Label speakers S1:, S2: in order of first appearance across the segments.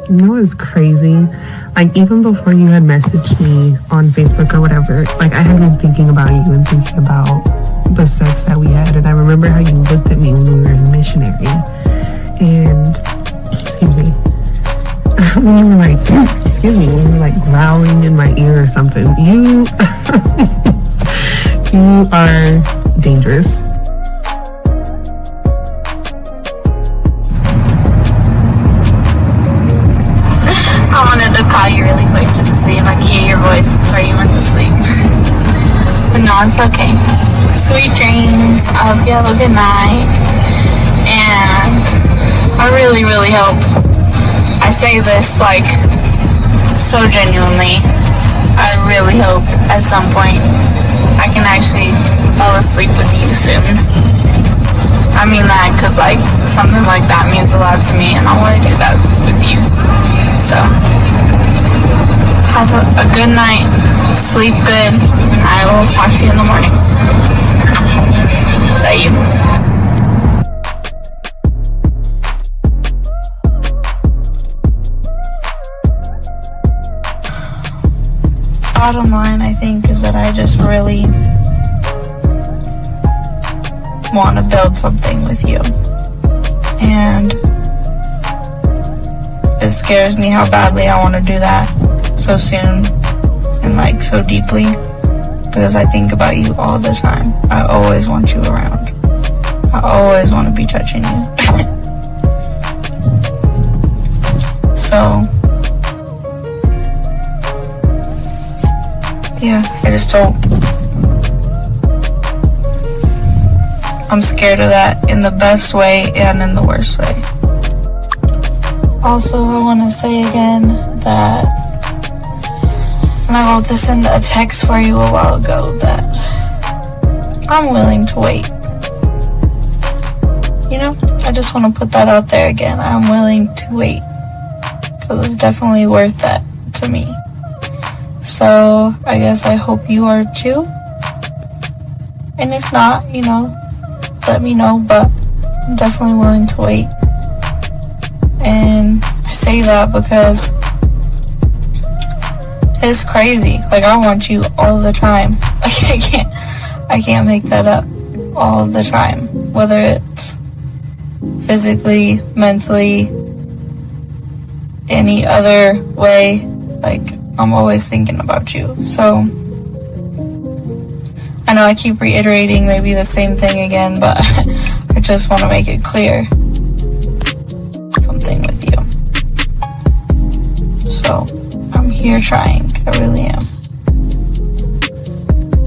S1: You know what's crazy? Like, even before you had messaged me on Facebook or whatever, like, I had been thinking about you and thinking about the sex that we had. And I remember how you looked at me when we were in missionary. And, excuse me, when you were like, when you were like growling in my ear or something. You, you are dangerous.
S2: I wanted to call you really quick just to see if I could hear your voice before you went to sleep. But no, it's okay. Sweet dreams. I hope you have a good night. And I really, really hope, I say this like so genuinely, I really hope at some point I can actually fall asleep with you soon. I mean that because like something like that means a lot to me and I want to do that with you. So, have a good night, sleep good, and I will talk to you in the morning. Is that you? Bottom line, I think, is that I just really want to build something with you. And it scares me how badly I want to do that so soon and like so deeply, because I think about you all the time. I always want you around. I always want to be touching you. So yeah, I just don't. I'm scared of that in the best way and in the worst way. Also, I want to say again that, and I wrote this in a text for you a while ago, that I'm willing to wait. You know, I just want to put that out there again. I'm willing to wait, because it's definitely worth that to me. So, I guess I hope you are too. And if not, you know, let me know, but I'm definitely willing to wait. And I say that because it's crazy. Like, I want you all the time. Like, I can't make that up all the time. Whether it's physically, mentally, any other way, like, I'm always thinking about you. So, I know I keep reiterating maybe the same thing again, but I just want to make it clear. Something with you. So, I'm here trying. I really am.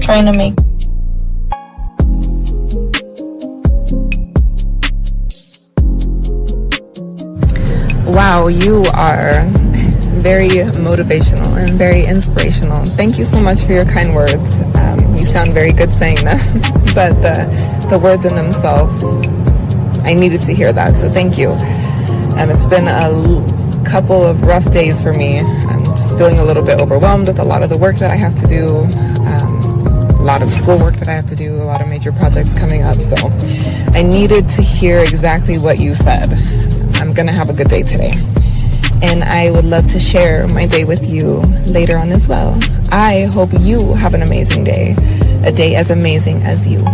S2: Trying to make
S3: Wow, you are very motivational and very inspirational. Thank you so much for your kind words. You sound very good saying that, but the words in themselves, I needed to hear that, so thank you. It's been a couple of rough days for me. I'm just feeling a little bit overwhelmed with a lot of the work that I have to do, a lot of schoolwork that I have to do, a lot of major projects coming up, so I needed to hear exactly what you said. I'm gonna have a good day today. And I would love to share my day with you later on as well. I hope you have an amazing day, a day as amazing as you.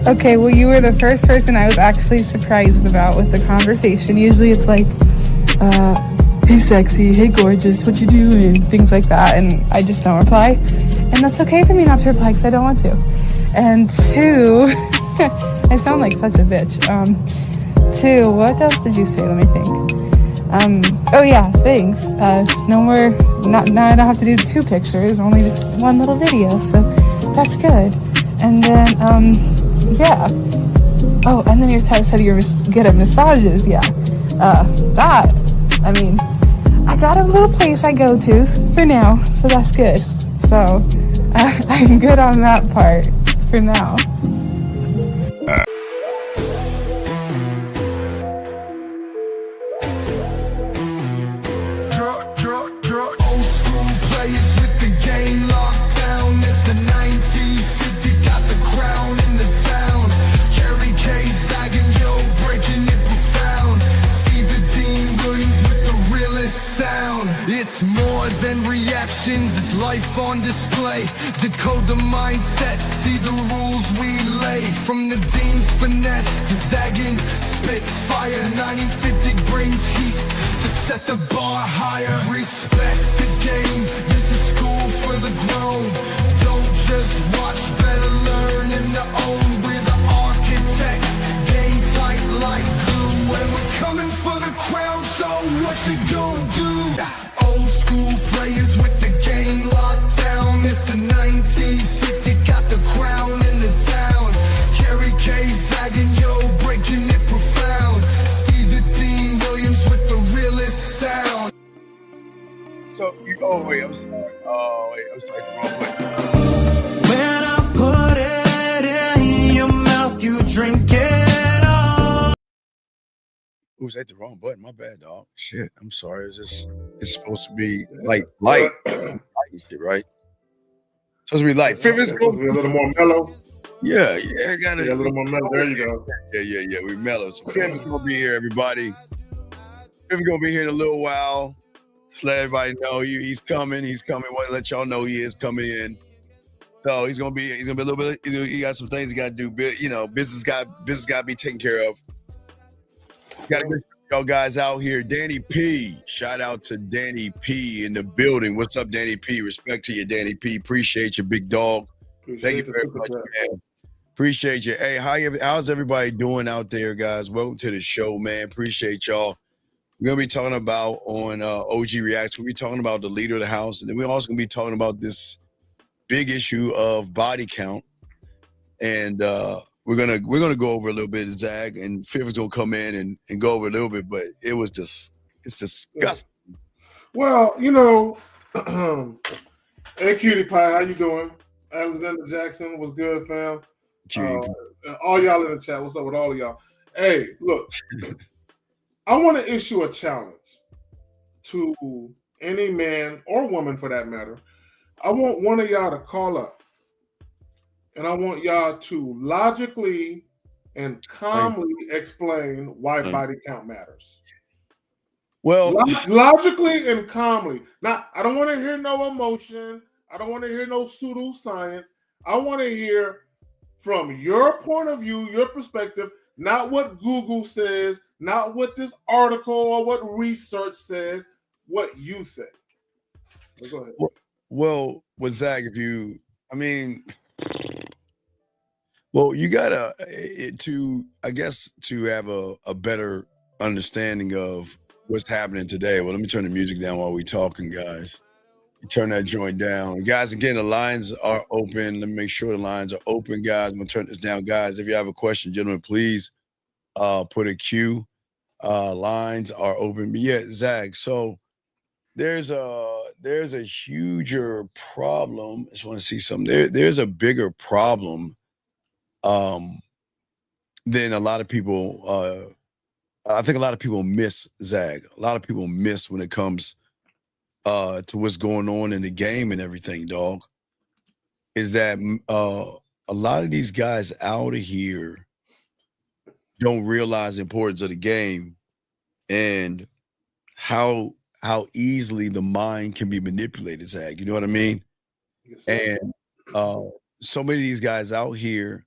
S4: Okay, well, you were the first person I was actually surprised about with the conversation. Usually it's like, hey sexy, hey gorgeous, what you doing, things like that, and I just don't reply. And that's okay for me not to reply because I don't want to. And two, I sound like such a bitch. Two, what else did you say? Let me think. Oh yeah, thanks. No more, now I don't have to do 2 pictures, only just 1 little video, so that's good. And then, yeah. Oh, and then your text said you're good at massages, yeah. That, I mean, I got a little place I go to for now, so that's good. So, I'm good on that part for now.
S5: life on display. Decode the mindset, see the rules we lay. From the dean's finesse to zagging, spit fire. 1950 brings heat to set the bar higher. Respect the game, this is school for the grown. Don't just watch, better learn and to own. We're the architects, game tight like glue. And we're coming for the crown, so what you gonna do? Old school players with the game locked down. Mr. 1950 got the crown in the town. Kerry K zagging, yo, breaking it profound. Steve the Dean Williams with the realest sound.
S6: So, oh wait, I'm sorry. Oh wait, I'm sorry. Wrong way.
S5: When I put it in your mouth, you drink it all.
S6: Oops, I hit the wrong button. My bad, dog. Shit, I'm sorry. It's supposed to be like light shit, right? Supposed to be light.
S7: It's supposed to be a little more mellow.
S6: Yeah, I got it.
S7: Yeah, a little more mellow. There you go.
S6: Yeah. We mellow. So Kevin's gonna be here, everybody. Kevin's gonna be here in a little while. Just let everybody know he's coming. He's coming. Want to let y'all know he is coming in. So he's gonna be a little bit. He got some things he got to do. Business got to be taken care of. Got to get y'all guys out here. Danny P. Shout out to Danny P in the building. What's up, Danny P? Respect to you, Danny P. Appreciate you, big dog. Thank you very much, man. Appreciate you. Hey, how's everybody doing out there, guys? Welcome to the show, man. Appreciate y'all. We're gonna be talking about on OG Reacts. We'll be talking about the leader of the house, and then we're also gonna be talking about this big issue of body count. And we're gonna go over a little bit of Zag, and Fifth's gonna come in and go over a little bit, but it's disgusting.
S7: Well, hey Cutie Pie, how you doing? Alexander Jackson was good, fam. All y'all in the chat, what's up with all of y'all? Hey, look, I want to issue a challenge to any man or woman for that matter. I want one of y'all to call up, and I want y'all to logically and calmly explain why body count matters.
S6: Well,
S7: logically and calmly. Now, I don't want to hear no emotion. I don't want to hear no pseudoscience. I want to hear from your point of view, your perspective, not what Google says, not what this article or what research says, what you say. Go ahead.
S6: Well, with Zag, you gotta to have a better understanding of what's happening today. Well, let me turn the music down while we talking, guys. You turn that joint down. Guys, again, the lines are open. Let me make sure the lines are open, guys. I'm gonna turn this down. Guys, if you have a question, gentlemen, please put a Q. Lines are open. But yeah, Zag, so there's a huger problem. I just want to see something. There's a bigger problem than a lot of people. I think a lot of people miss, Zag. A lot of people miss when it comes to what's going on in the game and everything, dog. Is that a lot of these guys out of here don't realize the importance of the game and how easily the mind can be manipulated, Zag. You know what I mean?
S7: Yes,
S6: and so many of these guys out here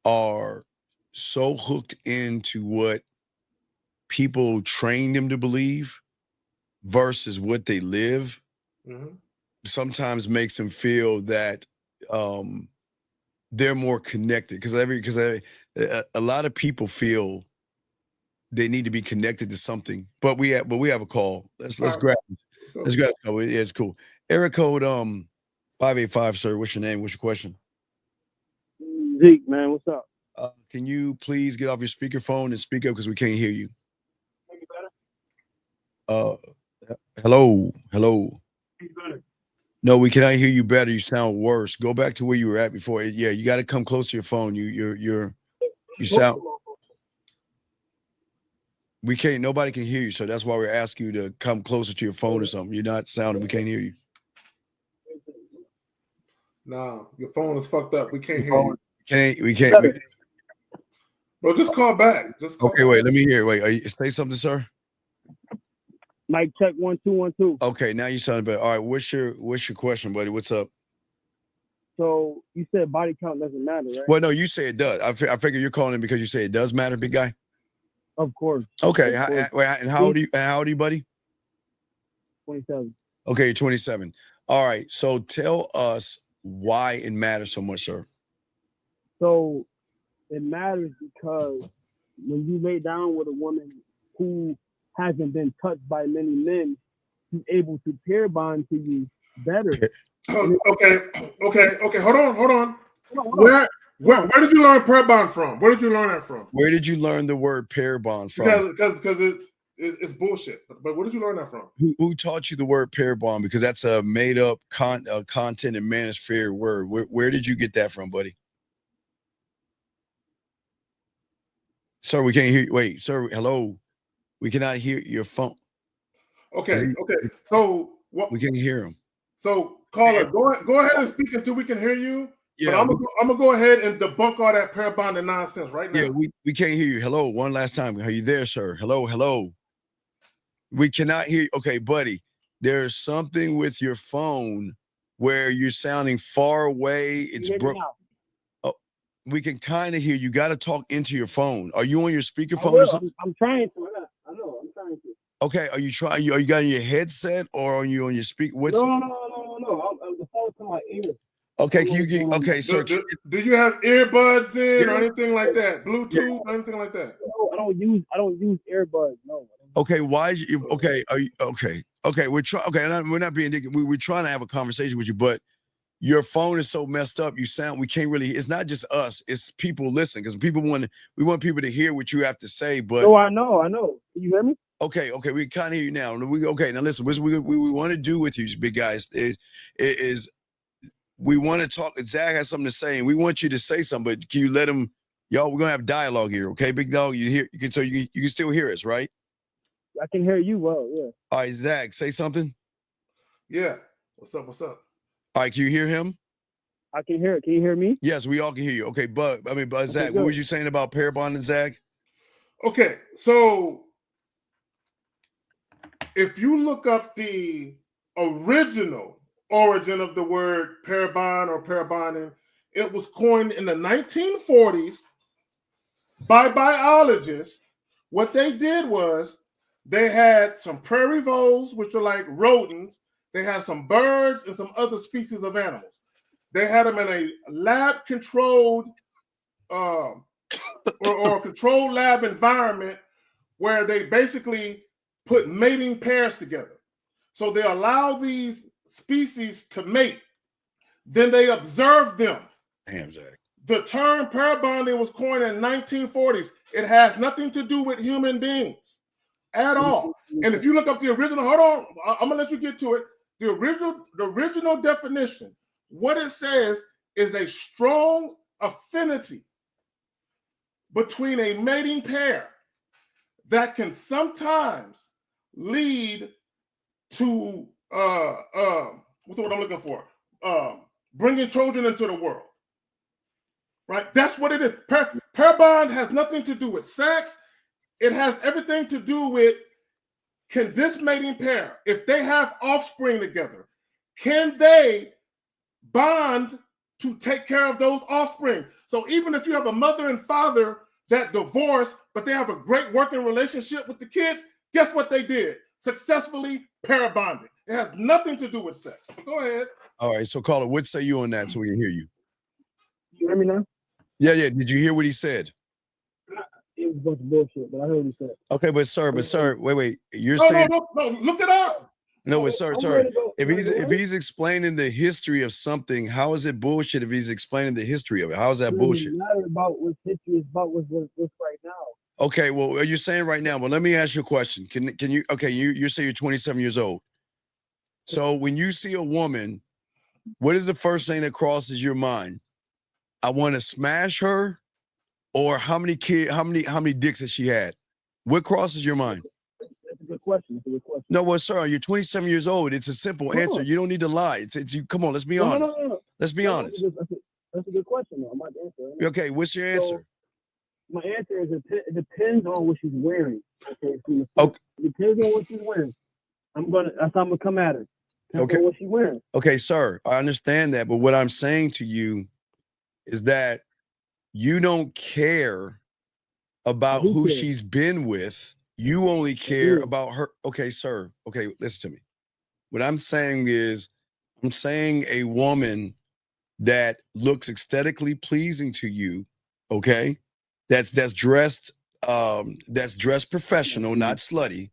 S6: are so hooked into what people train them to believe versus what they live.
S7: Mm-hmm.
S6: Sometimes makes them feel that they're more connected because a lot of people feel they need to be connected to something. But we have a call. Let's grab it. Oh, yeah, it's cool. Area code 585, sir. What's your name? What's your question?
S8: Zeke, man, what's up?
S6: Can you please get off your speakerphone and speak up because we can't hear you?
S8: Make it better?
S6: Hello.
S8: Make it better?
S6: No, we cannot hear you better. You sound worse. Go back to where you were at before. Yeah, you got to come close to your phone. You sound. We can't. Nobody can hear you, so that's why we're asking you to come closer to your phone or something. You're not sounding. We can't hear you.
S7: Nah, your phone is fucked up. We can't hear you.
S6: We can't.
S7: Bro, just call back.
S6: Okay, wait. Let me hear. Wait, say something, sir.
S8: Mic check 1 2 1 2.
S6: Okay, now you sound better. All right, what's your question, buddy? What's up?
S8: So you said body count doesn't matter, right?
S6: Well, no, you say it does. I figure you're calling because you say it does matter, big guy.
S8: Of course.
S6: Okay,
S8: Of course.
S6: and how old are you, buddy?
S8: 27.
S6: Okay, you're 27. All right, so tell us why it matters so much, sir.
S8: So it matters because when you lay down with a woman who hasn't been touched by many men, she's able to pair bond to you better.
S7: Okay. Hold on. Where did you learn pair bond from? Where did you learn that from?
S6: Where did you learn the word pair bond from?
S7: Because it's bullshit. But where did you learn that from?
S6: Who taught you the word pair bond? Because that's a made up content and manosphere word. Where did you get that from, buddy? Sir, we can't hear you. Wait, sir, hello. We cannot hear your phone.
S7: Okay. So what?
S6: We can't hear him.
S7: So caller, go ahead and speak until we can hear you.
S6: Yeah,
S7: but I'm gonna go ahead and debunk all that pair bonding nonsense right now.
S6: Yeah, we can't hear you. Hello, one last time. Are you there, sir? Hello. We cannot hear you. Okay, buddy. There's something with your phone where you're sounding far away. It's broke. We can kind of hear you. Got to talk into your phone. Are you on your speakerphone or something?
S8: I'm trying to. I know. I'm trying to.
S6: Okay. Are you trying? Are you got your headset or are you on your speaker?
S8: No. The phone's to my ear.
S6: Okay. Can you get? Okay, sir.
S7: Do you have earbuds in or anything like that? Bluetooth, anything like that?
S8: No, I don't use earbuds. No.
S6: Okay. Why is you? Okay. Are you okay? Okay. We're trying. Okay. We're not being. We're trying to have a conversation with you, but your phone is so messed up. You sound. We can't really. It's not just us. It's people listening because we want people to hear what you have to say. But
S8: I know. Can you hear me?
S6: Okay. We kind of hear you now. Okay. Now listen. What we want to do with you, big guys, is we want to talk. Zach has something to say, and we want you to say something. But can you let him? Y'all, we're gonna have dialogue here. Okay, big dog. You can still hear us, right?
S8: I can hear you well. Yeah.
S6: All right, Zach, say something.
S7: Yeah. What's up?
S6: All right, can you hear him?
S8: I can hear it. Can you hear me?
S6: Yes, we all can hear you. Okay, but Zach, what was you saying about pair bonding, Zach?
S7: Okay, so if you look up the original origin of the word pair bond or pair bonding, it was coined in the 1940s by biologists. What they did was they had some prairie voles, which are like rodents. They had some birds and some other species of animals. They had them in a lab-controlled or controlled lab environment where they basically put mating pairs together. So they allow these species to mate. Then they observe them.
S6: Damn, Zach.
S7: The term pair bonding was coined in the 1940s. It has nothing to do with human beings at all. And if you look up the original, hold on, I'm gonna let you get to it. The original definition, what it says is a strong affinity between a mating pair that can sometimes lead to what's the word I'm looking for? Bringing children into the world. Right? That's what it is. Pair bond has nothing to do with sex. It has everything to do with, can this mating pair, if they have offspring together, can they bond to take care of those offspring? So even if you have a mother and father that divorced, but they have a great working relationship with the kids, guess what they did? Successfully pair bonded. It has nothing to do with sex. Go ahead.
S6: All right, so caller, what say you on that so we can hear you?
S8: You hear me now?
S6: Yeah. Did you hear what he said?
S8: It was a bunch of bullshit, but I heard what he said.
S6: Okay, but sir, wait. You're
S7: No,
S6: saying
S7: no, look it up.
S6: no, but sir. If he's explaining the history of something, how is it bullshit if he's explaining the history of it? How is that bullshit?
S8: It's not about what history is about what's right now.
S6: Okay, well, are you saying right now? Well, let me ask you a question. Can you? Okay, you say you're 27 years old. So when you see a woman, what is the first thing that crosses your mind? I want to smash her, or how many dicks has she had? What crosses your mind?
S8: That's a good question.
S6: No, well, sir, you're 27 years old. It's a simple answer. You don't need to lie. It's you. Come on, let's be honest.
S8: No.
S6: Let's be honest.
S8: That's a good question, though. I'm about to answer. Right?
S6: Okay, what's your answer?
S8: My answer is it depends on what she's wearing. Okay,
S6: okay.
S8: It depends on what she's wearing. That's how I'm gonna come at her.
S6: Okay.
S8: What she wearing?
S6: Okay, sir. I understand that, but what I'm saying to you is that you don't care about who she's been with. You only care about her. Okay, sir. Okay, listen to me. What I'm saying is, I'm saying a woman that looks aesthetically pleasing to you, okay? That's dressed professional, not slutty.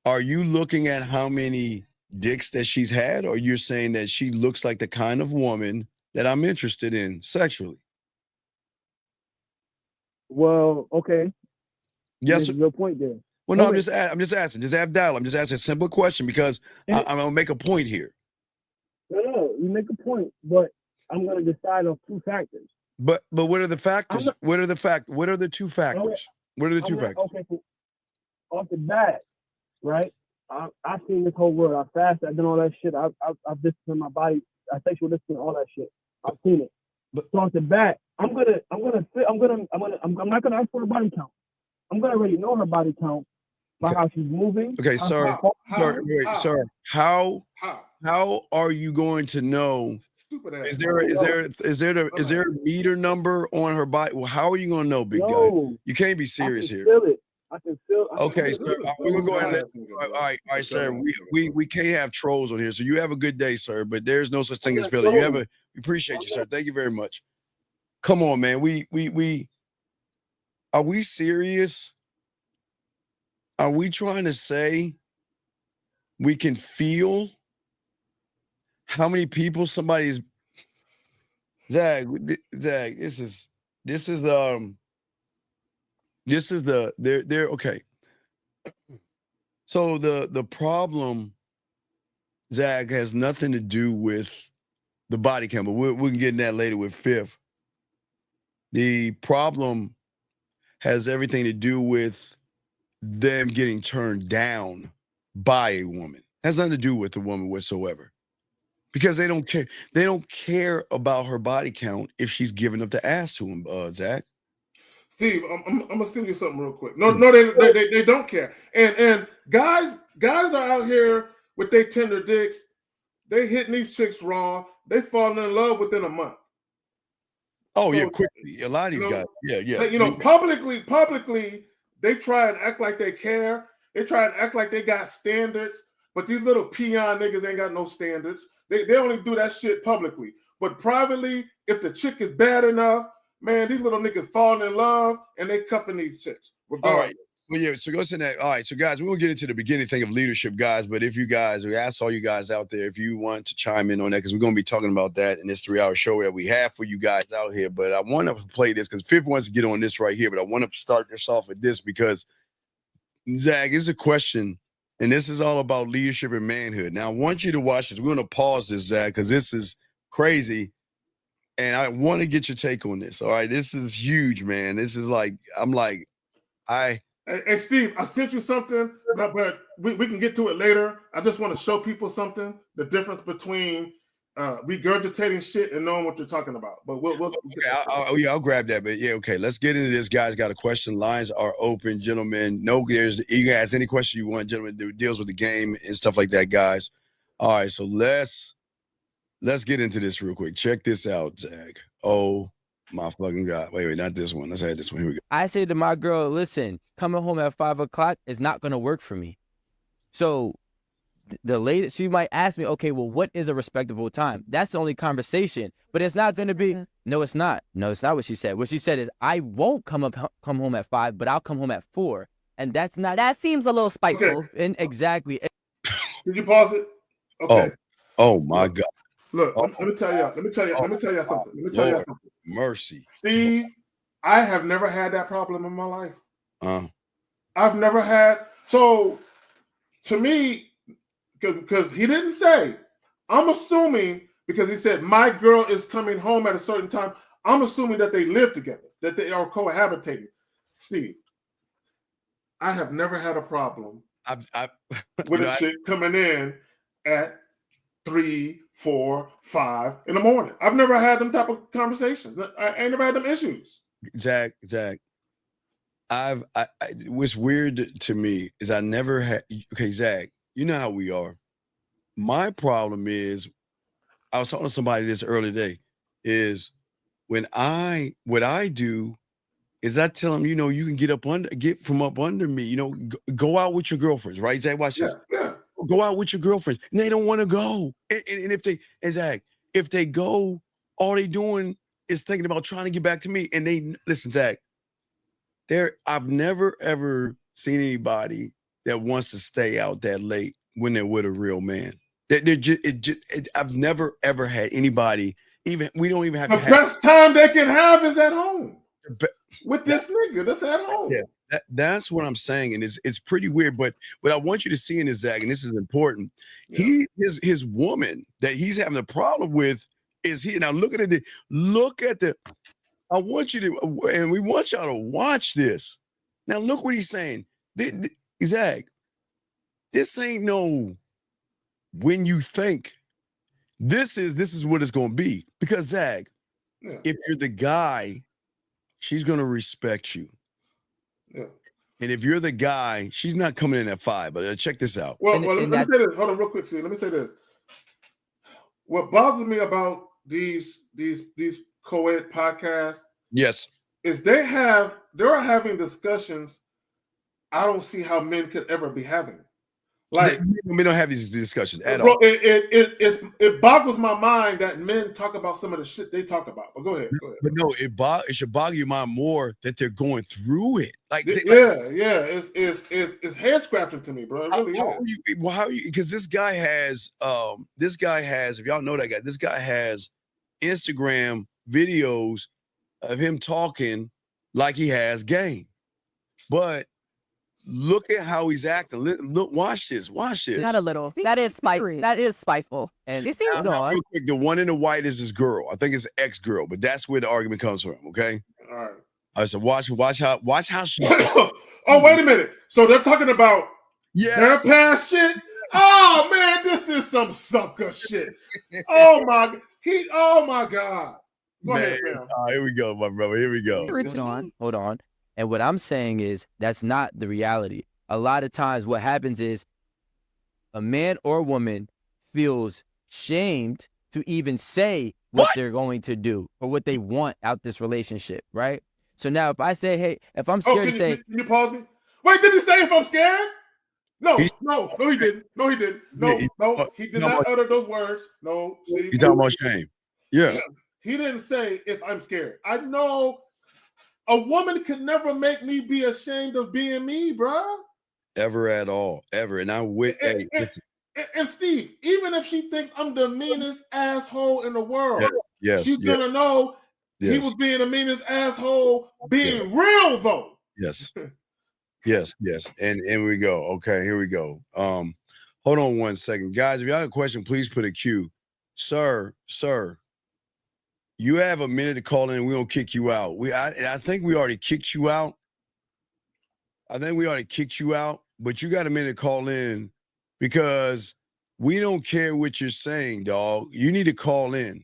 S6: Are you looking at how many dicks that she's had, or you're saying that she looks like the kind of woman that I'm interested in sexually?
S8: Well, okay.
S6: Yes.
S8: There's your point there.
S6: Well, no, I'm just asking. Just have dialogue. I'm just asking a simple question because I'm gonna make a point here.
S8: No, you make a point, but I'm gonna decide on two factors.
S6: But what are the factors? What are the two factors? What are the two factors?
S8: Okay, so off the bat, right? I've seen this whole world. I fasted, I've done all that shit. I've disciplined my body. I sexual discipline, all that shit. I've seen it.
S6: But
S8: so off the bat, I'm not gonna ask for a body count. I'm gonna already know her body count by how she's moving.
S6: Okay, sir. Sir, how are you going to know? Is there a meter number on her body? Well, how are you going to know, big guy? You can't be serious here.
S8: I can feel it.
S6: Okay, sir. We're gonna go ahead and all right, sir. We can't have trolls on here. So you have a good day, sir. But there's no such thing as feeling. We appreciate you, sir. Thank you very much. Come on, man. We are we serious? Are we trying to say we can feel how many people somebody's Zach, this is they're okay. So the problem, Zach, has nothing to do with the body count, but we can get in that later with Fifth. The problem has everything to do with them getting turned down by a woman. Has nothing to do with the woman whatsoever. Because they don't care. They don't care about her body count if she's giving up the ass to him, Zach.
S7: Steve, I'm gonna send you something real quick. No, they don't care. And guys are out here with their tender dicks. They hitting these chicks raw. They falling in love within a month.
S6: Oh, so, yeah, quickly. A lot of these guys. Yeah.
S7: Publicly, they try and act like they care. They try and act like they got standards. But these little peon niggas ain't got no standards. They only do that shit publicly. But privately, if the chick is bad enough, man, these little niggas falling in love and they cuffing these chicks.
S6: All right. Well, yeah, so go to that. All right, so guys, we won't get into the beginning thing of leadership, guys, but if you guys, we ask all you guys out there if you want to chime in on that, because we're going to be talking about that in this 3-hour show that we have for you guys out here. But I want to play this because Fifth wants to get on this right here, but I want to start this off with this because, Zach, it's a question, and this is all about leadership and manhood. Now, I want you to watch this. We're going to pause this, Zach, because this is crazy, and I want to get your take on this. All right, this is huge, man. This is like,
S7: Hey, Steve, I sent you something, but we can get to it later. I just want to show people something, the difference between regurgitating shit and knowing what you're talking about. But
S6: okay, I'll grab that. But yeah, okay, let's get into this. Guys got a question. Lines are open, gentlemen. You can ask any question you want, gentlemen. That deals with the game and stuff like that, guys. All right, so let's get into this real quick. Check this out, Zach. Oh my fucking God. Wait, not this one. Let's add this one. Here we go.
S9: I say to my girl, listen, coming home at 5 o'clock is not going to work for me. So the latest, she might ask me, okay, well, what is a respectable time? That's the only conversation. But it's not going to be, no, it's not. No, it's not what she said. What she said is, I won't come home at 5, but I'll come home at 4. And that's not.
S10: That seems a little spiteful.
S9: Okay. And exactly.
S7: Did you pause it? Okay.
S6: Oh my God.
S7: Look, let me tell you something.
S6: Mercy.
S7: Steve, I have never had that problem in my life. I've never had. So, to me, because he didn't say, I'm assuming, because he said, my girl is coming home at a certain time, I'm assuming that they live together, that they are cohabitating. Steve, I have never had a problem with a chick coming in at 3, 4, 5 in the morning. I've never had them type of conversations. I ain't never had them issues.
S6: Zach, what's weird to me is I never had. Okay, Zach, you know how we are. My problem is, I was talking to somebody this early today. Is what I do is I tell them, you can get from up under me. Go out with your girlfriends, right? Zach, watch this.
S7: Yeah.
S6: Go out with your girlfriends, and they don't want to go. And if they go, all they doing is thinking about trying to get back to me. And they listen, Zach. I've never ever seen anybody that wants to stay out that late when they're with a real man. I've never ever had anybody. We don't even have
S7: the best time they can have is at home with this nigga. That's at home.
S6: Yeah, that's what I'm saying, and it's pretty weird. But what I want you to see in this, Zach, and this is important. Yeah. His woman that he's having a problem with is he. Now look at it. Look at the. I want you to, and we want y'all to watch this. Now look what he's saying. Zach, this ain't no when you think. This is what it's going to be. Because Zach, if you're the guy, she's going to respect you.
S7: Yeah.
S6: And if you're the guy, she's not coming in at 5. But check this out.
S7: Well, let me say this. Hold on real quick, Steve. Let me say this. What bothers me about these co-ed podcasts,
S6: yes,
S7: is they are having discussions I don't see how men could ever be having. Like
S6: we don't have these discussions at
S7: bro,
S6: all.
S7: It boggles my mind that men talk about some of the shit they talk about. But go ahead.
S6: But no, it should boggle your mind more that they're going through it.
S7: It's head scratching to me, bro. It really is.
S6: How you? Because this guy has, if y'all know that guy, this guy has Instagram videos of him talking like he has game, but. Look at how he's acting. Look, watch this.
S10: Not a little. That is spiteful. That is spiteful.
S9: And
S10: you see,
S6: real quick, the one in the white is his girl. I think it's ex-girl, but that's where the argument comes from. Okay.
S7: All right.
S6: I said, watch how she.
S7: Oh, wait a minute. So they're talking about their past shit. Oh man, this is some sucker shit. Oh my god. Go ahead, man.
S6: Here we go, my brother. Here we go.
S9: Hold on. And what I'm saying is that's not the reality. A lot of times what happens is a man or woman feels shamed to even say what they're going to do or what they want out this relationship, right? So now if I say, hey, if I'm scared to say...
S7: Can you pause me? Wait, did he say if I'm scared? No, he didn't. No, he didn't. He did not utter those words. No, Steve.
S6: He's talking about shame. Yeah.
S7: He didn't say if I'm scared. I know... A woman could never make me be ashamed of being me, bro.
S6: Ever at all. Ever. And I'm with
S7: and Steve, even if she thinks I'm the meanest asshole in the world, she's gonna know he was being the meanest asshole being real though.
S6: Yes. yes. And we go. Okay, here we go. Hold on 1 second. Guys, if y'all have a question, please put a Q. Sir. You have a minute to call in. We're going to kick you out. I think we already kicked you out. But you got a minute to call in because we don't care what you're saying, dog. You need to call in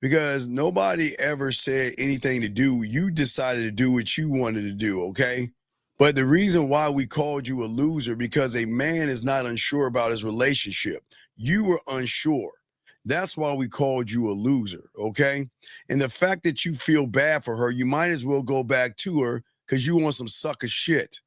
S6: because nobody ever said anything to do. You decided to do what you wanted to do, okay? But the reason why we called you a loser because a man is not unsure about his relationship. You were unsure. That's why we called you a loser, okay? And the fact that you feel bad for her, you might as well go back to her because you want some sucker shit.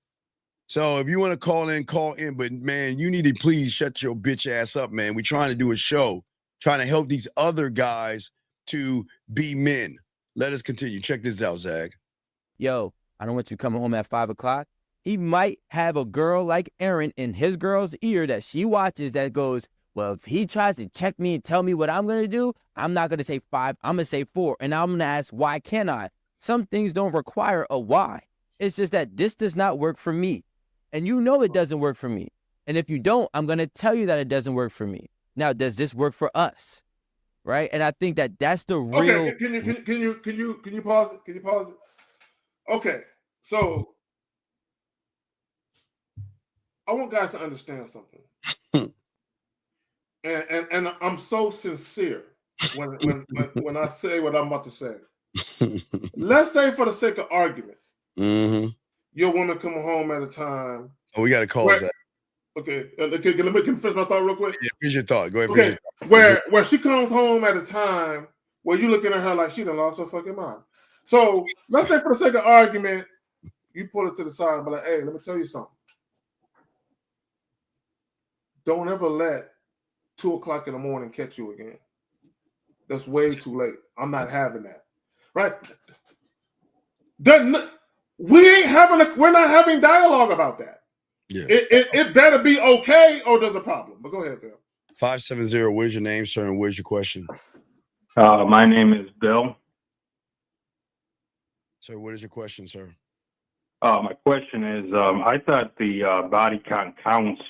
S6: So if you want to call in. But, man, you need to please shut your bitch ass up, man. We're trying to do a show, trying to help these other guys to be men. Let us continue. Check this out, Zach.
S9: Yo, I don't want you coming home at 5 o'clock. He might have a girl like Erin in his girl's ear that she watches that goes, well, if he tries to check me and tell me what I'm going to do, I'm not going to say 5. I'm going to say 4. And I'm going to ask, why can't I? Some things don't require a why. It's just that this does not work for me. And you know it doesn't work for me. And if you don't, I'm going to tell you that it doesn't work for me. Now, does this work for us? Right? And I think that that's the real...
S7: Okay, can you pause it? Can you pause it? Okay, so I want guys to understand something. And I'm so sincere when I say what I'm about to say. Let's say, for the sake of argument, your woman coming home at a time.
S6: Oh, we got to call
S7: where,
S6: that.
S7: Okay, let me finish my thought real quick.
S6: Yeah, finish your thought. Go ahead.
S7: Okay, where she comes home at a time where you looking at her like she done lost her fucking mind. So let's say for the sake of argument, you pull it to the side and be like, hey, let me tell you something. Don't ever let 2 o'clock in the morning catch you again. That's way too late. I'm not having that. Right? We're not having dialogue about that.
S6: Yeah.
S7: It better be okay or there's a problem. But go ahead, Phil.
S6: 570, what is your name, sir, and what is your question?
S11: My name is Bill.
S6: Sir, what is your question, sir?
S11: My question is, I thought the body count counts,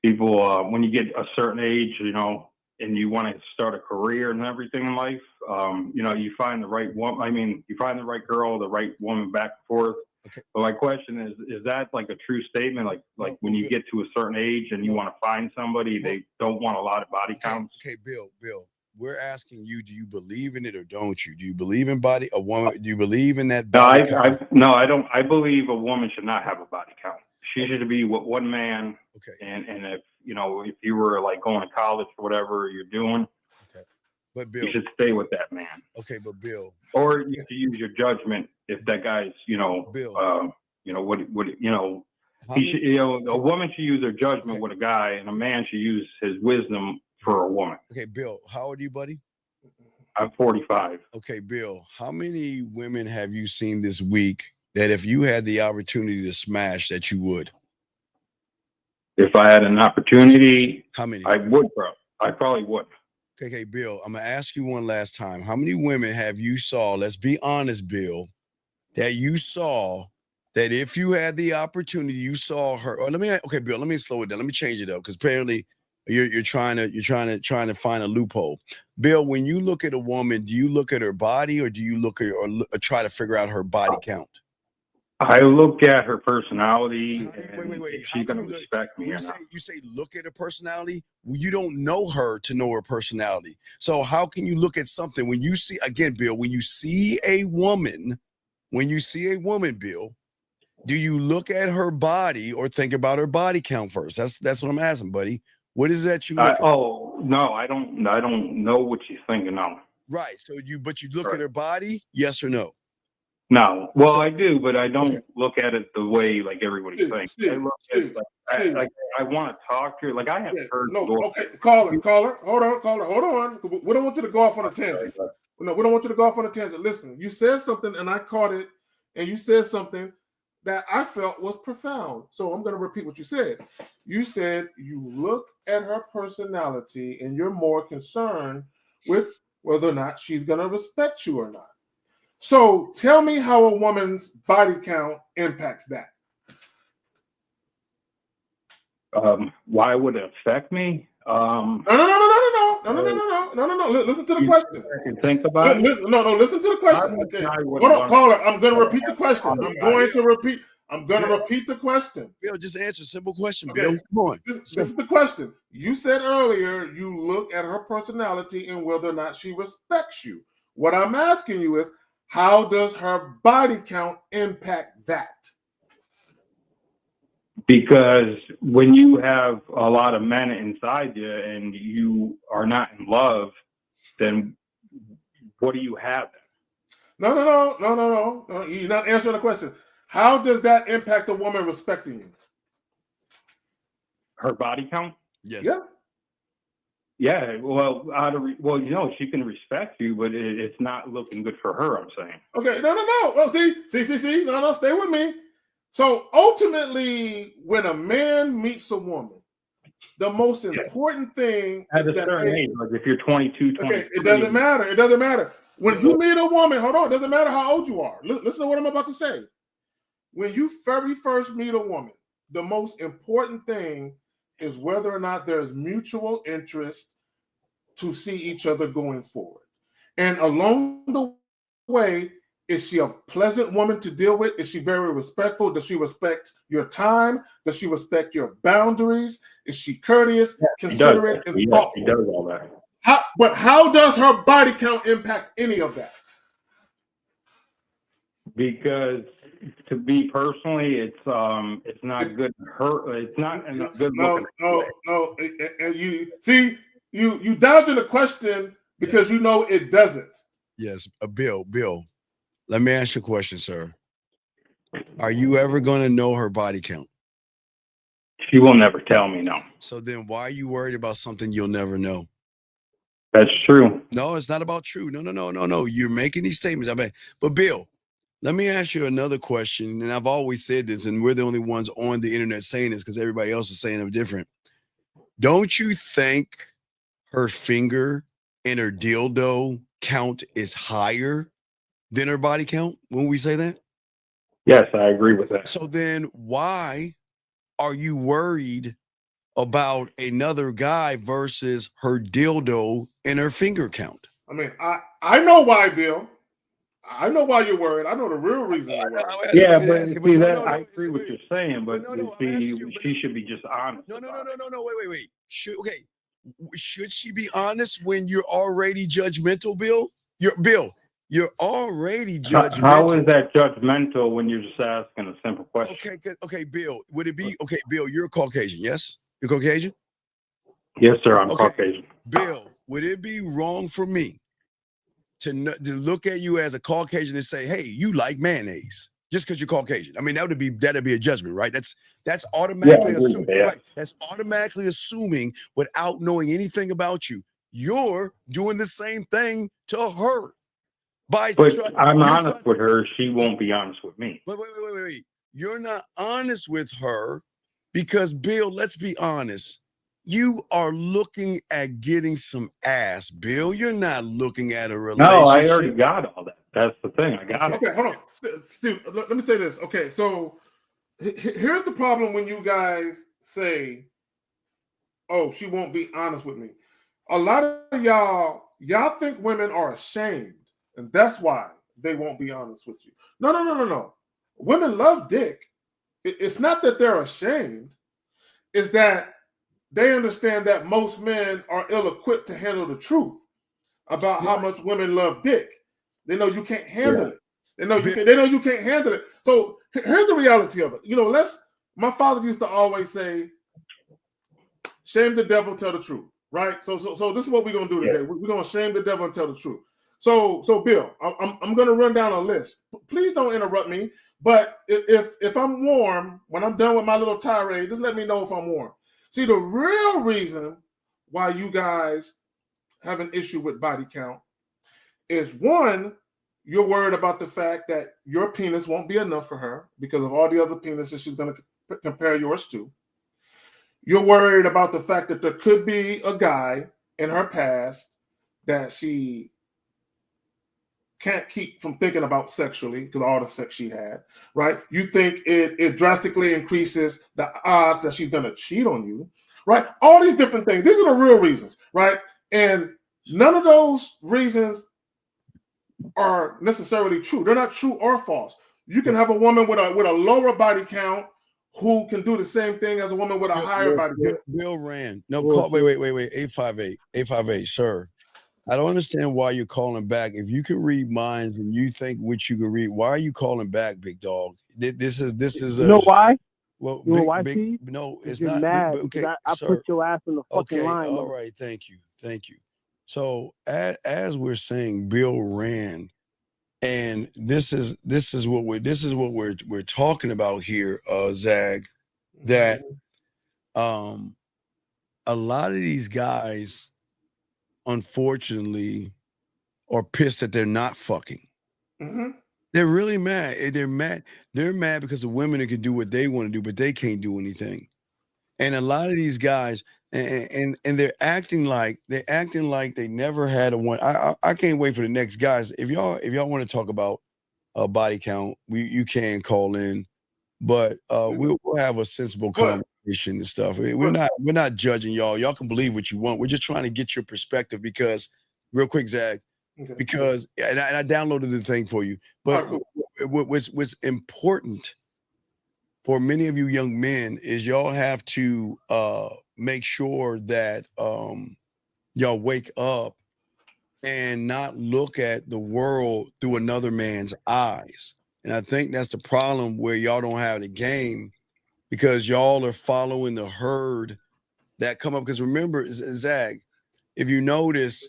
S11: people, when you get a certain age, and you want to start a career and everything in life, you find the right woman, you find the right girl, the right woman back and forth.
S6: Okay.
S11: But my question is that like a true statement? Like when you get to a certain age and you want to find somebody, they don't want a lot of body counts?
S6: Okay, Bill, we're asking you, do you believe in it or don't you? Do you believe in a woman? Do you believe in that body count?
S11: No, I don't. I believe a woman should not have a body count. She should be one man.
S6: Okay.
S11: And if you were like going to college or whatever you're doing,
S6: okay, but Bill,
S11: you should stay with that man.
S6: Okay, but Bill,
S11: or you should use your judgment if that guy's,
S6: Bill,
S11: a woman should use her judgment with a guy, and a man should use his wisdom for a woman.
S6: Okay, Bill, how old are you, buddy?
S11: I'm 45.
S6: Okay, Bill, how many women have you seen this week that if you had the opportunity to smash that you would?
S11: If I had an opportunity,
S6: how many?
S11: I would, bro. I probably would.
S6: Okay, Bill, I'm gonna ask you one last time. How many women have you saw? Let's be honest, Bill, that you saw that if you had the opportunity, you saw her. Or okay, Bill, let me slow it down. Let me change it up because apparently you're trying to find a loophole. Bill, when you look at a woman, do you look at her body or do you look at or try to figure out her body count?
S11: I look at her personality.
S6: Wait.
S11: If she's going to respect me or not.
S6: You say look at her personality? Well, you don't know her to know her personality. So how can you look at something when you see, again, Bill, when you see a woman, Bill, do you look at her body or think about her body count first? That's what I'm asking, buddy. What is that you look at?
S11: Oh, no, I don't know what she's thinking now.
S6: Right. So you look at her body, yes or no?
S11: No. Well, I do, but I don't look at it the way like everybody thinks. I look at it like I want to talk to her. Like I have heard.
S7: No, okay, caller. Hold on. We don't want you to go off on a tangent. No, we don't want you to go off on a tangent. Listen, you said something and I caught it, and you said something that I felt was profound. So I'm going to repeat what you said. You said you look at her personality and you're more concerned with whether or not she's going to respect you or not. So tell me how a woman's body count impacts that.
S11: Why would it affect me?
S7: No. Listen to the question.
S11: I can think about it.
S7: No. Listen to the question. Okay. Hold on, caller. I'm going to repeat the question. I'm going to repeat the question.
S6: Bill, just answer a simple question,
S7: Okay.
S6: Bill. Come on.
S7: This is the question. You said earlier you look at her personality and whether or not she respects you. What I'm asking you is, how does her body count impact that?
S11: Because when you have a lot of men inside you and you are not in love, then what do you have then?
S7: No. You're not answering the question. How does that impact a woman respecting you?
S11: Her body count?
S6: Yes.
S7: Yeah.
S11: Yeah, well, she can respect you, but it's not looking good for her, I'm saying.
S7: Okay, no. Well, see. No, stay with me. So ultimately, when a man meets a woman, the most important thing
S11: at
S7: is
S11: a certain age, like if you're 22, 23.
S7: Okay, it doesn't matter. When you meet a woman, hold on, it doesn't matter how old you are. Listen to what I'm about to say. When you very first meet a woman, the most important thing is whether or not there's mutual interest to see each other going forward. And along the way, is she a pleasant woman to deal with? Is she very respectful? Does she respect your time? Does she respect your boundaries? Is she courteous, considerate, and thoughtful?
S11: She does all that.
S7: But how does her body count impact any of that?
S11: Because to me personally, it's not good. It's not in a good looking way.
S7: No. And you see, you dodging the question because you know it doesn't.
S6: Yes, Bill. Let me ask you a question, sir. Are you ever going to know her body count?
S11: She will never tell me, no.
S6: So then why are you worried about something you'll never know?
S11: That's true.
S6: No, it's not about true. No. You're making these statements. But Bill, let me ask you another question. And I've always said this, and we're the only ones on the internet saying this because everybody else is saying it different. Don't you think her finger and her dildo count is higher than her body count when we say that?
S11: Yes, I agree with that.
S6: So then why are you worried about another guy versus her dildo and her finger count?
S7: I mean, I know why, Bill. I know why you're worried. I know the real reason you're worried.
S11: Yeah, but see that I agree what you're saying, but she should be just honest.
S6: No. Wait. Should she be honest when you're already judgmental, Bill? You're already judgmental.
S11: How is that judgmental when you're just asking a simple question?
S6: Okay, Bill. Would it be okay, Bill? You're a Caucasian, yes? You're Caucasian?
S11: Yes, sir. I'm Caucasian.
S6: Bill, would it be wrong for me to look at you as a Caucasian and say, "Hey, you like mayonnaise," just because you're Caucasian? I mean, that'd be a judgment, right? That's automatically assuming, right? That's automatically assuming without knowing anything about you. You're doing the same thing to her.
S11: But I'm honest with her. She won't be honest with me.
S6: Wait. You're not honest with her because, Bill, let's be honest. You are looking at getting some ass, Bill. You're not looking at a relationship.
S11: No, I already got all that. That's the thing. I got it.
S7: Okay, hold on. Steve, let me say this. Okay, so here's the problem when you guys say, "Oh, she won't be honest with me." A lot of y'all think women are ashamed, and that's why they won't be honest with you. No. Women love dick. It's not that they're ashamed. It's that they understand that most men are ill-equipped to handle the truth about how much women love dick. They know you can't handle it. They know you can't handle it. So here's the reality of it. My father used to always say, "Shame the devil, tell the truth." Right? So this is what we're gonna do today. We're gonna shame the devil and tell the truth. So Bill, I'm gonna run down a list. Please don't interrupt me. But if I'm warm when I'm done with my little tirade, just let me know if I'm warm. See, the real reason why you guys have an issue with body count is, one, you're worried about the fact that your penis won't be enough for her because of all the other penises she's going to compare yours to. You're worried about the fact that there could be a guy in her past that she can't keep from thinking about sexually because of all the sex she had, right? You think it drastically increases the odds that she's going to cheat on you, right? All these different things. These are the real reasons, right? And none of those reasons are necessarily true. They're not true or false. You can have a woman with a lower body count who can do the same thing as a woman with a higher body count.
S6: Bill Rand. No, wait. 858, sir. I don't understand why you're calling back. If you can read minds and you think what you can read, why are you calling back, big dog? This is.
S8: You know why?
S6: Well,
S8: you know why, Steve?
S6: No, it's
S8: you're
S6: not.
S8: mad
S6: Okay,
S8: I put your ass in the fucking line.
S6: All right, thank you. So as we're saying, Bill Rand, and this is what we're talking about here, Zag, that a lot of these guys, unfortunately, are pissed that they're not fucking.
S7: Mm-hmm.
S6: They're really mad. They're mad because the women can do what they want to do, but they can't do anything. And a lot of these guys, and they're acting like they never had a one. I can't wait for the next guys. If y'all want to talk about body count, you can call in, but we'll have a sensible conversation and stuff. We're not judging y'all. Y'all can believe what you want. We're just trying to get your perspective because, real quick, Zach, because and I downloaded the thing for you. But what's important for many of you young men is y'all have to make sure that y'all wake up and not look at the world through another man's eyes. And I think that's the problem where y'all don't have the game because y'all are following the herd that come up. Because remember, Zach, if you notice,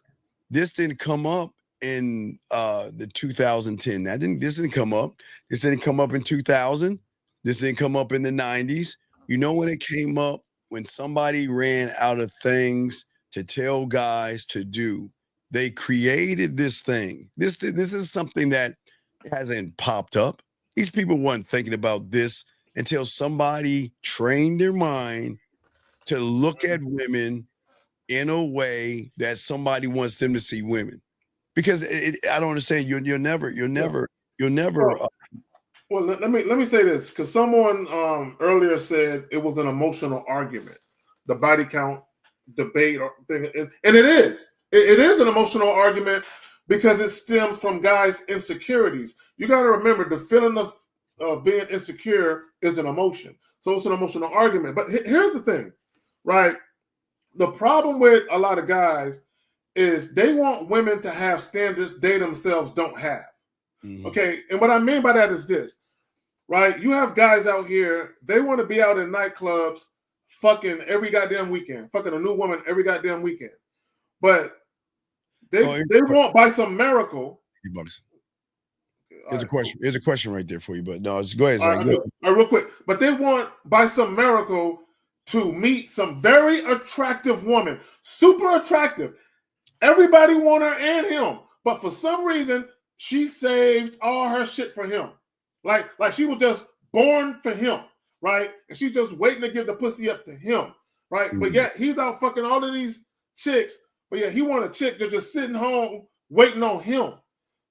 S6: this didn't come up in the 2010. This didn't come up. This didn't come up in 2000. This didn't come up in the 90s. You know when it came up? When somebody ran out of things to tell guys to do. They created this thing. This is something that hasn't popped up. These people weren't thinking about this until somebody trained their mind to look at women in a way that somebody wants them to see women. Because I don't understand. You'll never.
S7: Well, let me say this because someone earlier said it was an emotional argument, the body count debate or thing, and it is. It is an emotional argument because it stems from guys' insecurities. You got to remember the feeling of being insecure is an emotion, so it's an emotional argument. But here's the thing, right? The problem with a lot of guys is they want women to have standards they themselves don't have. Mm-hmm. Okay, and what I mean by that is this, right? You have guys out here, they want to be out in nightclubs fucking every goddamn weekend, fucking a new woman every goddamn weekend. But they want by some miracle.
S6: Here's a question. Here's a question right there for you, but no, just go ahead.
S7: All right, real quick. But they want by some miracle to meet some very attractive woman, super attractive. Everybody want her and him, but for some reason she saved all her shit for him. Like she was just born for him, right? And she's just waiting to give the pussy up to him, right? Mm-hmm. But yet he's out fucking all of these chicks, but yeah, he want a chick that's just sitting home waiting on him.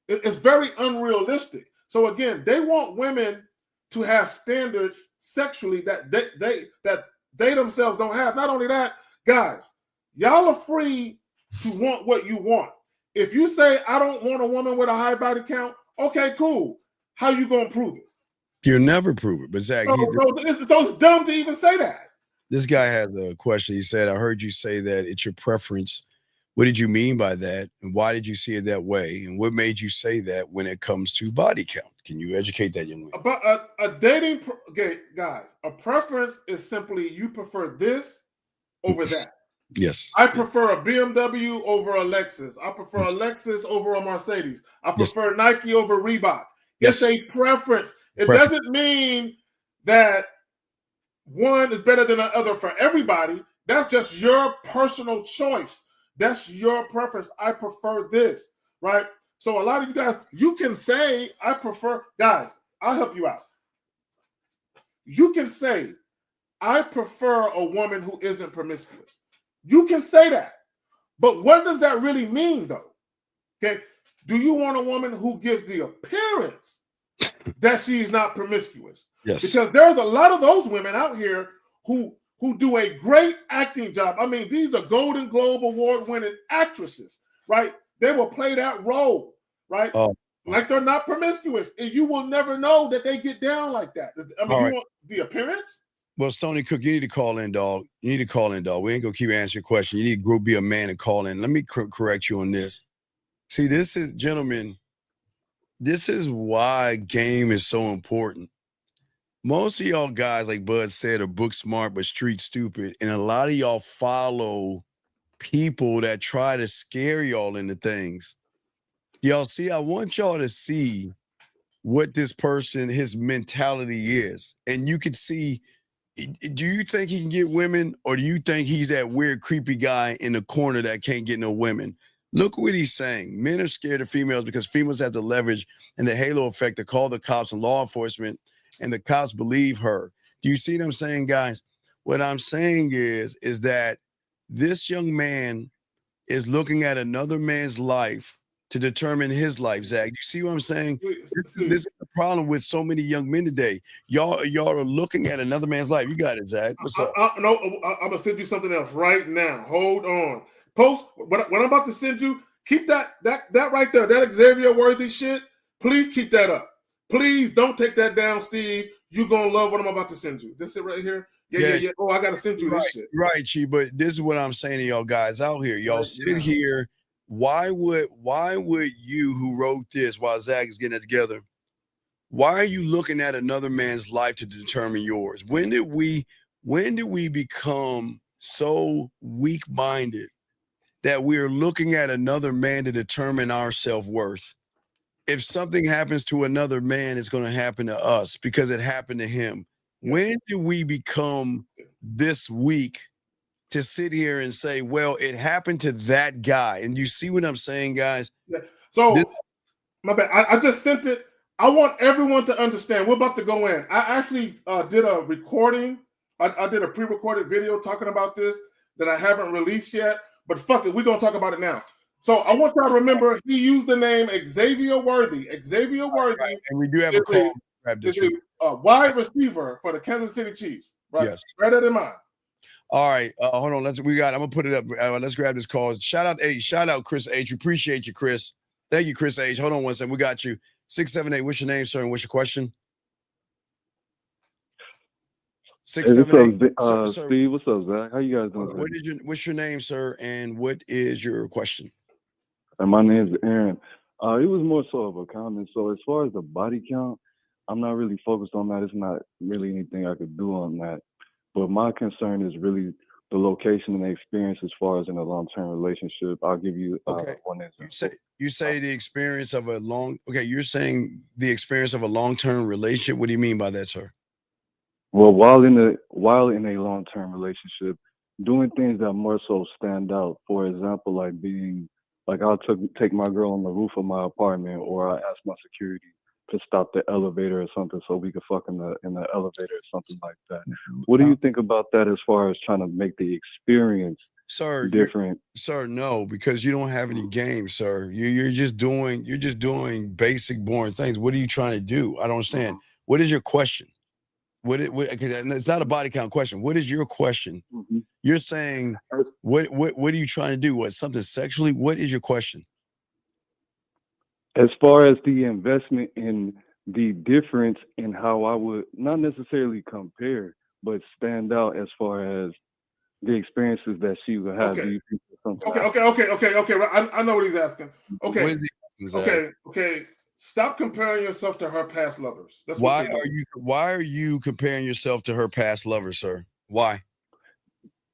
S7: It's very unrealistic. So again, they want women to have standards sexually that they themselves don't have. Not only that, guys, y'all are free to want what you want. If you say, I don't want a woman with a high body count, okay, cool. How you going to prove it?
S6: You'll never prove it. But Zach,
S7: it's dumb to even say that.
S6: This guy had a question. He said, I heard you say that it's your preference. What did you mean by that? And why did you see it that way? And what made you say that when it comes to body count? Can you educate that young man?
S7: About a dating, okay, guys, a preference is simply you prefer this over that.
S6: Yes.
S7: I prefer a BMW over a Lexus. I prefer a Lexus over a Mercedes. I prefer Nike over Reebok. It's a preference. It doesn't mean that one is better than the other for everybody. That's just your personal choice. That's your preference. I prefer this, right? So a lot of you guys, you can say, I prefer, guys, I'll help you out. You can say, I prefer a woman who isn't promiscuous. You can say that. But what does that really mean, though? Okay. Do you want a woman who gives the appearance that she's not promiscuous?
S6: Yes.
S7: Because there's a lot of those women out here who do a great acting job. I mean, these are Golden Globe Award-winning actresses, right? They will play that role, right? Like they're not promiscuous. And you will never know that they get down like that. I mean, you want the appearance?
S6: Well, Stony Cook, you need to call in, dog. You need to call in, dog. We ain't gonna keep answering your question. You need to go be a man and call in. Let me correct you on this. See, this is, gentlemen, this is why game is so important. Most of y'all guys, like Bud said, are book smart but street stupid. And a lot of y'all follow people that try to scare y'all into things. Y'all see, I want y'all to see what this person, his mentality is. And you can see, do you think he can get women, or do you think he's that weird, creepy guy in the corner that can't get no women? Look what he's saying. Men are scared of females because females have the leverage and the halo effect to call the cops and law enforcement, and the cops believe her. Do you see what I'm saying, guys? What I'm saying is that this young man is looking at another man's life to determine his life, Zach. You see what I'm saying? This is the problem with so many young men today. Y'all are looking at another man's life. You got it, Zach. What's up?
S7: No, I'm gonna send you something else right now. Hold on. Post what I'm about to send you. Keep that right there. That Xavier Worthy shit. Please keep that up. Please don't take that down, Steve. You're gonna love what I'm about to send you. This it right here. Yeah. Oh, I gotta send you this shit.
S6: Right, Chi. But this is what I'm saying to y'all guys out here. Y'all sit here. Why would you, who wrote this while Zach is getting it together, Why are you looking at another man's life to determine yours? When did we become so weak-minded that we're looking at another man to determine our self-worth? If something happens to another man, it's going to happen to us because it happened to him. When do we become this weak to sit here and say, well, it happened to that guy? And you see what I'm saying, guys?
S7: Yeah. So, my bad. I just sent it. I want everyone to understand. We're about to go in. I actually did a recording. I did a pre-recorded video talking about this that I haven't released yet. But fuck it, we're going to talk about it now. So I want y'all to remember he used the name Xavier Worthy. Xavier Worthy. Right.
S6: And we do have a call.
S7: Is a wide receiver for the Kansas City Chiefs. Right?
S6: Yes.
S7: Bear that in mind.
S6: All right. Hold on. I'm gonna put it up. Let's grab this call. Shout out Chris H. We appreciate you, Chris. Thank you, Chris H. Hold on one second. We got you. 678. What's your name, sir? And what's your question? 678.
S12: Steve, what's up, Zach? How you guys doing?
S6: What's your name, sir? And what is your question?
S12: And my name is Aaron. It was more so of a comment. So as far as the body count, I'm not really focused on that. It's not really anything I could do on that. But my concern is really the location and the experience as far as in a long-term relationship. I'll give you one example.
S6: You say the experience of a you're saying the experience of a long-term relationship. What do you mean by that, sir?
S12: Well, while in a long-term relationship, doing things that more so stand out. For example, I'll take my girl on the roof of my apartment, or I ask my security to stop the elevator or something so we could fuck in the elevator or something like that. What do you think about that as far as trying to make the experience different?
S6: Sir, no, because you don't have any game, sir. You're just doing basic, boring things. What are you trying to do? I don't understand. What is your question? Because it's not a body count question. What is your question?
S12: Mm-hmm.
S6: You're saying what are you trying to do? What, something sexually? What is your question?
S12: As far as the investment in the difference in how I would not necessarily compare, but stand out as far as the experiences that she would have.
S7: Okay.
S12: Okay.
S7: I know what he's asking. Okay. Okay. Stop comparing yourself to her past lovers. That's
S6: why are you comparing yourself to her past lovers, sir? Why?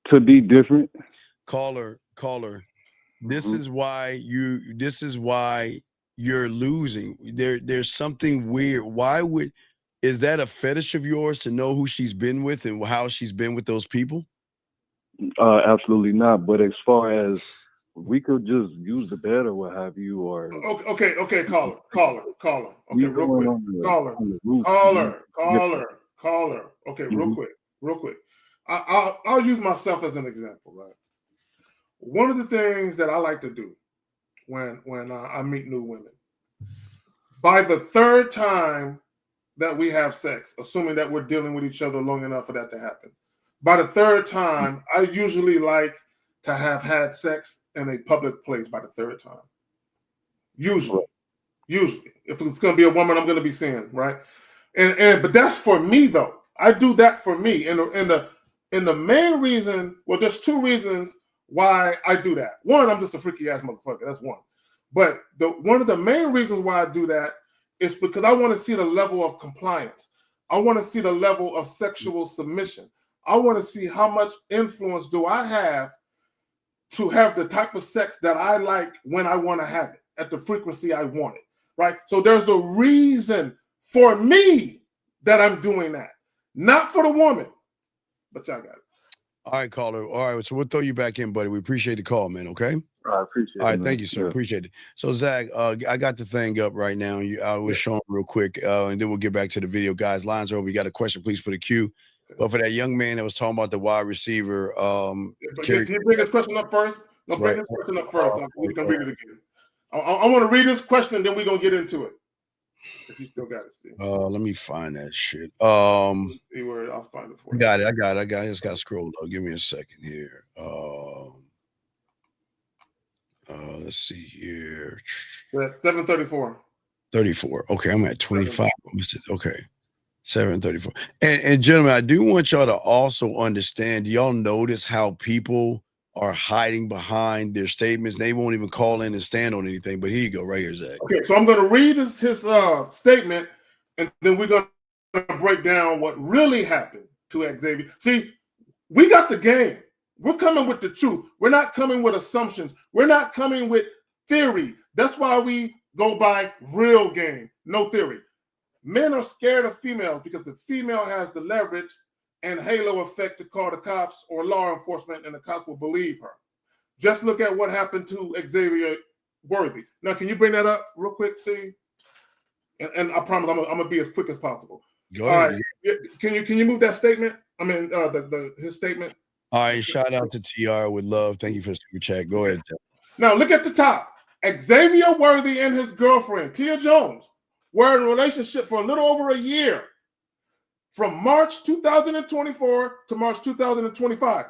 S12: To be different.
S6: Caller. This is why you're losing. There's something weird. Is that a fetish of yours to know who she's been with and how she's been with those people?
S12: Absolutely not. But as far as we could just use the bed or what have you, or
S7: okay, caller. Okay, real quick. Okay, real quick. I'll use myself as an example, right? One of the things that I like to do when I meet new women, by the third time that we have sex, assuming that we're dealing with each other long enough for that to happen, by the third time, I usually like to have had sex in a public place by the third time. Usually. If it's going to be a woman I'm going to be seeing, right? But that's for me, though. I do that for me. And the main reason, well, there's two reasons why I do that. One, I'm just a freaky ass motherfucker. That's one. But one of the main reasons why I do that is because I want to see the level of compliance. I want to see the level of sexual submission. I want to see how much influence do I have to have the type of sex that I like when I want to have it at the frequency I want it, right? So there's a reason for me that I'm doing that, not for the woman, but y'all got it.
S6: All right, caller. All right, so we'll throw you back in, buddy. We appreciate the call, man, okay?
S12: I appreciate it.
S6: All right, thank you, sir. Yeah. Appreciate it. So, Zach, I got the thing up right now. I was showing real quick, and then we'll get back to the video. Guys, lines are over. You got a question, please put a Q. But for that young man that was talking about the wide receiver,
S7: can you bring this question up first? No, bring this question up first. So we can read it again. I want to read this question, then we're gonna get into it. If you still got it, Steve.
S6: Let me find that shit.
S7: See where I'll find it for you.
S6: Got it. I got it. I just got to scroll up. Give me a second here. Let's see here.
S7: 734.
S6: 34. Okay, I'm at 25. Okay. 734. And gentlemen, I do want y'all to also understand. Do y'all notice how people are hiding behind their statements? They won't even call in and stand on anything. But here you go, right here, Zach.
S7: Okay, so I'm going to read his statement, and then we're going to break down what really happened to Xavier. See, we got the game. We're coming with the truth. We're not coming with assumptions. We're not coming with theory. That's why we go by real game, no theory. Men are scared of females because the female has the leverage and halo effect to call the cops or law enforcement, and the cops will believe her. Just look at what happened to Xavier Worthy. Now, can you bring that up real quick, Steve? And I promise I'm gonna be as quick as possible.
S6: Go ahead.
S7: All right. Can you move that statement? I mean, his statement.
S6: All right. Shout out to TR with love. Thank you for the super chat. Go ahead.
S7: Now look at the top. Xavier Worthy and his girlfriend Tia Jones were in a relationship for a little over a year, from March 2024 to March 2025.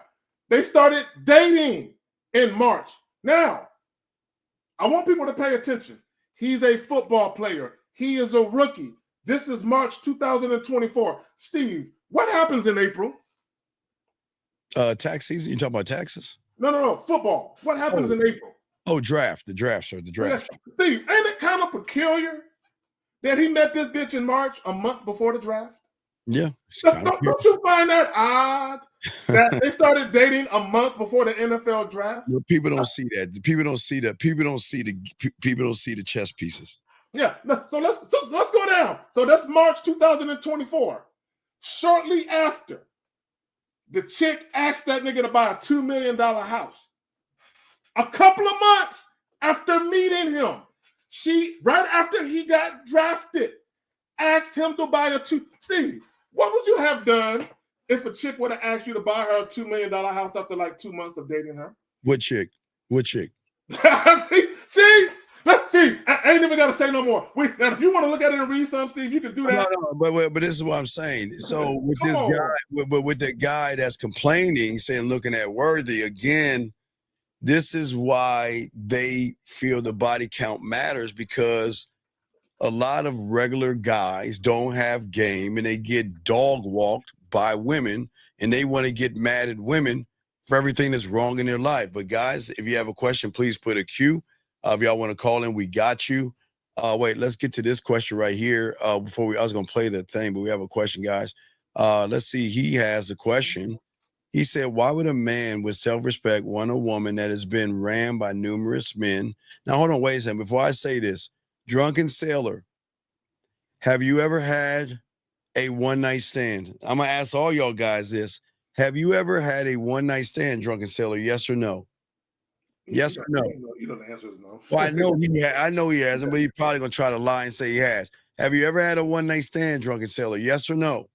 S7: They started dating in March. Now, I want people to pay attention. He's a football player. He is a rookie. This is March 2024. Steve, what happens in April?
S6: Tax season? You talking about taxes?
S7: No. Football. What happens in April?
S6: Oh, draft. The draft, sir. The draft.
S7: Steve, ain't it kind of peculiar that he met this bitch in March, a month before the draft?
S6: Yeah.
S7: Don't you find that odd that they started dating a month before the NFL draft?
S6: Well, people don't see that. People don't see that. People don't see the chess pieces.
S7: Yeah. So let's go down. So that's March 2024. Shortly after, the chick asked that nigga to buy a $2 million house. A couple of months after meeting him, she, right after he got drafted, asked him to buy Steve, what would you have done if a chick would have asked you to buy her a $2 million house after like 2 months of dating her?
S6: What chick?
S7: see, Steve, I ain't even got to say no more. Now, if you want to look at it and read some, Steve, you can do that.
S6: No, but this is what I'm saying. So with this guy, with the guy that's complaining, saying looking at Worthy again, this is why they feel the body count matters, because a lot of regular guys don't have game and they get dog walked by women, and they want to get mad at women for everything that's wrong in their life. But guys, if you have a question, please put a Q. If y'all want to call in, we got you. Wait, let's get to this question right here. I was going to play the thing, but we have a question, guys. Let's see. He has a question. He said, why would a man with self-respect want a woman that has been rammed by numerous men? Now, hold on, wait a second. Before I say this, Drunken Sailor, have you ever had a one-night stand? I'm going to ask all y'all guys this. Have you ever had a one-night stand, Drunken Sailor? Yes or no? Yes or no?
S7: You know the answer is no.
S6: Well, I know he hasn't, but he's probably going to try to lie and say he has. Have you ever had a one-night stand, Drunken Sailor? Yes or no?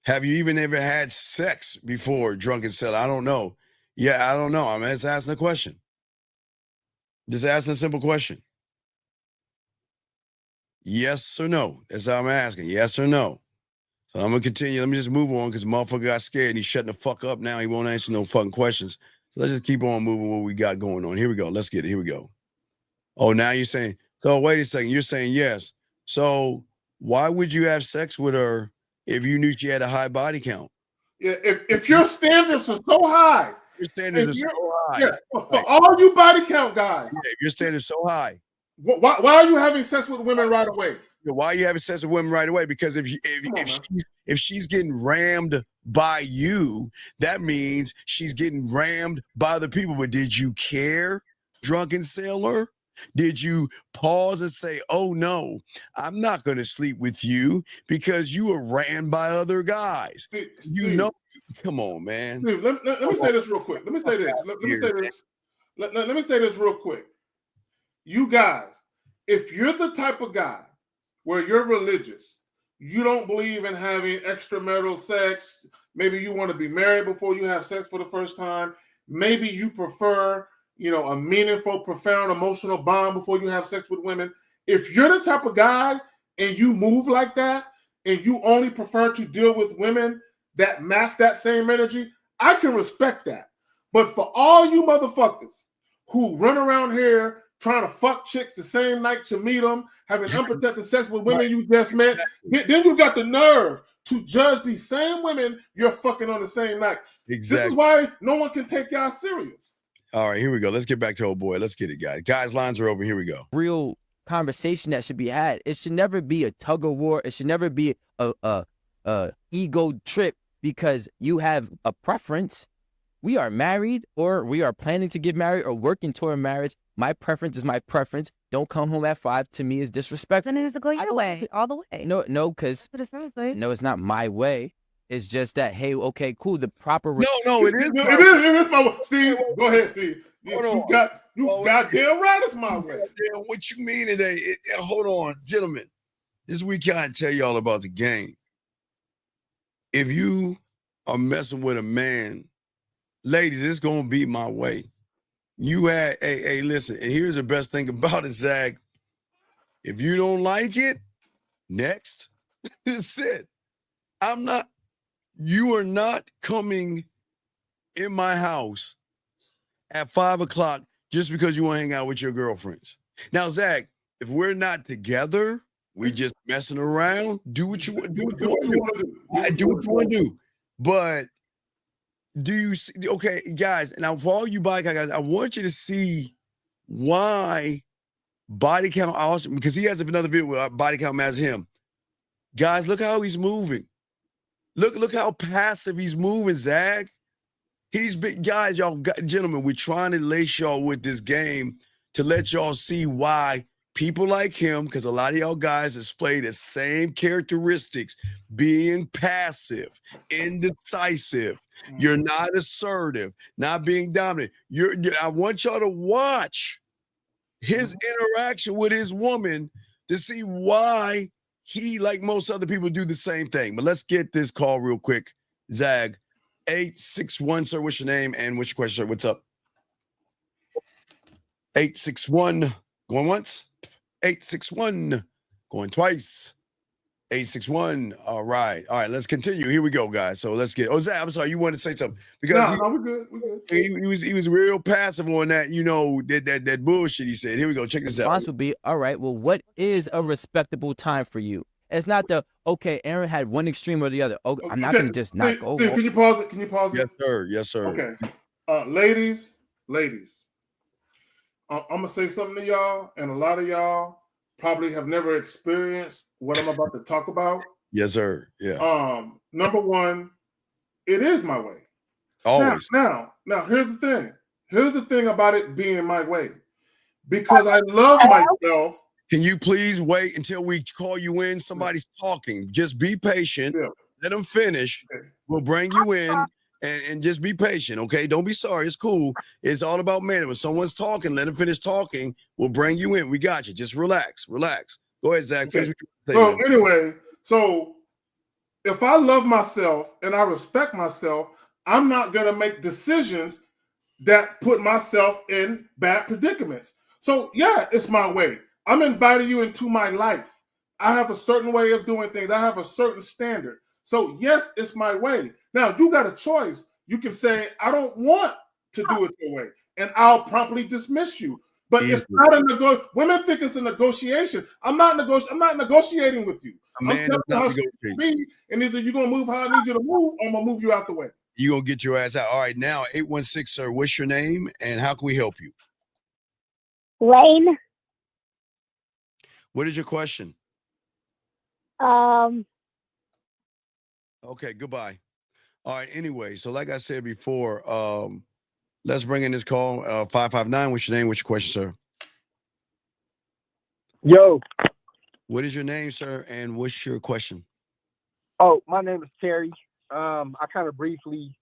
S6: Have you even ever had sex before, Drunken Sailor? I don't know. Yeah, I don't know. I'm just asking a question. Just asking a simple question. Yes or no? That's how I'm asking. Yes or no? So I'm going to continue. Let me just move on, because the motherfucker got scared and he's shutting the fuck up now. He won't answer no fucking questions. So let's just keep on moving what we got going on. Here we go. Let's get it. Here we go. Oh, now you're saying, so wait a second. You're saying yes. So why would you have sex with her if you knew she had a high body count?
S7: Yeah, if your standards are so high.
S6: Your standards are so high.
S7: Yeah, for all you body count guys.
S6: Yeah, if your standards so high.
S7: Why are you having sex with women right away?
S6: Why are you having sex with women right away? Because if she's getting rammed by you, that means she's getting rammed by other people. But did you care, Drunken Sailor? Did you pause and say, oh no, I'm not going to sleep with you because you were ran by other guys? Steve, come on, man.
S7: Steve, let me say this real quick. Let me say this. Let me say this real quick. You guys, if you're the type of guy where you're religious, you don't believe in having extramarital sex, maybe you want to be married before you have sex for the first time, maybe you prefer, a meaningful, profound, emotional bond before you have sex with women. If you're the type of guy and you move like that and you only prefer to deal with women that match that same energy, I can respect that. But for all you motherfuckers who run around here trying to fuck chicks the same night you meet them, having unprotected sex with women you just met, then you got the nerve to judge these same women you're fucking on the same night.
S6: Exactly.
S7: This is why no one can take y'all serious.
S6: All right, here we go. Let's get back to old boy. Let's get it, guys. Guys, lines are open. Here we go.
S9: Real conversation that should be had. It should never be a tug of war. It should never be a ego trip because you have a preference. We are married, or we are planning to get married, or working toward marriage. My preference is my preference. Don't come home at 5 to me is disrespectful.
S10: Then it needs to go your way, all the way.
S9: No, because
S10: But it sounds like.
S9: no, it's not my way. It's just that, hey, okay, cool. The proper
S6: No, it is.
S7: It is my way. Steve, go ahead, Steve.
S6: Hold on.
S7: You goddamn right it's my way.
S6: Damn, what you mean today? Hold on, gentlemen. This week I tell y'all about the game. If you are messing with a man, ladies, it's gonna be my way. You had, hey, listen, and here's the best thing about it, Zach. If you don't like it, next. That's it. You are not coming in my house at 5 o'clock just because you want to hang out with your girlfriends. Now, Zach, if we're not together, we just messing around, do what you want to do. But do you see, okay, guys, now for all you body count guys, I want you to see why body count also, because he has another video where body count matters to him. Guys, look how he's moving. Look how passive he's moving, Zach. He's been, guys, gentlemen, we're trying to lace y'all with this game to let y'all see why people like him, because a lot of y'all guys display the same characteristics, being passive, indecisive. You're not assertive, not being dominant. I want y'all to watch his interaction with his woman to see why he, like most other people, do the same thing. But let's get this call real quick. Zag, 861, sir, what's your name and what's your question, sir? What's up? 861, going once. 861, going twice. 861. All right, let's continue. Here we go, guys. So let's get. Oh, Zach, I'm sorry, you wanted to say something because
S7: we're good. We're
S6: He
S7: good.
S6: was real passive on that. That bullshit he said. Here we go. Check this out.
S9: Response would be, all right. Well, what is a respectable time for you? It's not okay. Aaron had one extreme or the other. Oh, I'm not gonna just not go.
S7: Can you pause it?
S6: Yes, sir.
S7: Okay, ladies. I'm gonna say something to y'all, and a lot of y'all probably have never experienced what I'm about to talk about.
S6: Yes, sir. Yeah.
S7: Number one, it is my way.
S6: Always.
S7: Now, here's the thing. Here's the thing about it being my way. Because I love myself.
S6: Can you please wait until we call you in? Somebody's talking. Just be patient.
S7: Yeah.
S6: Let them finish. Okay. We'll bring you in and just be patient, okay? Don't be sorry. It's cool. It's all about man. When someone's talking, let them finish talking. We'll bring you in. We got you. Just relax. Go ahead, Zach.
S7: Okay. So anyway, if I love myself and I respect myself, I'm not going to make decisions that put myself in bad predicaments. So yeah, it's my way. I'm inviting you into my life. I have a certain way of doing things. I have a certain standard. So yes, it's my way. Now you got a choice. You can say, I don't want to do it your way, and I'll promptly dismiss you. But it's not a negotiation. Women think it's a negotiation. I'm not negotiating with you. I'm telling you how it be, and either you're gonna move how I need you to move, or I'm gonna move you out the way.
S6: You're gonna get your ass out. All right, now 816, sir. What's your name and how can we help you?
S13: Lane.
S6: What is your question? Okay, goodbye. All right, anyway, so like I said before, let's bring in this call. 559, what's your name? What's your question, sir?
S14: Yo.
S6: What is your name, sir, and what's your question?
S14: Oh, my name is Terry. I kind of briefly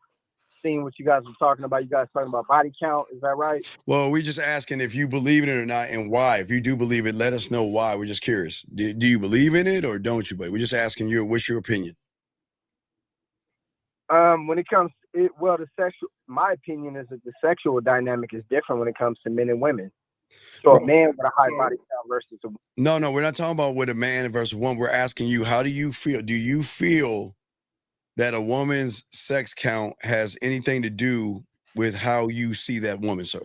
S14: seen what you guys were talking about. You guys talking about body count. Is that right?
S6: Well, we're just asking if you believe in it or not and why. If you do believe it, let us know why. We're just curious. Do you believe in it or don't you? But we're just asking you, what's your opinion?
S14: When it comes, my opinion is that the sexual dynamic is different when it comes to men and women. So a man with a high body count versus a
S6: No, we're not talking about with a man versus one. We're asking you, how do you feel? Do you feel that a woman's sex count has anything to do with how you see that woman, sir?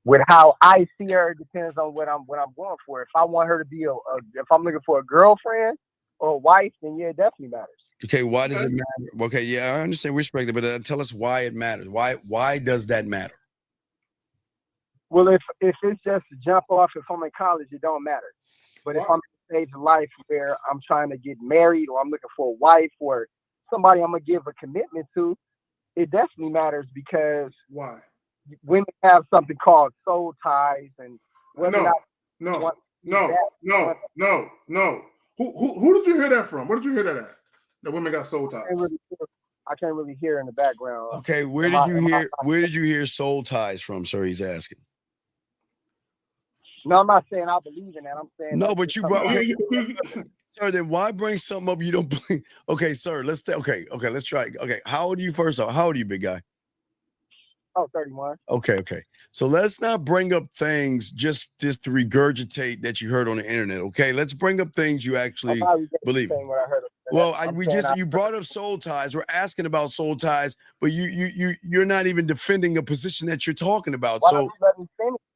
S14: With how I see her, it depends on what I'm going for. If I want her to be if I'm looking for a girlfriend or a wife, then yeah, it definitely matters.
S6: Okay, why does it matter? Okay, yeah, I understand, respect it, but tell us why it matters. Why does that matter?
S14: Well, if it's just to jump off, if I'm in college, it don't matter. But if I'm in a stage of life where I'm trying to get married or I'm looking for a wife or somebody I'm gonna give a commitment to, it definitely matters because
S7: why?
S14: Women have something called soul ties, and whether or not
S7: No. Who did you hear that from? Where did you hear that at? That women got soul ties.
S14: I can't really hear in the background.
S6: Okay, where did you hear soul ties from, sir? He's asking.
S14: No, I'm not saying I believe in that. I'm saying
S6: no, but you brought. Okay, sir, then why bring something up you don't believe? Okay, sir, let's okay, let's try. Okay, how old are you first off? How old are you, big guy?
S14: Oh, 31.
S6: Okay. So let's not bring up things just to regurgitate that you heard on the internet. Okay, let's bring up things you actually believe. Well, you brought up soul ties. We're asking about soul ties, but you're not even defending a position that you're talking about.
S14: Why
S6: so
S14: don't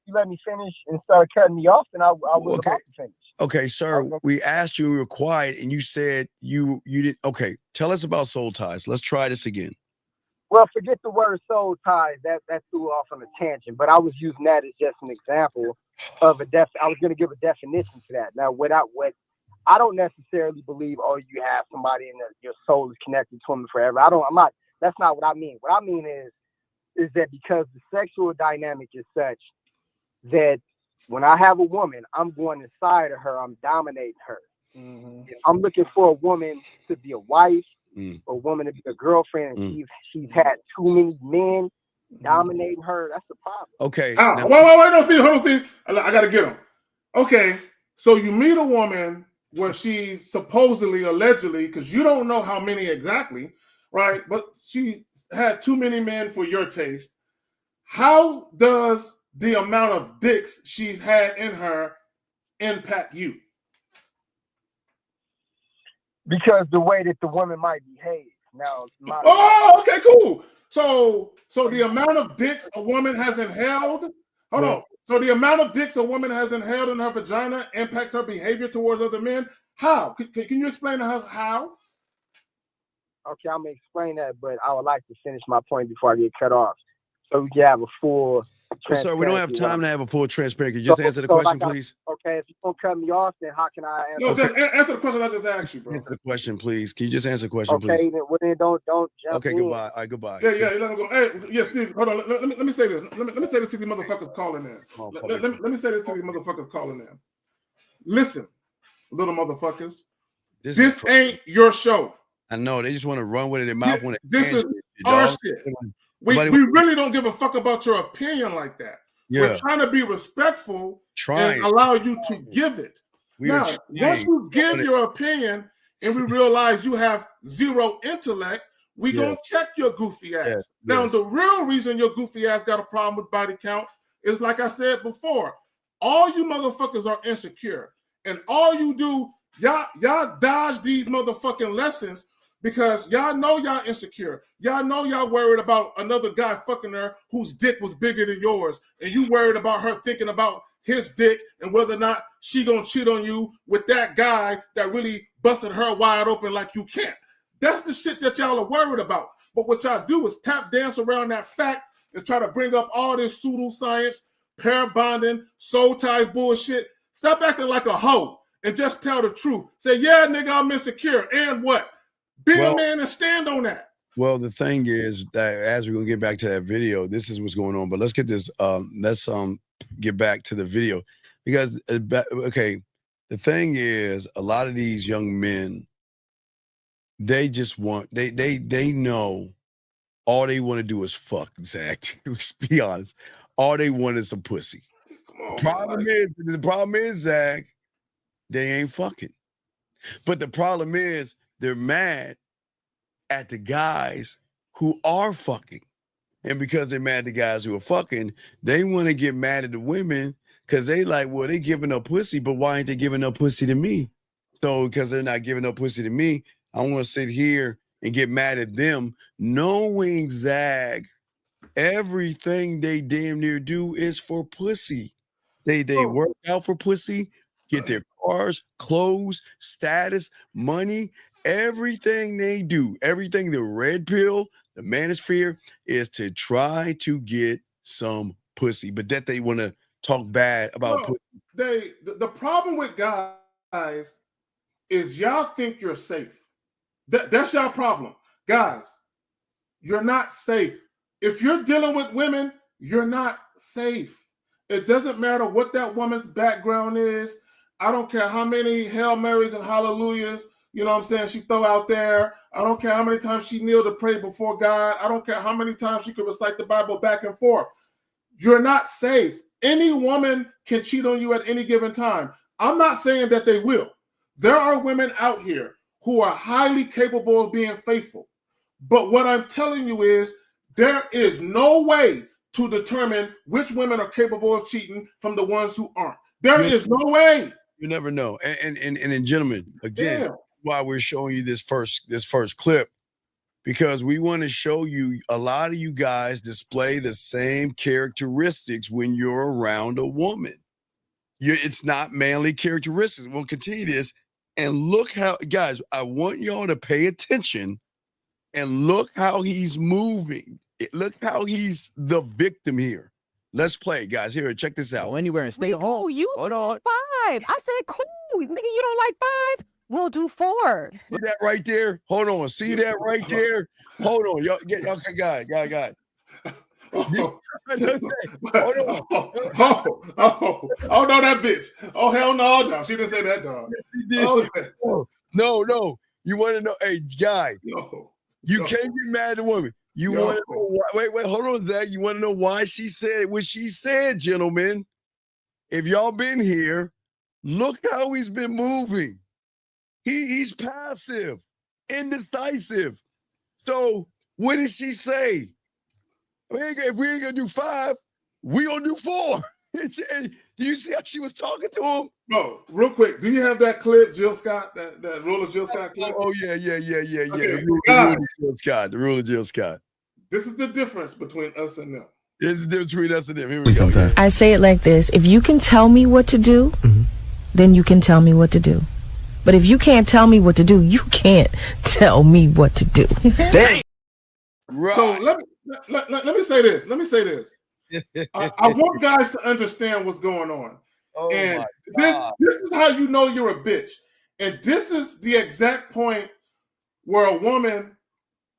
S14: you let me finish and start cutting me off, and I was about to finish.
S6: Okay, sir. We asked you, we were quiet, and you said you didn't. Okay, tell us about soul ties. Let's try this again.
S14: Well, forget the word soul ties. That threw off on a tangent, but I was using that as just an example of I was going to give a definition to that. Now, I don't necessarily believe, you have somebody and your soul is connected to them forever. That's not what I mean. What I mean is that because the sexual dynamic is such that when I have a woman, I'm going inside of her, I'm dominating her.
S7: Mm-hmm.
S14: I'm looking for a woman to be a wife, a woman to be a girlfriend, and she's had too many men dominating her. That's the problem.
S6: Okay.
S7: Wait, no, Steve. I got to get him. Okay, so you meet a woman where she supposedly, allegedly, because you don't know how many exactly, right? But she had too many men for your taste. How does the amount of dicks she's had in her impact you?
S14: Because the way that the woman might behave. Now,
S7: okay, cool. So the amount of dicks a woman has inhaled. Hold on. So the amount of dicks a woman has inhaled in her vagina impacts her behavior towards other men. How? Can you explain to us how?
S14: Okay, I'm gonna explain that, but I would like to finish my point before I get cut off, so we can have a full.
S6: Sir, we don't have time to have a full transparency. Just answer the question, please.
S14: Okay, if you don't cut me off, then how can I answer?
S7: No, just answer the question I just asked you, bro.
S6: Answer the question, please. Can you just answer the question, please?
S14: Okay, then don't jump.
S6: Okay, goodbye. All right, goodbye.
S7: Yeah, let him go. Hey, yeah, Steve, hold on. Let me say this. Let me say this to these motherfuckers calling in. Let me say this to these motherfuckers calling in. Listen, little motherfuckers. This ain't your show.
S6: I know they just want to run with it in their mouth.
S7: This is our shit. We really don't give a fuck about your opinion like that. Yeah. We're trying to be respectful and allow you to give it. Now, once you give your opinion and we realize you have zero intellect, we gonna check your goofy ass. Now, the real reason your goofy ass got a problem with body count is, like I said before, all you motherfuckers are insecure. And all you do, y'all dodge these motherfucking lessons because y'all know y'all insecure. Y'all know y'all worried about another guy fucking her whose dick was bigger than yours. And you worried about her thinking about his dick and whether or not she gonna cheat on you with that guy that really busted her wide open like you can't. That's the shit that y'all are worried about. But what y'all do is tap dance around that fact and try to bring up all this pseudoscience, pair bonding, soul ties bullshit. Stop acting like a hoe and just tell the truth. Say, yeah, nigga, I'm insecure. And what? Be a man and stand on that.
S6: Well, the thing is that as we're gonna get back to that video, this is what's going on. But let's get this. Let's get back to the video because the thing is, a lot of these young men, they just want they know all they want to do is fuck. Zach, let's be honest. All they want is some pussy. The problem is, Zach, they ain't fucking. But the problem is, they're mad at the guys who are fucking. And because they're mad at the guys who are fucking, they want to get mad at the women because they like, well, they giving up pussy, but why ain't they giving up pussy to me? So because they're not giving up pussy to me, I want to sit here and get mad at them, knowing, Zach, everything they damn near do is for pussy. They work out for pussy, get their cars, clothes, status, money, everything they do, everything the red pill, the manosphere is to try to get some pussy, but that they want to talk bad about pussy.
S7: The problem with guys is y'all think you're safe. That's y'all problem. Guys, you're not safe. If you're dealing with women, you're not safe. It doesn't matter what that woman's background is. I don't care how many Hail Marys and Hallelujahs, you know what I'm saying, she throw out there. I don't care how many times she kneel to pray before God. I don't care how many times she could recite the Bible back and forth. You're not safe. Any woman can cheat on you at any given time. I'm not saying that they will. There are women out here who are highly capable of being faithful. But what I'm telling you is there is no way to determine which women are capable of cheating from the ones who aren't. There is no way.
S6: You never know. And gentlemen, again, why we're showing you this first clip, because we want to show you a lot of you guys display the same characteristics when you're around a woman. It's not manly characteristics. We'll continue this. And look how, guys, I want y'all to pay attention and look how he's moving. Look how he's the victim here. Let's play, guys. Here, check this out.
S9: Go anywhere and stay home.
S10: You
S9: Hold on.
S10: 5. I said, cool. Nigga, you don't like 5? We'll do 4.
S6: See that right there? Hold on. See that right there? Hold on. Y'all, okay, guy.
S7: Oh, no, that bitch. Oh, hell no. She didn't say that, dog.
S6: She did. Oh, no. You want to know, hey, guy, you can't get mad at a woman. You want to know why, wait, hold on, Zach. You want to know why she said what she said, gentlemen? If y'all been here, look how he's been moving. He's passive, indecisive. So what did she say? If we ain't gonna do 5, we gonna do 4. Do you see how she was talking to him?
S7: No, real quick. Do you have that clip, Jill Scott? That Rule of Jill Scott clip?
S6: Oh yeah.
S7: Okay,
S6: The rule of Jill Scott. The rule of Jill Scott.
S7: This is the difference between us and them.
S6: This is the difference between us and them. Here we go.
S15: I say it like this: if you can tell me what to do, then you can tell me what to do. But if you can't tell me what to do, you can't tell me what to do.
S6: Right.
S7: So let me say this. I want guys to understand what's going on. And this is how you know you're a bitch. And this is the exact point where a woman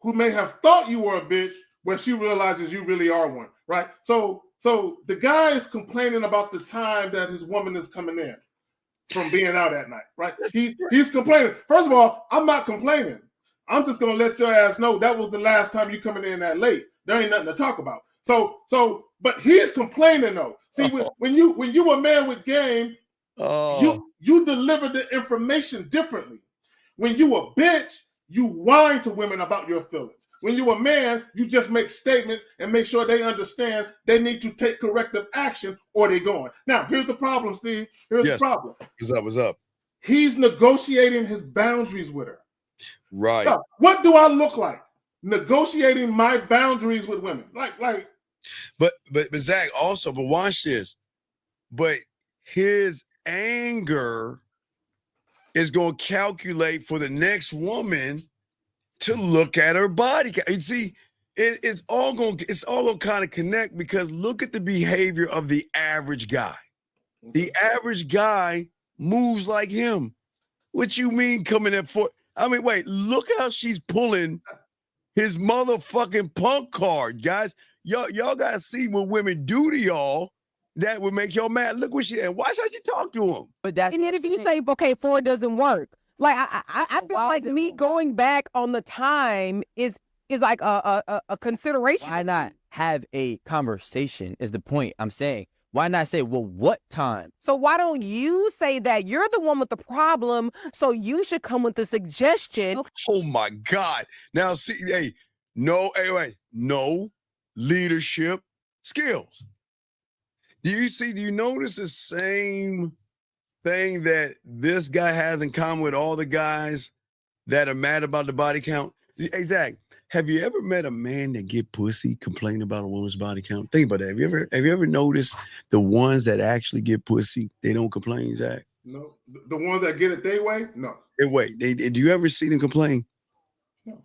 S7: who may have thought you were a bitch, where she realizes you really are one, right? So the guy is complaining about the time that his woman is coming in from being out at night, right? He's complaining. First of all, I'm not complaining. I'm just gonna let your ass know that was the last time you coming in that late. There ain't nothing to talk about. But he's complaining though. See, when you a man with game, you deliver the information differently. When you a bitch, you whine to women about your feelings. When you a man, you just make statements and make sure they understand they need to take corrective action or they going. Now, here's the problem, Steve. Here's the problem.
S6: What's up?
S7: He's negotiating his boundaries with her.
S6: Right.
S7: So, what do I look like? Negotiating my boundaries with women. But
S6: Zach, also, but watch this. But his anger is going to calculate for the next woman to look at her body. You see, it's all going to kind of connect, because look at the behavior of the average guy. The average guy moves like him. What you mean coming at 4? I mean, wait, look how she's pulling his motherfucking punk card, guys. Y'all gotta see what women do to y'all that would make y'all mad. Look what she, and watch how she talk to him.
S10: But that's, and then if you say, okay, 4 doesn't work, like I feel like me going back on the time is like a consideration.
S9: Why not have a conversation is the point I'm saying. Why not say, well, what time?
S10: So why don't you say that you're the one with the problem, so you should come with the suggestion?
S6: Oh my God. Now see, no leadership skills. Do you notice the same thing that this guy has in common with all the guys that are mad about the body count? Hey, Zach, have you ever met a man that get pussy complain about a woman's body count? Think about that. Have you ever noticed the ones that actually get pussy, they don't complain, Zach?
S7: No. The ones that get it their way? No.
S6: Do you ever see them complain?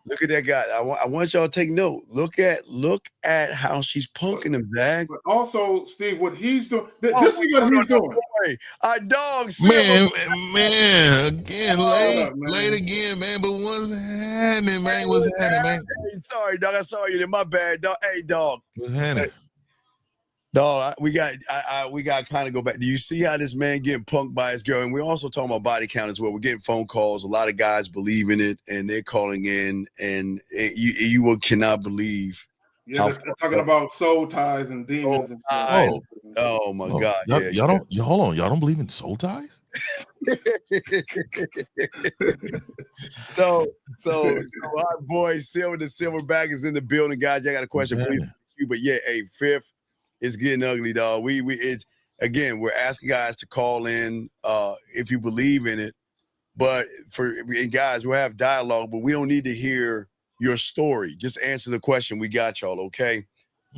S6: Look at that guy. I want y'all to take note. Look at how she's punking him, Zach.
S7: But also, Steve, what he's doing. This is what he's doing.
S6: Our dog,
S16: man, again,
S7: Hold
S16: late again, man. But what's happening, man? What's happening, man?
S6: Hey, sorry, dog. I saw you. My bad, dog. Hey, dog.
S16: What's happening?
S6: Dog, we got to kind of go back. Do you see how this man getting punked by his girl? And we're also talking about body count as well. We're getting phone calls. A lot of guys believe in it, and they're calling in, and you cannot believe.
S7: Yeah, they're talking about soul ties and demons.
S6: Oh my God!
S16: Y'all don't. Hold on. Y'all don't believe in soul ties?
S6: so our boy Silver, the Silverback, is in the building, guys. I got a question for you, but yeah, hey, Fifth. It's getting ugly, dog. It's again, we're asking guys to call in if you believe in it. But guys, we'll have dialogue, but we don't need to hear your story. Just answer the question. We got y'all, okay?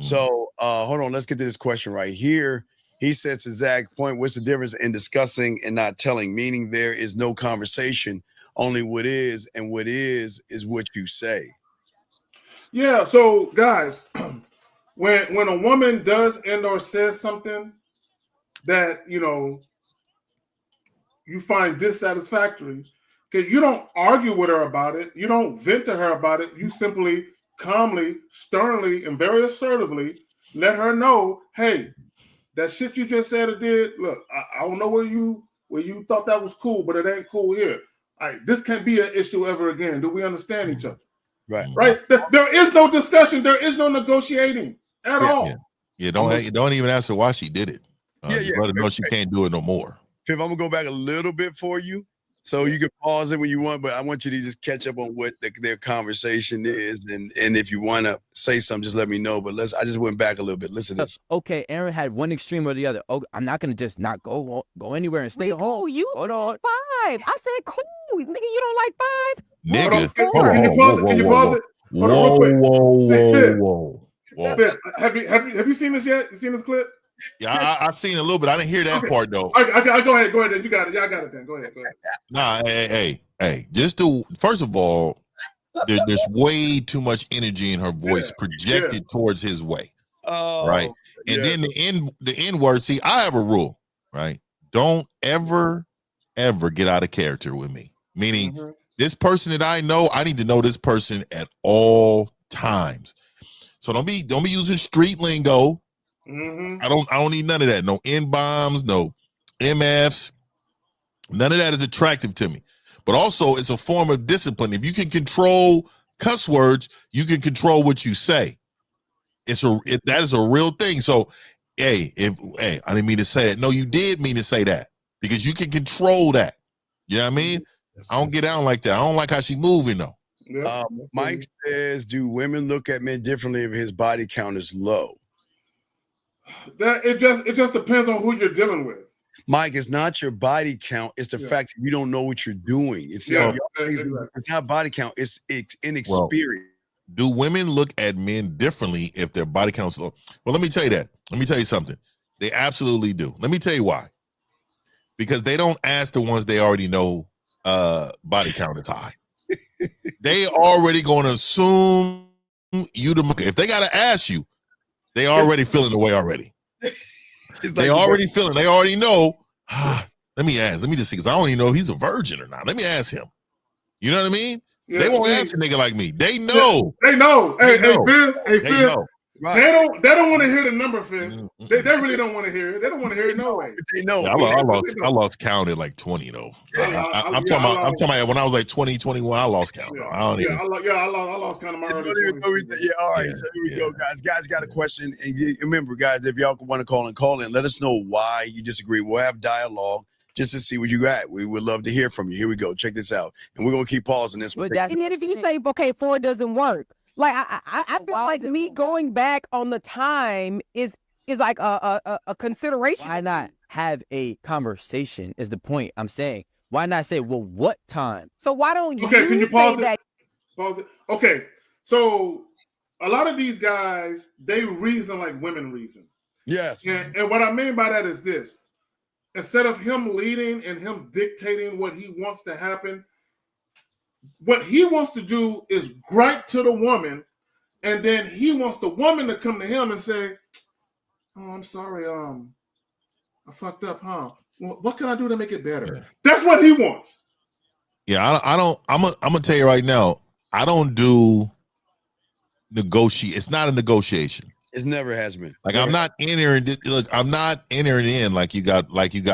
S6: So hold on, let's get to this question right here. He says to Zach's point, what's the difference in discussing and not telling? Meaning there is no conversation, only what is, and what is what you say.
S7: Yeah, so guys. When a woman does and or says something that you find dissatisfactory, okay, you don't argue with her about it, you don't vent to her about it, you simply calmly, sternly, and very assertively let her know, hey, that shit you just said or did, look, I don't know where you thought that was cool, but it ain't cool here. This can't be an issue ever again. Do we understand each other? Right. There is no discussion. There is no negotiating at all.
S16: Yeah. Don't even ask her why she did it. Just let her know she can't do it no more.
S6: Fifth, I'm gonna go back a little bit for you, so you can pause it when you want. But I want you to just catch up on what their conversation is, and if you want to say something, just let me know. But I just went back a little bit. Listen to this.
S9: Okay, Aaron had one extreme or the other. Oh, I'm not gonna just not go anywhere and stay home.
S10: You
S9: hold on.
S10: 5. I said cool. Nigga, you don't like 5?
S16: Nigga,
S7: Can you pause it?
S16: Whoa.
S7: Fifth, have you seen this yet? You seen this clip?
S16: Yeah, I've seen a little bit. I didn't hear that part though.
S7: Okay, go ahead. Then. You got it. Y'all got it then. Go ahead.
S16: Nah, hey. First of all, there's way too much energy in her voice projected towards his way.
S6: Oh,
S16: right. And then the N word. See, I have a rule, right? Don't ever get out of character with me. Meaning, this person that I know, I need to know this person at all times. So don't be using street lingo. I don't need none of that. No N-bombs, no MFs. None of that is attractive to me. But also, it's a form of discipline. If you can control cuss words, you can control what you say. That is a real thing. So, I didn't mean to say that. No, you did mean to say that because you can control that. You know what I mean? I don't get down like that. I don't like how she moving though.
S6: Mike says, do women look at men differently if his body count is low?
S7: That it just depends on who you're dealing with.
S6: Mike, it's not your body count. It's the fact that you don't know what you're doing. It's not body count. It's inexperience.
S16: Do women look at men differently if their body count's low? Well, let me tell you that. Let me tell you something. They absolutely do. Let me tell you why. Because they don't ask the ones they already know body count is high. They already going to assume you if they got to ask you, they already feeling the way already. They already know. Let me ask. Let me just see, because I don't even know if he's a virgin or not. Let me ask him. You know what I mean? Yeah, they won't ask a nigga like me. They know.
S7: They know. Hey, Phil.
S16: They know.
S7: Right. They don't want to hear the number, Phil. They really don't want to hear it. They don't want to hear it no way.
S6: They know.
S16: Yeah, I lost count at like 20 though. I'm talking about when I was like 20, 21, I lost count. I
S7: lost count of my early 20s.
S6: Yeah, all right. So here we go, guys. Guys got a question. And remember, guys, if y'all want to call in, let us know why you disagree. We'll have dialogue just to see what you got. We would love to hear from you. Here we go. Check this out. And we're going to keep pausing this.
S10: And then if you say, okay, 4 doesn't work. Like I feel like me going back on the time is like a consideration.
S9: Why not have a conversation is the point I'm saying. Why not say, well, what time?
S10: So why don't you
S7: can you pause
S10: say
S7: it? Pause it. Okay. So a lot of these guys, they reason like women reason.
S6: Yes.
S7: And what I mean by that is this. Instead of him leading and him dictating what he wants to happen, what he wants to do is gripe to the woman, and then he wants the woman to come to him and say, "Oh, I'm sorry, I fucked up, huh? Well, what can I do to make it better?" That's what he wants.
S16: Yeah, I don't. I'm gonna tell you right now. I don't do negotiate. It's not a negotiation.
S6: It never has been.
S16: Like
S6: Never.
S16: I'm not entering. Look, I'm not entering in like you got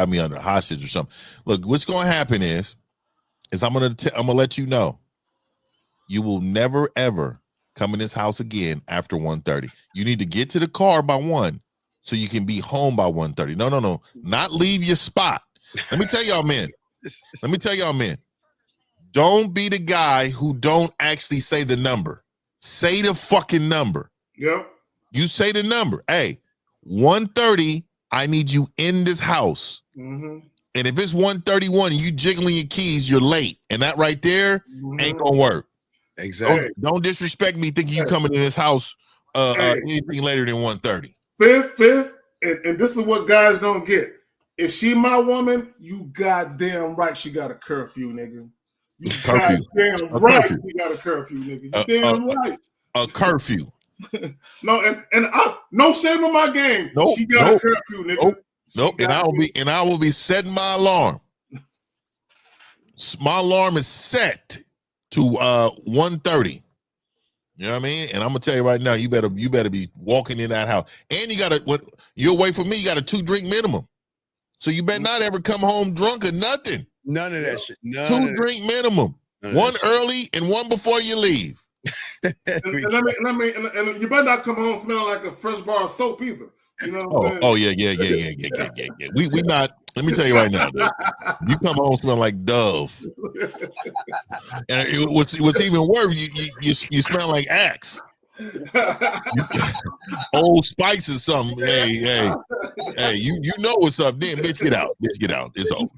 S16: me under hostage or something. Look, what's going to happen is I'm gonna let you know. You will never ever come in this house again after 1:30. You need to get to the car by 1 so you can be home by 1:30. No. Not leave your spot. Let me tell y'all, men. Don't be the guy who don't actually say the number. Say the fucking number.
S7: Yep.
S16: You say the number. Hey, 1:30, I need you in this house.
S7: Mm-hmm.
S16: And if it's 1:31 and you jiggling your keys, you're late. And that right there ain't gonna work.
S6: Exactly.
S16: Don't disrespect me thinking you coming in this house anything later than 1:30.
S7: Fifth, and this is what guys don't get. If she my woman, you goddamn right she got a curfew, nigga. You goddamn right she got a curfew, nigga. You damn right.
S16: A curfew.
S7: No, and no shame in my game.
S16: Nope,
S7: she got a curfew, nigga.
S16: Nope. And I will be setting my alarm. My alarm is set to 1:30. You know what I mean? And I'm gonna tell you right now, you better be walking in that house. And you're away from me, you got a 2-drink minimum. So you better not ever come home drunk or nothing.
S6: None of that shit.
S16: 2-drink minimum. One early and one before you leave.
S7: and you better not come home smelling like a fresh bar of soap either. You know what I'm saying?
S16: Yeah. We not. Let me tell you right now, dude. You come home smelling like Dove, and what's even worse, you smell like Axe, Old Spice or something. Hey, you know what's up? Then bitch, get out. It's over.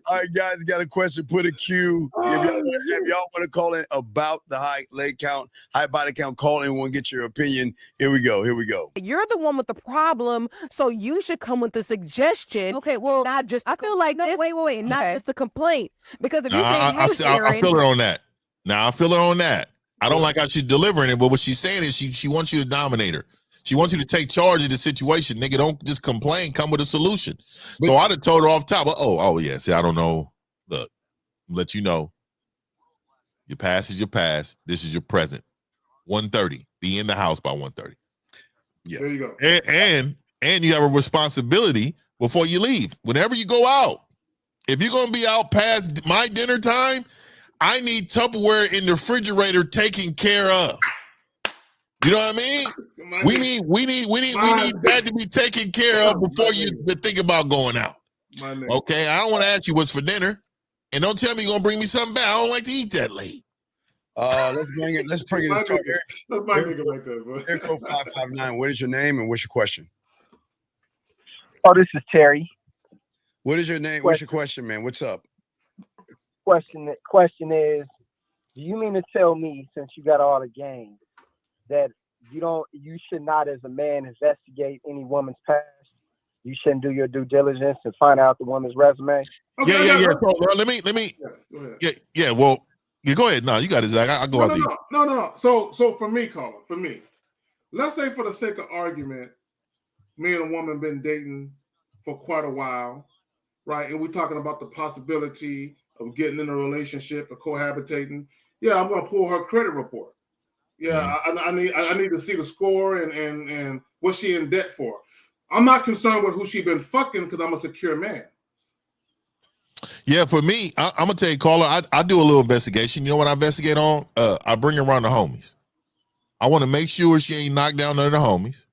S6: All right, guys, got a question. Put a Q. If y'all want to call in about the high body count, call in. We'll get your opinion. Here we go.
S10: You're the one with the problem, so you should come with the suggestion. Okay, well, not just. I feel like wait, not just the complaint, because if you say,
S16: I feel her on that. Now I feel her on that. I don't like how she's delivering it, but what she's saying is she wants you to dominate her. She wants you to take charge of the situation. Nigga, don't just complain. Come with a solution. So I'd have told her off top, yeah, see, I don't know. Look, let you know. Your past is your past. This is your present. 1:30. Be in the house by 1:30.
S7: Yeah. There you go.
S16: And you have a responsibility before you leave. Whenever you go out, if you're going to be out past my dinner time, I need Tupperware in the refrigerator taken care of. You know what I mean? We need that to be taken care of before you think about going out. Okay, I don't want to ask you what's for dinner, and don't tell me you're gonna bring me something back. I don't like to eat that late.
S6: Let's bring it. That's my
S7: nigga right there, bro.
S6: Echo 559. What is your name and what's your question?
S14: Oh, this is Terry.
S6: What is your name? What's your question, man? What's up?
S14: Question is, do you mean to tell me, since you got all the game, that you should not, as a man, investigate any woman's past? You shouldn't do your due diligence and find out the woman's resume?
S16: Yeah. So, let me. Yeah. Well, go ahead. No, you got it, Zach. I'll go out there.
S7: No. So for me, let's say for the sake of argument, me and a woman been dating for quite a while, right? And we're talking about the possibility of getting in a relationship or cohabitating. Yeah, I'm gonna pull her credit report. Yeah, I need to see the score and what she in debt for. I'm not concerned with who she been fucking because I'm a secure man.
S16: Yeah, for me, I'm gonna tell you, caller, I do a little investigation. You know what I investigate on? I bring her around the homies. I want to make sure she ain't knocked down none of the homies,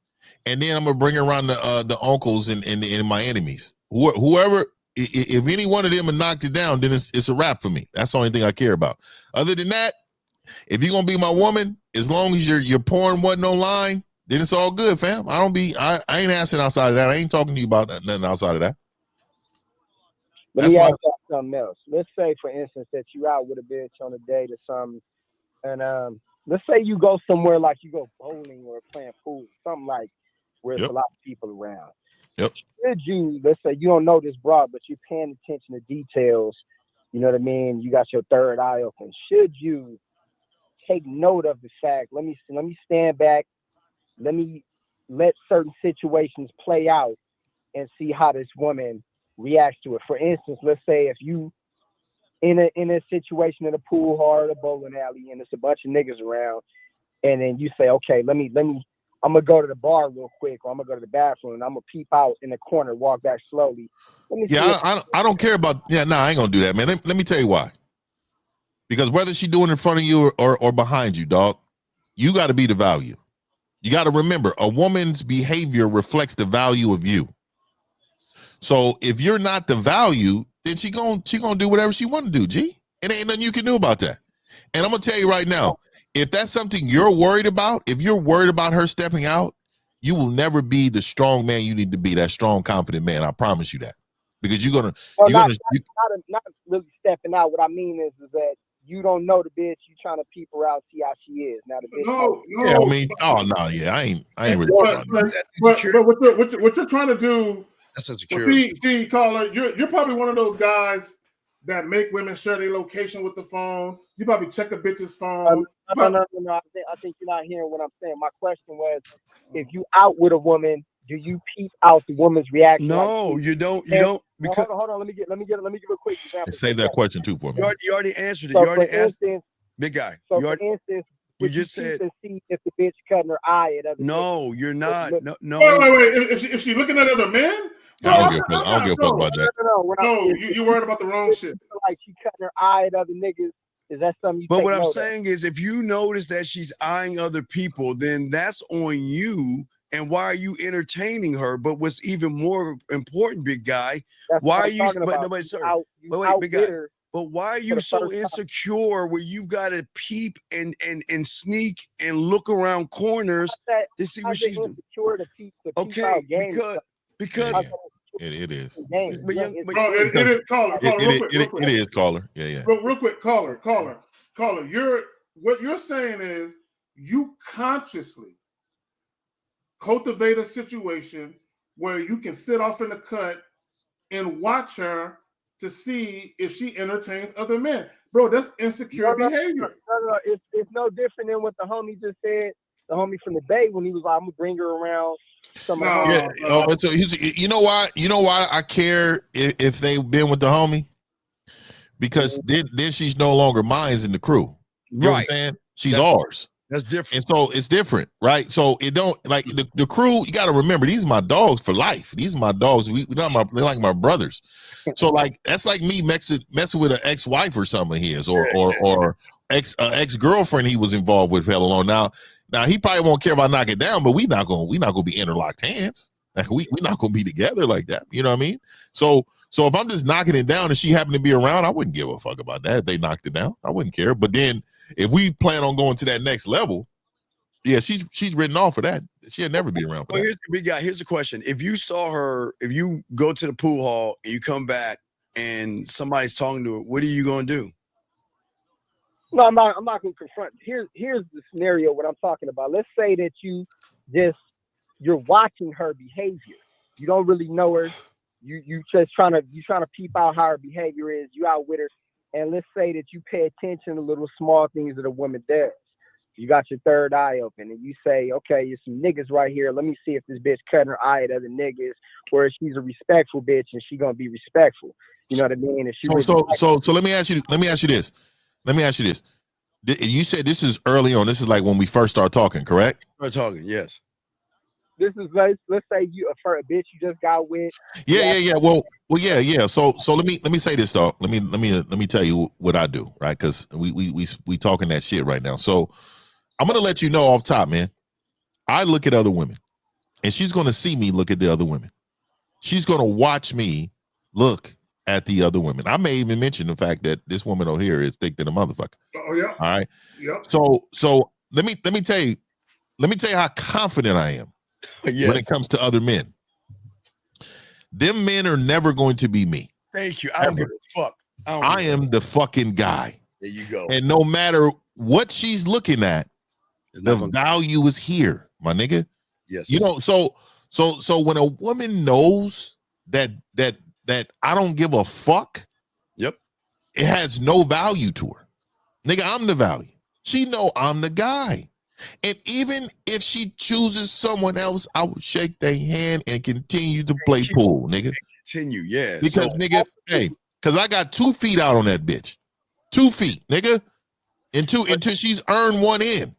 S16: and then I'm gonna bring her around the uncles and my enemies. Whoever, if any one of them have knocked it down, then it's a wrap for me. That's the only thing I care about. Other than that, if you're gonna be my woman, as long as your porn wasn't online, then it's all good, fam. I ain't asking outside of that. I ain't talking to you about nothing outside of that.
S14: Let me ask you something else. Let's say, for instance, that you out with a bitch on a date or something, and let's say you go somewhere like you go bowling or playing pool, something like where there's a lot of people around.
S16: Yep.
S14: Should you, let's say you don't know this broad, but you're paying attention to details, You know what I mean? You got your third eye open. Should you take note of the fact, let me stand back, let certain situations play out and see how this woman reacts to it. For instance, let's say if you in a situation in a pool or a bowling alley and there's a bunch of niggas around, and then you say, okay, I'm gonna go to the bar real quick, or I'm gonna go to the bathroom and I'm gonna peep out in the corner, walk back slowly.
S16: I don't care about I ain't gonna do that, man. Let me tell you why. Because whether she doing it in front of you or behind you, dog, you got to be the value. You got to remember, a woman's behavior reflects the value of you. So if you're not the value, then she gonna do whatever she want to do, G. It ain't nothing you can do about that. And I'm gonna tell you right now, if that's something you're worried about, if you're worried about her stepping out, you will never be the strong man you need to be, that strong, confident man. I promise you that. Because not
S14: really stepping out. What I mean is that you don't know the bitch. You trying to peep her out, see how she is. Now the bitch.
S7: No.
S16: Yeah, I mean, I ain't really.
S7: But what you're trying to do.
S6: That's
S7: insecure. See, caller, you're probably one of those guys that make women share their location with the phone. You probably check a bitch's phone.
S14: No. I think you're not hearing what I'm saying. My question was, if you out with a woman, do you peep out the woman's reaction?
S6: No, you don't. You don't. Because
S14: hold on. Let me give a quick example.
S16: Save that question too for me.
S6: You already answered it.
S14: So
S6: you already asked.
S14: Instance,
S6: big guy.
S14: So for instance,
S6: you just said.
S14: To see if the bitch cutting her eye at other.
S6: No, you're not. No.
S7: Wait. If she looking at other men.
S16: I don't give a fuck about that.
S14: No,
S7: you worried about the wrong shit.
S14: Like she cutting her eye at other niggas. Is that something you?
S6: But what I'm saying is, if you notice that she's eyeing other people, then that's on you. And why are you entertaining her? But what's even more important, big guy, why are you? But nobody, sorry. Wait, big guy. But why are you so insecure where you've got to peep and sneak and look around corners to see what she's doing? Okay, because
S16: it is.
S7: It is caller.
S16: It is caller. Yeah.
S7: Real quick, caller. What you're saying is you consciously cultivate a situation where you can sit off in the cut and watch her to see if she entertains other men. Bro, that's insecure behavior.
S14: No, it's no different than what the homie just said. The homie from the Bay, when he was like, I'm gonna bring her around.
S16: So you know why? You know why I care if they've been with the homie? Because then she's no longer mine in the crew. You know what I'm saying? She's ours.
S6: That's different.
S16: And so it's different, right? So it don't like the crew. You got to remember, these are my dogs for life. These are my dogs. They're like my brothers. So like that's like me messing with an ex-wife or something of his, or ex-girlfriend he was involved with hell alone. Now he probably won't care if I knock it down, but we not gonna be interlocked hands. Like we not gonna be together like that. You know what I mean? So if I'm just knocking it down and she happened to be around, I wouldn't give a fuck about that. If they knocked it down, I wouldn't care. But then if we plan on going to that next level, yeah, she's written off for that. She'll never be around for that.
S6: Here's the big guy. Here's the question: if you saw her, if you go to the pool hall and you come back and somebody's talking to her, what are you gonna do?
S14: No, I'm not gonna confront. Here's the scenario. What I'm talking about. Let's say that you're watching her behavior. You don't really know her. You just trying to peep out how her behavior is. You out with her. And let's say that you pay attention to little small things that a woman does. You got your third eye open and you say, okay, there's some niggas right here. Let me see if this bitch cutting her eye at other niggas, or if she's a respectful bitch and she gonna be respectful. You know what I mean? If she
S16: so let me ask you this. You said this is early on. This is like when we first start talking, correct?
S6: Start talking, yes.
S14: This is let's say you a bitch you just got with.
S16: Yeah. Well, yeah. So let me say this, dog. Let me tell you what I do, right? Because we talking that shit right now. So I'm gonna let you know off top, man. I look at other women, and she's gonna see me look at the other women. She's gonna watch me look at the other women. I may even mention the fact that this woman over here is thick than a motherfucker.
S7: Oh yeah.
S16: All right.
S7: Yep.
S16: So let me tell you how confident I am.
S6: Yes.
S16: When it comes to other men. Them men are never going to be me.
S6: Thank you. I don't give a fuck.
S16: I am the fucking guy.
S6: There you go.
S16: And no matter what she's looking at, the value is here, my nigga.
S6: Yes.
S16: You know, so when a woman knows that I don't give a fuck.
S6: Yep.
S16: it has no value to her. Nigga, I'm the value. She know I'm the guy. And even if she chooses someone else, I would shake their hand and continue to play pool, nigga.
S6: Continue, yeah.
S16: Because nigga, hey, because I got 2 feet out on that bitch. 2 feet, nigga. Until she's earned one in.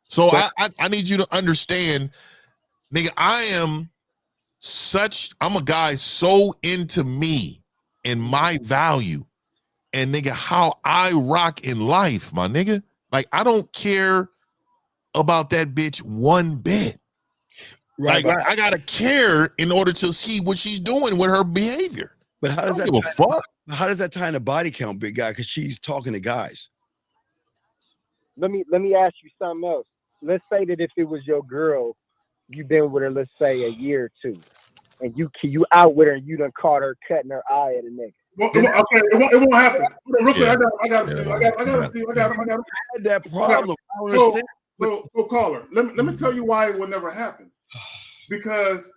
S16: So I need you to understand, nigga, I'm a guy so into me and my value and nigga how I rock in life, my nigga. Like I don't care about that bitch one bit.
S6: Right,
S16: like I gotta care in order to see what she's doing with her behavior.
S6: But how does
S16: I
S6: that
S16: don't give a fuck?
S6: How does that tie in a body count, big guy? Because she's talking to guys.
S14: Let me ask you something else. Let's say that if it was your girl, you've been with her, let's say a year or two, and you out with her and you done caught her cutting her eye at a nigga.
S7: Well, okay, it won't happen. Real quick, I got it.
S6: had that problem.
S7: So caller, let me tell you why it would never happen. Because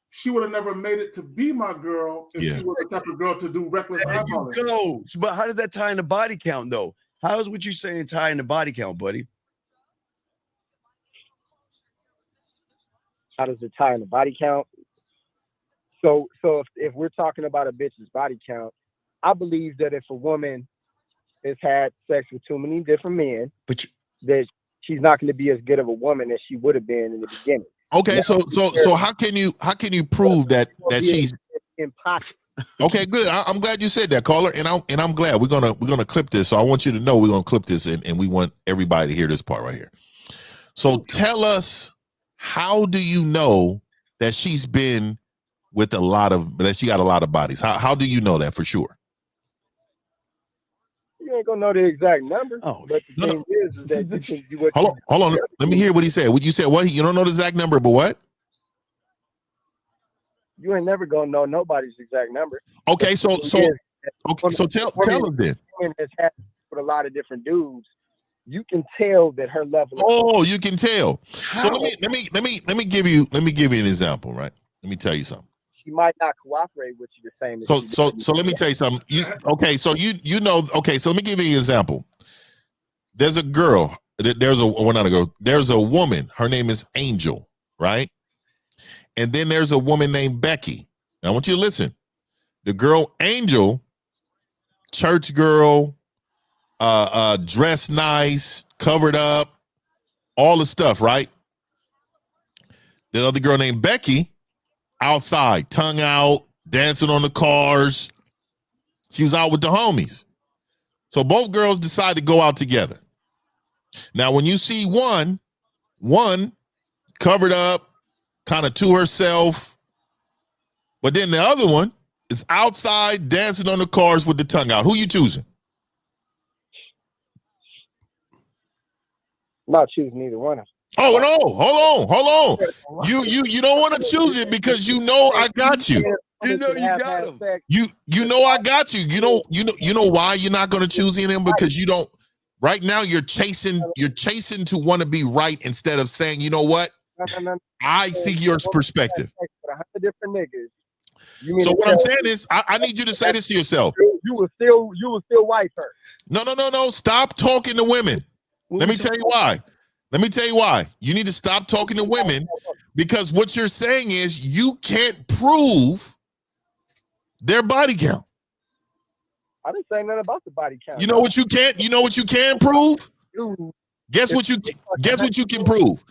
S7: she would have never made it to be my girl if she was the type of girl to do reckless eyeballing.
S6: Go. But how does that tie in the body count, though? How is what you saying tie in the body count, buddy?
S14: How does it tie in the body count? So if we're talking about a bitch's body count, I believe that if a woman has had sex with too many different men, that she's not going to be as good of a woman as she would have been in the beginning.
S16: Okay, so how can you prove that she's
S14: impossible?
S16: Okay, good. I'm glad you said that, caller, and I'm glad we're gonna clip this. So I want you to know we're gonna clip this, and we want everybody to hear this part right here. So tell us, how do you know that she's been with that she got a lot of bodies? How do you know that for sure?
S14: You ain't gonna know the exact number. But the thing is that you think you
S16: Hold on. Let me hear what he said. What you said? What you don't know the exact number, but what?
S14: You ain't never gonna know nobody's exact number.
S16: Okay, so tell us then.
S14: Has had with a lot of different dudes. You can tell that her level.
S16: Oh, you can tell. So let me give you an example, right? Let me tell you something.
S14: She might not cooperate with you the same.
S16: So let me tell you something. So let me give you an example. There's a girl. There's a woman. Her name is Angel, right? And then there's a woman named Becky. Now I want you to listen. The girl Angel, church girl, dressed nice, covered up, all the stuff, right? The other girl named Becky, outside, tongue out, dancing on the cars. She was out with the homies. So both girls decide to go out together. Now, when you see one covered up, kind of to herself, but then the other one is outside dancing on the cars with the tongue out. Who you choosing?
S14: I'm not choosing either one of them.
S16: Oh no! Hold on! You don't want to choose it because you know I got you.
S6: You know you got him.
S16: You know I got you. You know why you're not going to choose any of them, because you don't. Right now you're chasing to want to be right instead of saying, you know what? I see your perspective.
S14: Different niggas.
S16: So what I'm saying is, I need you to say this to yourself.
S14: You will still wife her.
S16: No. Stop talking to women. Let me tell you why. You need to stop talking to women, because what you're saying is you can't prove their body count.
S14: I didn't say nothing about the body count.
S16: You know what you can't? You know what you can prove? Guess what you can prove?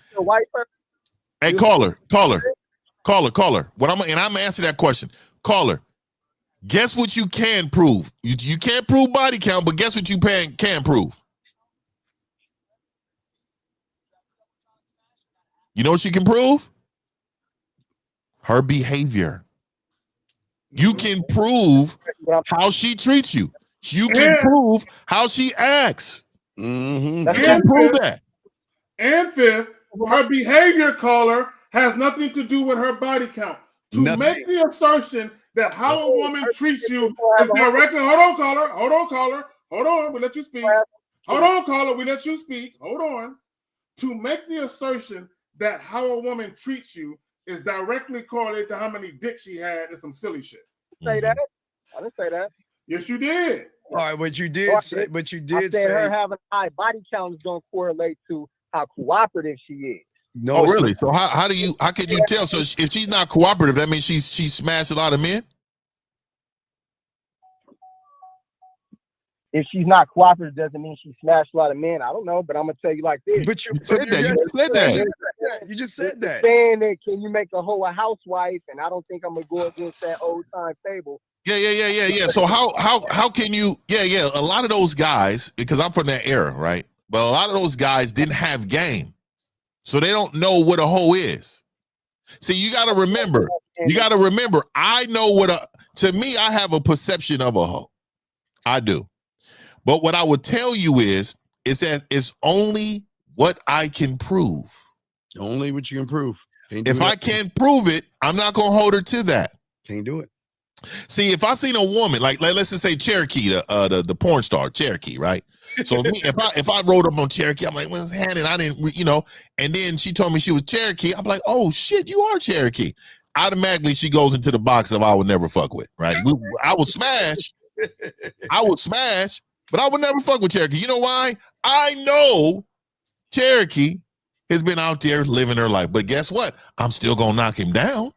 S16: Hey, caller. What I'm gonna answer that question. Caller, guess what you can prove? You can't prove body count, but guess what you can prove? You know what you can prove? Her behavior. You can prove how she treats you. You can prove how she acts.
S6: Mm-hmm.
S16: You can prove that.
S7: And fifth, her behavior, caller, has nothing to do with her body count. To make the assertion that how a woman treats you is directly. Hold on, caller. Hold on. We let you speak. Hold on, caller. We let you speak. Hold on. To make the assertion that how a woman treats you is directly correlated to how many dicks she had is some silly shit.
S14: Say that. I didn't say that.
S7: Yes, you did.
S6: All right, but you
S14: No,
S6: did
S14: I
S6: say,
S14: didn't.
S6: but you
S14: I
S6: did
S14: said her
S6: say
S14: having a high body count is going to correlate to how cooperative she is.
S6: no.
S16: Oh,
S6: it's
S16: really?
S6: not.
S16: So how could you tell? So if she's not cooperative, that means she smashed a lot of men.
S14: If she's not cooperative, doesn't mean she smashed a lot of men. I don't know, but I'm gonna tell you like this.
S6: But you
S16: said that. You just said that.
S6: You just said that.
S14: Saying that, can you make a hoe a housewife? And I don't think I'm gonna go against that old time fable.
S16: Yeah. So how can you? Yeah. A lot of those guys, because I'm from that era, right? But a lot of those guys didn't have game, so they don't know what a hoe is. See, you got to remember. I know what a. To me, I have a perception of a hoe. I do. But what I would tell you is that it's only what I can prove.
S6: Only what you can prove.
S16: If I can't prove it, I'm not gonna hold her to that.
S6: Can't do it.
S16: See, if I seen a woman like let's just say Cherokee, the porn star Cherokee, right? So me, if I wrote up on Cherokee, I'm like, well, it's Hannah, I didn't, and then she told me she was Cherokee. I'm like, oh shit, you are Cherokee. Automatically, she goes into the box of I would never fuck with, right? I would smash, but I would never fuck with Cherokee. You know why? I know Cherokee has been out there living her life, but guess what? I'm still gonna knock him down.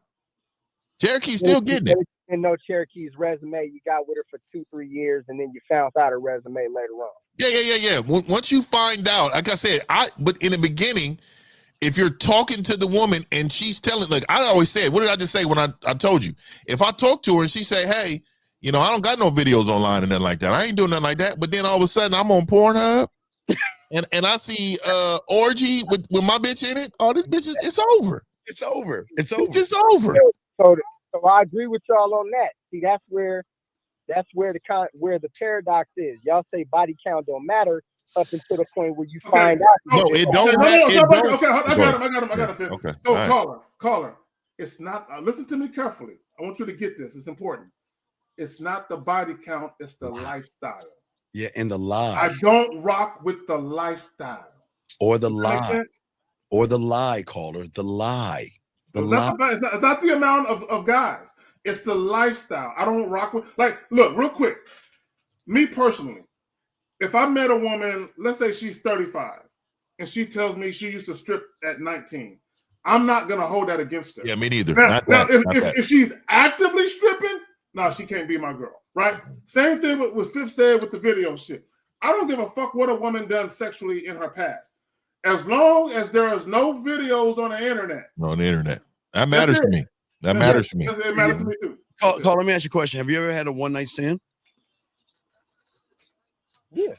S16: Cherokee's still getting it.
S14: And know Cherokee's resume, you got with her for 2-3 years, and then you found out her resume later on.
S16: Yeah. Once you find out, like I said, but in the beginning, if you're talking to the woman and she's telling, like I always said, what did I just say when I told you? If I talk to her and she say, hey, I don't got no videos online and nothing like that. I ain't doing nothing like that. But then all of a sudden I'm on Pornhub and I see orgy with my bitch in it. Oh, this bitch it's over.
S6: It's over. It's
S16: just over.
S14: So I agree with y'all on that. See, that's where the paradox is. Y'all say body count don't matter up until the point where you find out.
S16: No, it don't matter.
S7: Okay, I got it.
S16: Okay.
S7: So caller, it's not. Listen to me carefully. I want you to get this. It's important. It's not the body count. It's the lifestyle.
S6: Yeah, and the lie.
S7: I don't rock with the lifestyle.
S6: Or the lie. Or the lie, caller. The lie.
S7: It's not the amount of guys. It's the lifestyle. I don't rock with. Like, look, real quick. Me personally, if I met a woman, let's say she's 35, and she tells me she used to strip at 19, I'm not gonna hold that against her.
S16: Yeah, me neither.
S7: Now, if she's actively stripping, no, she can't be my girl, right? Same thing with Fifth said with the video shit. I don't give a fuck what a woman done sexually in her past, as long as there is no videos on the internet.
S16: On the internet, that matters to me. That matters to me.
S7: It matters to me too.
S6: Call, let me ask you a question. Have you ever had a one-night stand?
S14: Yeah.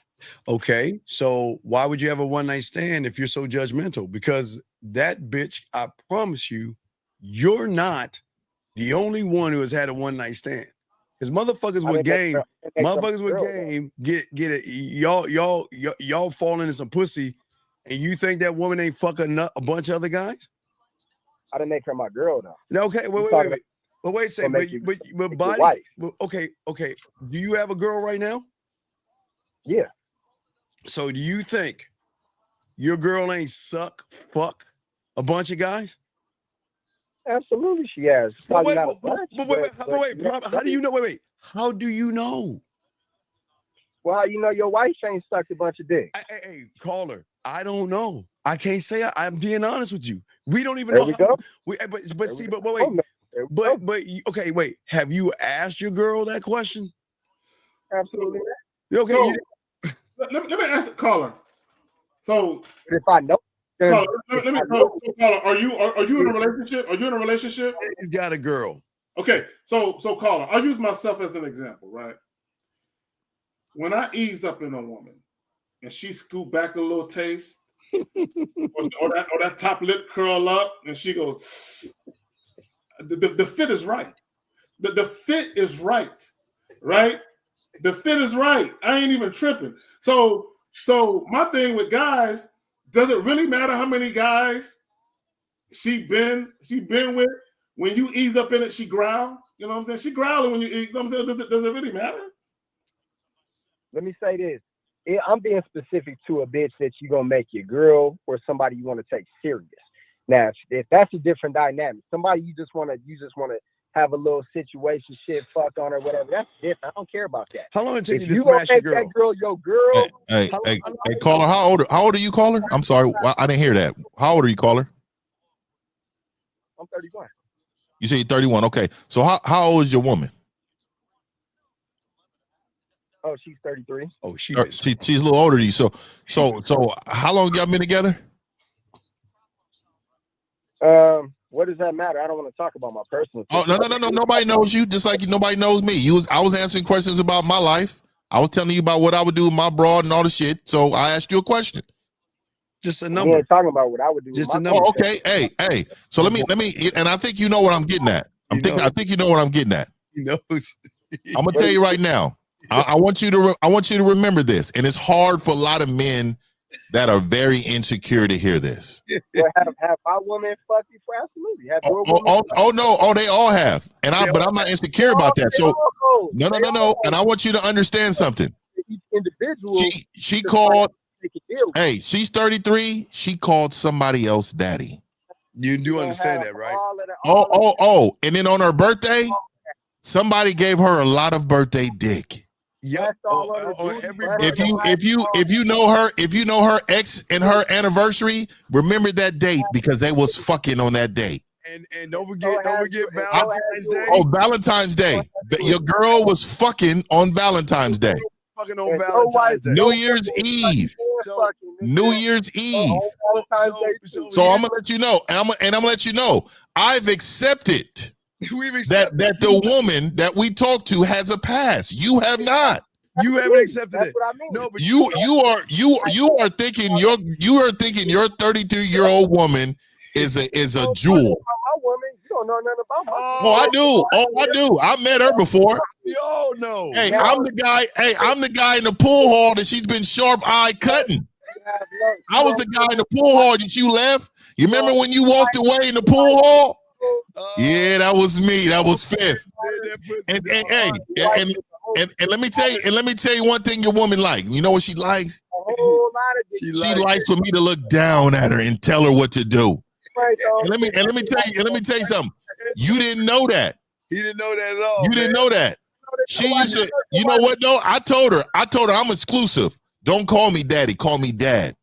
S6: Okay, so why would you have a one-night stand if you're so judgmental? Because that bitch, I promise you, you're not the only one who has had a one-night stand. Because motherfuckers with game, get it. Y'all fall into some pussy, and you think that woman ain't fucking a bunch of other guys?
S14: I didn't make her my girl though.
S6: No, okay, wait. But wait a second, but body. Okay. Do you have a girl right now?
S14: Yeah.
S6: So do you think your girl ain't fuck a bunch of guys?
S14: Absolutely, she has. Probably not a bunch.
S6: How do you know? Wait. How do you know?
S14: Well, you know your wife ain't sucked a bunch of dick.
S6: Hey, caller. I don't know. I can't say. I'm being honest with you. We don't even
S14: there
S6: know.
S14: We go.
S6: But okay, wait. Have you asked your girl that question?
S14: Absolutely.
S6: Okay.
S7: So, let me ask the caller. So
S14: if I know,
S7: caller, caller, are you in a relationship? Are you in a relationship?
S6: He's got a girl.
S7: Okay, so caller, I'll use myself as an example, right? When I ease up in a woman and she scoot back a little taste, or that top lip curl up, and she goes, the fit is right. The fit is right, right? The fit is right. I ain't even tripping. So my thing with guys, does it really matter how many guys she been with? When you ease up in it, she growl. You know what I'm saying? She growling when you eat. You know what I'm saying? Does it really matter?
S14: Let me say this. I'm being specific to a bitch that you're gonna make your girl or somebody you want to take serious. Now, if that's a different dynamic, somebody you just wanna have a little situation shit, fuck on her, whatever. That's different. I don't care about that.
S6: How long it take
S14: If
S6: you
S14: you
S6: to
S14: gonna
S6: smash your
S14: make that
S6: girl?
S14: girl your girl,
S16: Hey, caller, how old are you, caller? I'm sorry, I didn't hear that. How old are you, caller?
S14: I'm 31.
S16: You say you're 31. Okay, so how old is your woman?
S14: Oh, she's 33.
S6: Oh, she's
S16: a little older than you. So how long y'all been together?
S14: What does that matter? I don't want to talk about my personal.
S16: Oh, no. Nobody knows you, just like nobody knows me. I was answering questions about my life. I was telling you about what I would do with my broad and all the shit. So I asked you a question.
S6: Just a
S14: We
S6: number.
S14: ain't talking about what I would do.
S6: Just
S14: with
S6: a
S14: my
S6: number.
S16: Oh, okay. Hey. So let me, and I think you know what I'm getting at. I think you know what I'm getting at.
S6: He knows.
S16: I'm gonna tell you right now. I want you to remember this, and it's hard for a lot of men that are very insecure to hear this.
S14: Well, have my woman fucked before? Absolutely. Have your woman
S16: No, they all have, but I'm not insecure about that. So no, and I want you to understand something.
S14: Each individual.
S16: She called. Hey, she's 33. She called somebody else daddy.
S6: You do understand that, right?
S16: Oh, and then on her birthday, somebody gave her a lot of birthday dick.
S6: Yep.
S16: If you know her ex and her anniversary, remember that date because they was fucking on that date.
S6: And don't forget Valentine's Day.
S16: Oh, Valentine's Day. Your girl was fucking on Valentine's Day.
S6: Fucking on Valentine's Day.
S16: New Year's Eve. New Year's Eve. So I'm gonna let you know, and I'm gonna let you know, I've accepted that the woman that we talked to has a past. You have not.
S6: You haven't accepted it.
S16: No, but you are thinking your 32-year-old woman is a jewel.
S14: My woman, you don't know nothing about my.
S16: Oh, I do. I do. I met her before.
S6: We all know.
S16: Hey, I'm the guy in the pool hall that she's been sharp eye cutting. I was the guy in the pool hall that you left. You remember when you walked away in the pool hall? Yeah, that was me. That was Fifth. And let me tell you one thing your woman likes. You know what she likes? She likes for me to look down at her and tell her what to do. And let me tell you something. You didn't know that.
S6: He didn't know that at all.
S16: You didn't know that. She used to. You know what though? I told her I'm exclusive. Don't call me daddy. Call me dad.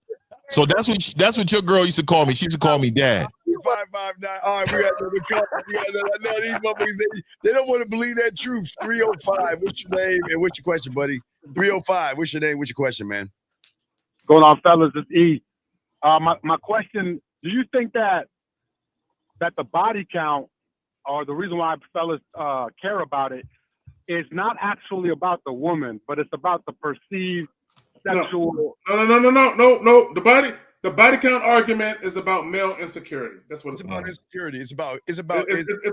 S16: So that's what your girl used to call me. She used to call me dad.
S6: 559. All right, we got another call. These motherfuckers, they don't want to believe that truth. 305. What's your name and what's your question, buddy? 305. What's your name? What's your question, man?
S17: Going on, fellas. It's E. My question: do you think that the body count, or the reason why fellas care about it, is not actually about the woman, but it's about the perceived sexual?
S7: No. The body count argument is about male insecurity. That's what it's
S6: about. Insecurity. It's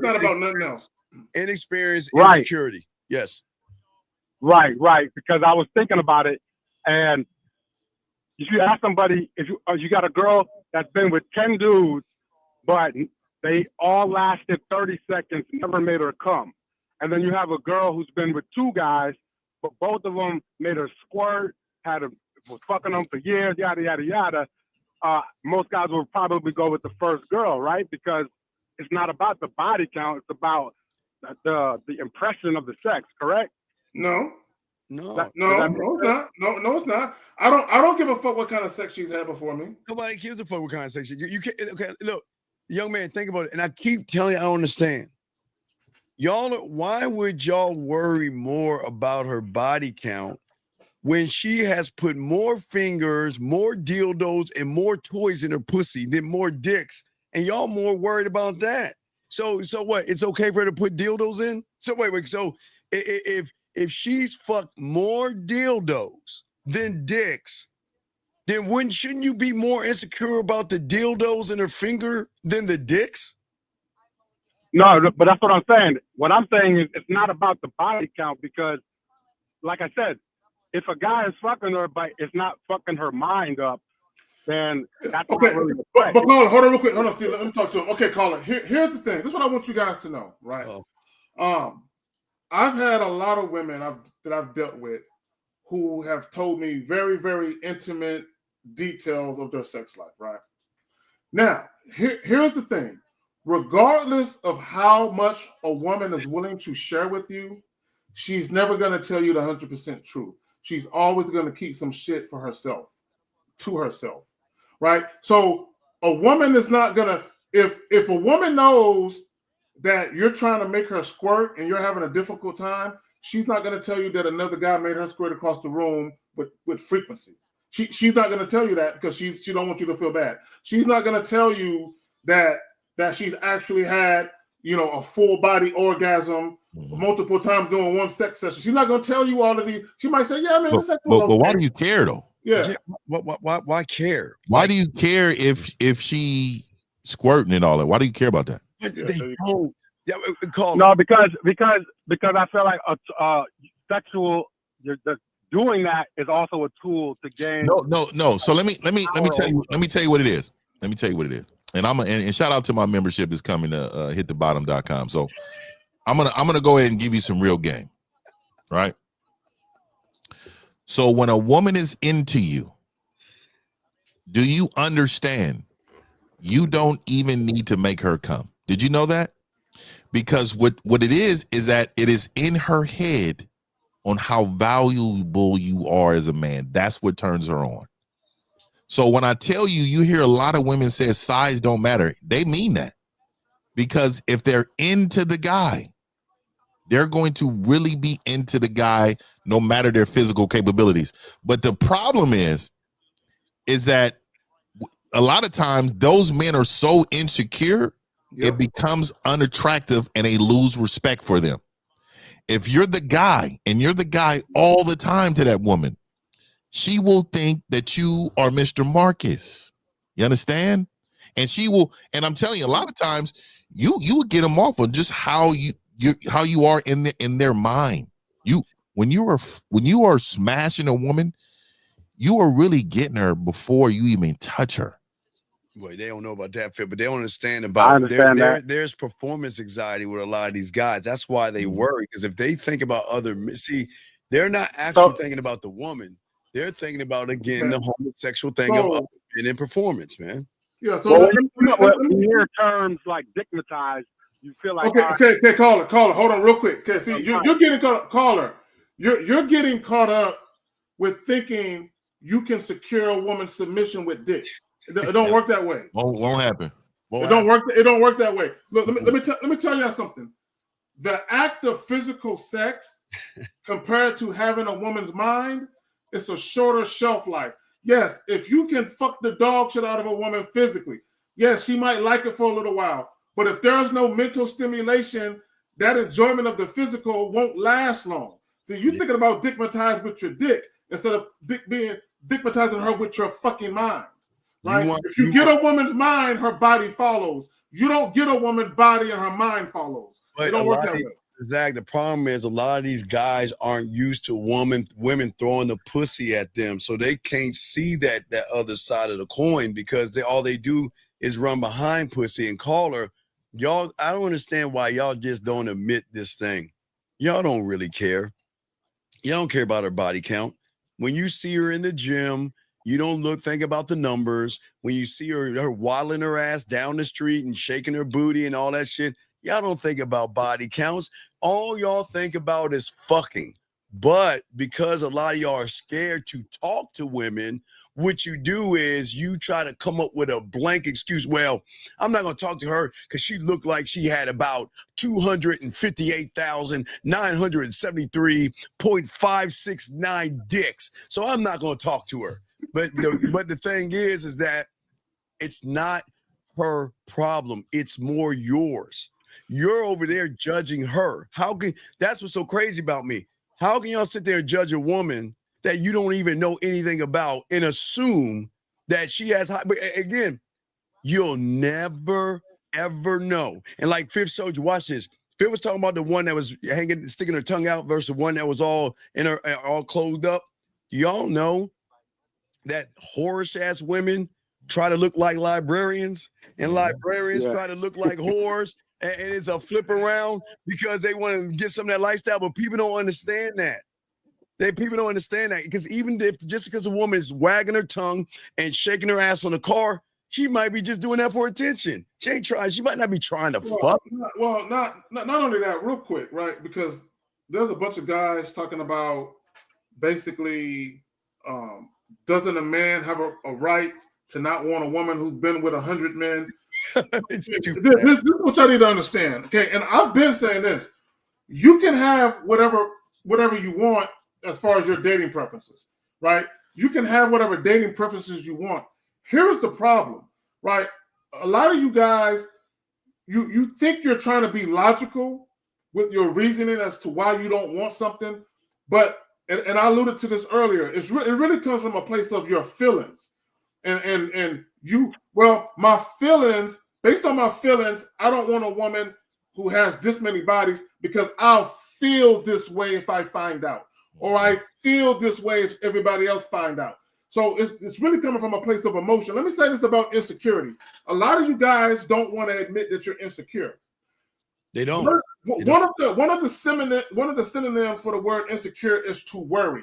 S7: not about nothing else.
S6: Inexperience,
S17: right.
S6: Insecurity. Yes.
S17: Right. Because I was thinking about it, and if you ask somebody, if you got a girl that's been with 10 dudes, but they all lasted 30 seconds, never made her come, and then you have a girl who's been with 2 guys, but both of them made her squirt, was fucking them for years, yada yada yada. Most guys will probably go with the first girl, right? Because it's not about the body count; it's about the impression of the sex. Correct?
S7: No, it's not. I don't give a fuck what kind of sex she's had before me.
S6: Nobody gives a fuck what kind of sex you can't. Okay, look, young man, think about it, and I keep telling you, I don't understand. Why would y'all worry more about her body count when she has put more fingers, more dildos, and more toys in her pussy than more dicks, and y'all more worried about that? So what? It's okay for her to put dildos in? So wait. So if she's fucked more dildos than dicks, then shouldn't you be more insecure about the dildos in her finger than the dicks?
S17: No, but that's what I'm saying. What I'm saying is it's not about the body count because, like I said, if a guy is fucking her, but it's not fucking her mind up, then that's
S7: okay.
S17: Not really
S7: but Colin, hold on real quick. Hold on, Steve. Let me talk to him. Okay, Colin. Here's the thing. This is what I want you guys to know, right? I've had a lot of women that I've dealt with who have told me very, very intimate details of their sex life, right? Now, here's the thing. regardless of how much a woman is willing to share with you, she's never going to tell you the 100% truth. She's always going to keep some shit for herself, to herself, right? So a woman is not going to, if a woman knows that you're trying to make her squirt and you're having a difficult time, she's not going to tell you that another guy made her squirt across the room with frequency. She's not going to tell you that because she don't want you to feel bad. She's not going to tell you that she's actually had, a full body orgasm multiple times during one sex session. She's not going to tell you all of these. She might say, "Yeah, man, this sex was okay."
S16: But why do you care though?
S7: Yeah.
S6: Why care?
S16: Why do you care if she squirting and all that? Why do you care about that?
S6: They don't. Yeah, call
S17: No, because I feel like sexual doing that is also a tool to gain.
S16: No. So let me tell you what it is. Let me tell you what it is. And and shout out to my membership is coming to hitthebottom.com. So I'm gonna go ahead and give you some real game, right? So when a woman is into you, do you understand? You don't even need to make her come. Did you know that? Because what it is that it is in her head on how valuable you are as a man. That's what turns her on. So when I tell you, you hear a lot of women say size don't matter. They mean that. Because if they're into the guy, they're going to really be into the guy no matter their physical capabilities. But the problem is that a lot of times those men are so insecure, it becomes unattractive and they lose respect for them. If you're the guy and you're the guy all the time to that woman, she will think that you are Mr. Marcus. You understand? And she will, and I'm telling you, a lot of times you will get them off on just how you are in their mind. When you are smashing a woman, you are really getting her before you even touch her.
S6: Well, they don't know about that, Phil, but they don't understand about there's performance anxiety with a lot of these guys. That's why they worry, because if they think about they're not actually thinking about the woman. They're thinking about, again, the homosexual thing of other men in performance, man.
S7: Yeah. So
S17: when you hear terms like dignitized, you feel like
S7: okay, caller, hold on real quick. Okay, see, you're getting caller. You're getting caught up with thinking you can secure a woman's submission with dick. It don't work that way.
S16: Won't happen.
S7: It don't work that way. Look, let me tell you something. The act of physical sex compared to having a woman's mind, it's a shorter shelf life. Yes, if you can fuck the dog shit out of a woman physically, yes, she might like it for a little while. But if there's no mental stimulation, that enjoyment of the physical won't last long. So you're thinking about dickmatized with your dick instead of being dickmatizing her with your fucking mind. Right? If you get a woman's mind, her body follows. You don't get a woman's body and her mind follows. It don't work that way.
S6: Zach, the problem is a lot of these guys aren't used to women throwing the pussy at them, so they can't see that other side of the coin because all they do is run behind pussy and call her. Y'all, I don't understand why y'all just don't admit this thing. Y'all don't really care. You don't care about her body count. When you see her in the gym, you don't think about the numbers. When you see her waddling her ass down the street and shaking her booty and all that shit, y'all don't think about body counts. All y'all think about is fucking. But because a lot of y'all are scared to talk to women, what you do is you try to come up with a blank excuse. Well, I'm not going to talk to her because she looked like she had about 258,973.569 dicks. So I'm not going to talk to her. But the thing is that it's not her problem. It's more yours. You're over there judging her. That's what's so crazy about me. How can y'all sit there and judge a woman that you don't even know anything about and assume that she has high? But again, you'll never, ever know. And like Fifth Soldier, watch this. Fifth was talking about the one that was sticking her tongue out versus the one that was all in her, all closed up. Y'all know that whorish ass women try to look like librarians and librarians try to look like whores. And it's a flip around because they want to get some of that lifestyle, but people don't understand that. People don't understand that because even just because a woman is wagging her tongue and shaking her ass on the car, She might be just doing that for attention. She ain't trying. She might not be trying to fuck.
S7: Not only that, real quick, right? Because there's a bunch of guys talking about basically, doesn't a man have a right to not want a woman who's been with 100 men? This is what y'all need to understand, okay? And I've been saying this: you can have whatever you want as far as your dating preferences, right? You can have whatever dating preferences you want. Here's the problem, right? A lot of you guys, you think you're trying to be logical with your reasoning as to why you don't want something, but and I alluded to this earlier. It really comes from a place of your feelings, and you. Well, my feelings, based on my feelings, I don't want a woman who has this many bodies because I'll feel this way if I find out, or I feel this way if everybody else find out. So it's really coming from a place of emotion. Let me say this about insecurity. A lot of you guys don't want to admit that you're insecure.
S6: They don't.
S7: One of the synonyms for the word insecure is to worry.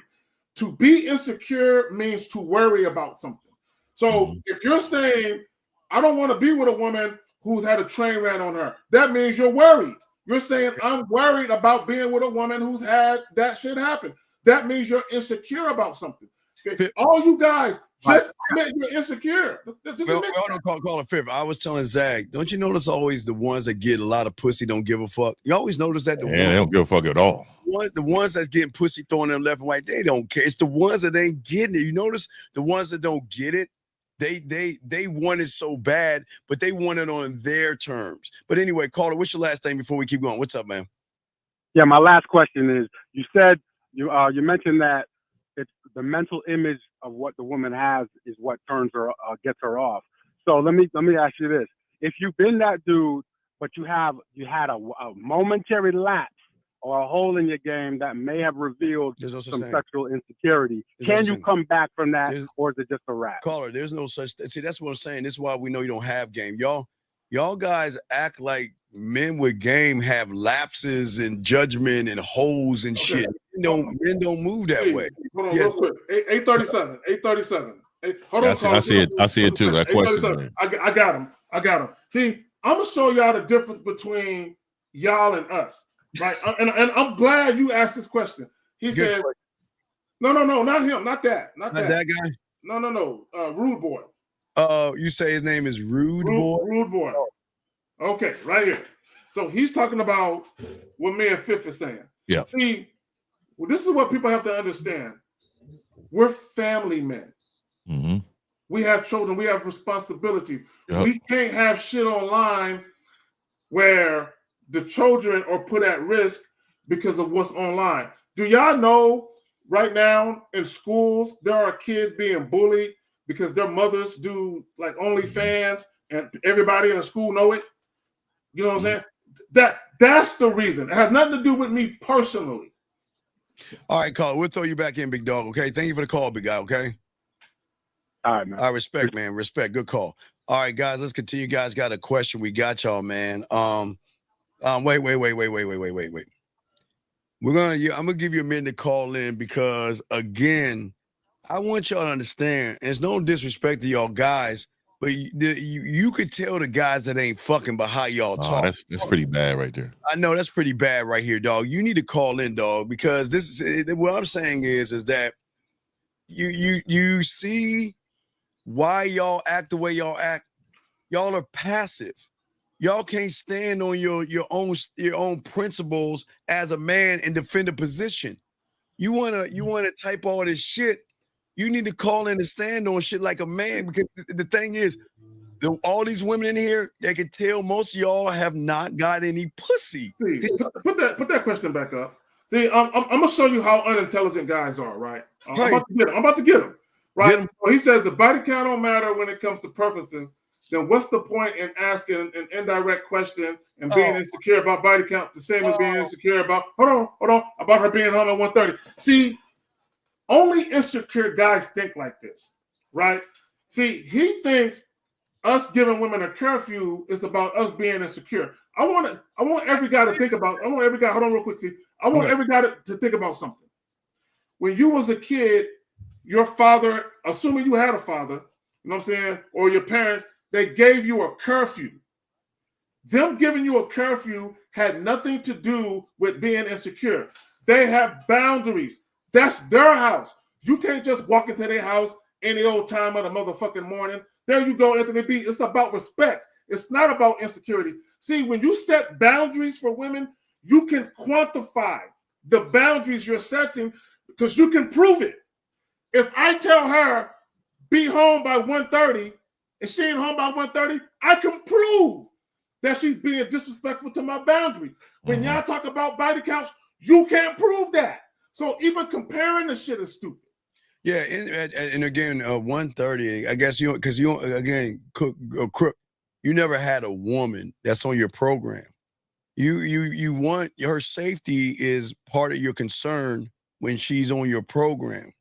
S7: To be insecure means to worry about something. So if you're saying, I don't want to be with a woman who's had a train ran on her, that means you're worried. You're saying, I'm worried about being with a woman who's had that shit happen. That means you're insecure about something. Okay? All you guys, just admit you're insecure.
S6: Call it fifth. I was telling Zach, don't you notice always the ones that get a lot of pussy don't give a fuck? You always notice that
S16: they don't give a fuck at all.
S6: The ones that's getting pussy thrown them left and right, they don't care. It's the ones that ain't getting it. You notice the ones that don't get it, they want it so bad, but they want it on their terms. But anyway, Caller, what's your last thing before we keep going? What's up, man?
S17: Yeah, my last question is: you said you mentioned that it's the mental image of what the woman has is what turns her gets her off. So let me ask you this: if you've been that dude, but you had a momentary lapse or a hole in your game that may have revealed some sexual insecurity, can you come back from that, or is it just a wrap?
S6: Caller, there's no such. See, that's what I'm saying. This is why we know you don't have game, y'all guys act like men with game have lapses and judgment and holes and shit. Men don't move that way.
S7: Hold on, real quick. 837. Hold on,
S16: I see it too. That question.
S7: I got him. See, I'm gonna show y'all the difference between y'all and us, right? and I'm glad you asked this question. He said, "No, not him, not that
S6: guy.
S7: No, Rude Boy."
S6: You say his name is Rude Boy?
S7: Rude Boy. Okay, right here. So he's talking about what me and Fifth is saying.
S16: Yeah.
S7: See, this is what people have to understand. We're family men.
S16: Mm-hmm.
S7: We have children. We have responsibilities.
S16: Yep.
S7: We can't have shit online where the children are put at risk because of what's online. Do y'all know right now in schools there are kids being bullied because their mothers do like OnlyFans and everybody in the school know it? You know what I'm saying? That's the reason. It has nothing to do with me personally.
S6: All right, Carl, we'll throw you back in, big dog, okay? Thank you for the call, big guy, okay?
S17: All right, man.
S6: All right, respect, man. Respect. Good call. All right, guys, let's continue. You guys got a question. We got y'all, man. Wait. I'm gonna give you a minute to call in because again, I want y'all to understand, and it's no disrespect to y'all guys, but you could tell the guys that ain't fucking by how y'all talk.
S16: That's pretty bad right there.
S6: I know that's pretty bad right here, dog. You need to call in, dog, because this is what I'm saying is that you see why y'all act the way y'all act. Y'all are passive. Y'all can't stand on your own principles as a man and defend a position. You wanna type all this shit. You need to call in and stand on shit like a man, because the thing is, all these women in here, they can tell most of y'all have not got any pussy.
S7: See, put that question back up. See, I'm gonna show you how unintelligent guys are, right? I'm about to get them. Right. So he says the body count don't matter when it comes to preferences. Then what's the point in asking an indirect question and being insecure about body count, the same as being insecure about hold on about her being home at 1:30? See, only insecure guys think like this, right? See, he thinks us giving women a curfew is about us being insecure. I want every guy to think about. Hold on real quick. See, I want every guy to think about something. When you was a kid, your father, assuming you had a father, you know what I'm saying, or your parents, They gave you a curfew. Them giving you a curfew had nothing to do with being insecure. They have boundaries. That's their house. You can't just walk into their house any old time of the motherfucking morning. There you go, Anthony B. It's about respect. It's not about insecurity. See, when you set boundaries for women, you can quantify the boundaries you're setting because you can prove it. If I tell her, be home by 1:30, and she ain't home by 1:30, I can prove that she's being disrespectful to my boundary. When y'all talk about body counts, you can't prove that. So even comparing the shit is stupid.
S6: Yeah, and again, 1:30. I guess because you again, Crook, you never had a woman that's on your program. You want her safety is part of your concern when she's on your program,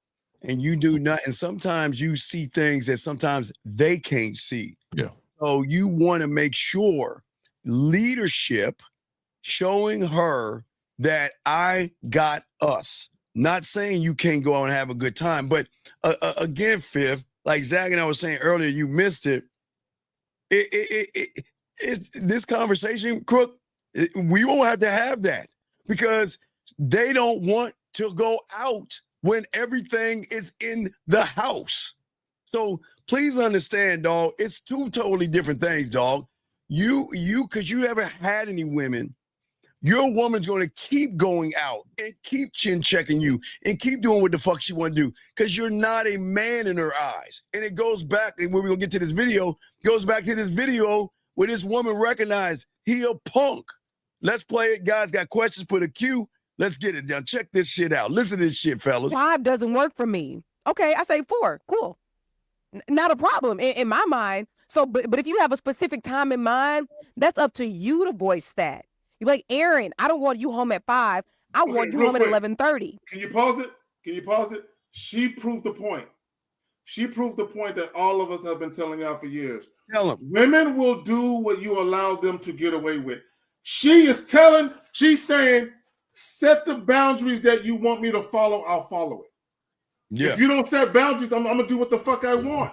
S6: and you do not. And sometimes you see things that sometimes they can't see.
S16: Yeah.
S6: So you want to make sure leadership showing her that I got us. Not saying you can't go out and have a good time, but again, Fifth, like Zach and I was saying earlier, you missed it. This conversation, Crook, we won't have to have that because they don't want to go out when everything is in the house. So please understand, dog, it's two totally different things, dog. Because you haven't had any women, your woman's going to keep going out and keep chin checking you and keep doing what the fuck she want to do because you're not a man in her eyes. And it goes back, and when we're going to get to this video, goes back to this video where this woman recognized he a punk. Let's play it. Guys got questions, put a cue. Let's get it done. Check this shit out. Listen to this shit, fellas.
S10: 5 doesn't work for me. Okay, I say 4. Cool. Not a problem in my mind. So, but if you have a specific time in mind, that's up to you to voice that. You're like, Aaron, I don't want you home at 5. I want you home at 11:30.
S7: Can you pause it? Can you pause it? She proved the point. She proved the point that all of us have been telling y'all for years.
S6: Tell them.
S7: Women will do what you allow them to get away with. She's saying, set the boundaries that you want me to follow, I'll follow it.
S6: Yeah.
S7: If you don't set boundaries, I'm gonna do what the fuck I want.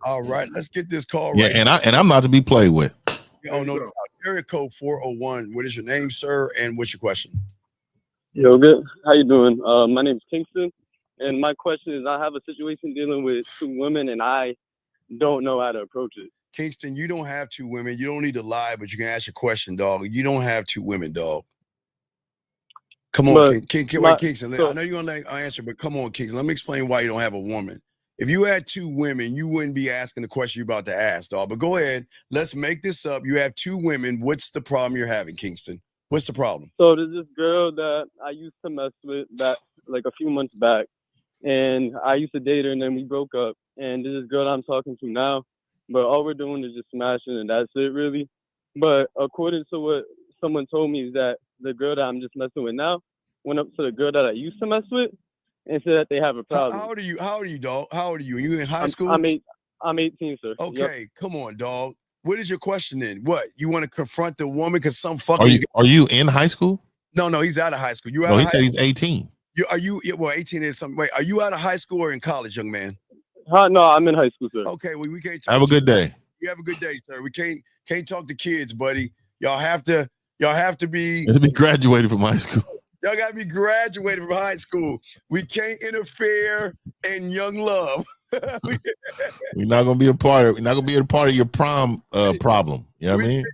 S6: All right, let's get this call
S16: Yeah,
S6: right.
S16: and I'm not to be played with.
S6: Oh no, area code 401. What is your name, sir? And what's your question?
S18: Yo, good. How you doing? My name's Kingston, and my question is: I have a situation dealing with 2 women, and I don't know how to approach it.
S6: Kingston, you don't have 2 women. You don't need to lie, but you can ask your question, dog. You don't have 2 women, dog. Come on, Kingston. I know you're gonna answer, but come on, Kingston. Let me explain why you don't have a woman. If you had 2 women, you wouldn't be asking the question you're about to ask, dog. But go ahead. Let's make this up. You have 2 women. What's the problem you're having, Kingston? What's the problem?
S18: So there's this girl that I used to mess with back like a few months back, and I used to date her, and then we broke up. And there's this girl that I'm talking to now, but all we're doing is just smashing, and that's it, really. But according to what someone told me, is that the girl that I'm just messing with now went up to the girl that I used to mess with and said that they have a problem.
S6: How old are you? How old are you, dog? How old are you? Are you in high school?
S18: I'm 18, sir.
S6: Okay,
S18: Yep.
S6: come on, dog. What is your question then? What, you want to confront the woman because some fucking?
S16: Are you in high school?
S6: No, he's out of high school. You out?
S16: No,
S6: of
S16: he
S6: high
S16: said he's
S6: school?
S16: 18.
S6: Well, 18 is something. Wait, are you out of high school or in college, young man?
S18: No, I'm in high school, sir.
S6: Okay, well, we can't.
S16: Have a good day.
S6: You have a good day, sir. We can't talk to kids, buddy. Y'all have to be.
S16: To be graduated from high school.
S6: Y'all got to be graduated from high school. We can't interfere in young love.
S16: We're not gonna be a part of. We're not gonna be a part of your prom problem. You know what I mean?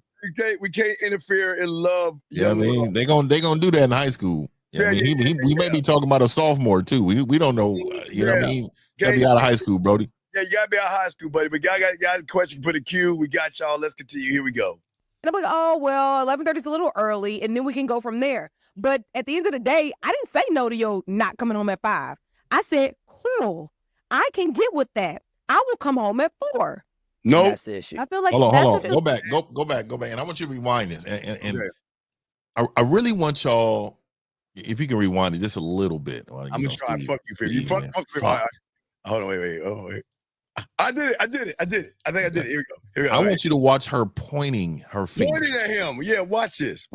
S6: We can't interfere in love.
S16: Yeah, I mean they gonna do that in high school. Yeah, I mean, we may be talking about a sophomore too. We don't know. You know what I mean? Gotta be out of high school, Brody.
S6: Yeah, you gotta be out of high school, buddy. But y'all got a question. Put a cue. We got y'all. Let's continue. Here we go.
S10: And I'm like, oh, well, 11:30 is a little early, and then we can go from there. But at the end of the day, I didn't say no to your not coming home at 5. I said, cool, I can get with that. I will come home at 4.
S6: No,
S9: that's the issue.
S10: I feel like
S16: hold on. Go back. And I want you to rewind this. And I really want y'all, if you can rewind it just a little bit. Well,
S6: I'm gonna try. Fuck you, Fib. You fuck. Hold on, wait. I did it. I think I did it. Here we go.
S16: I want you to watch her pointing her finger.
S6: Pointing at him. Yeah, watch this.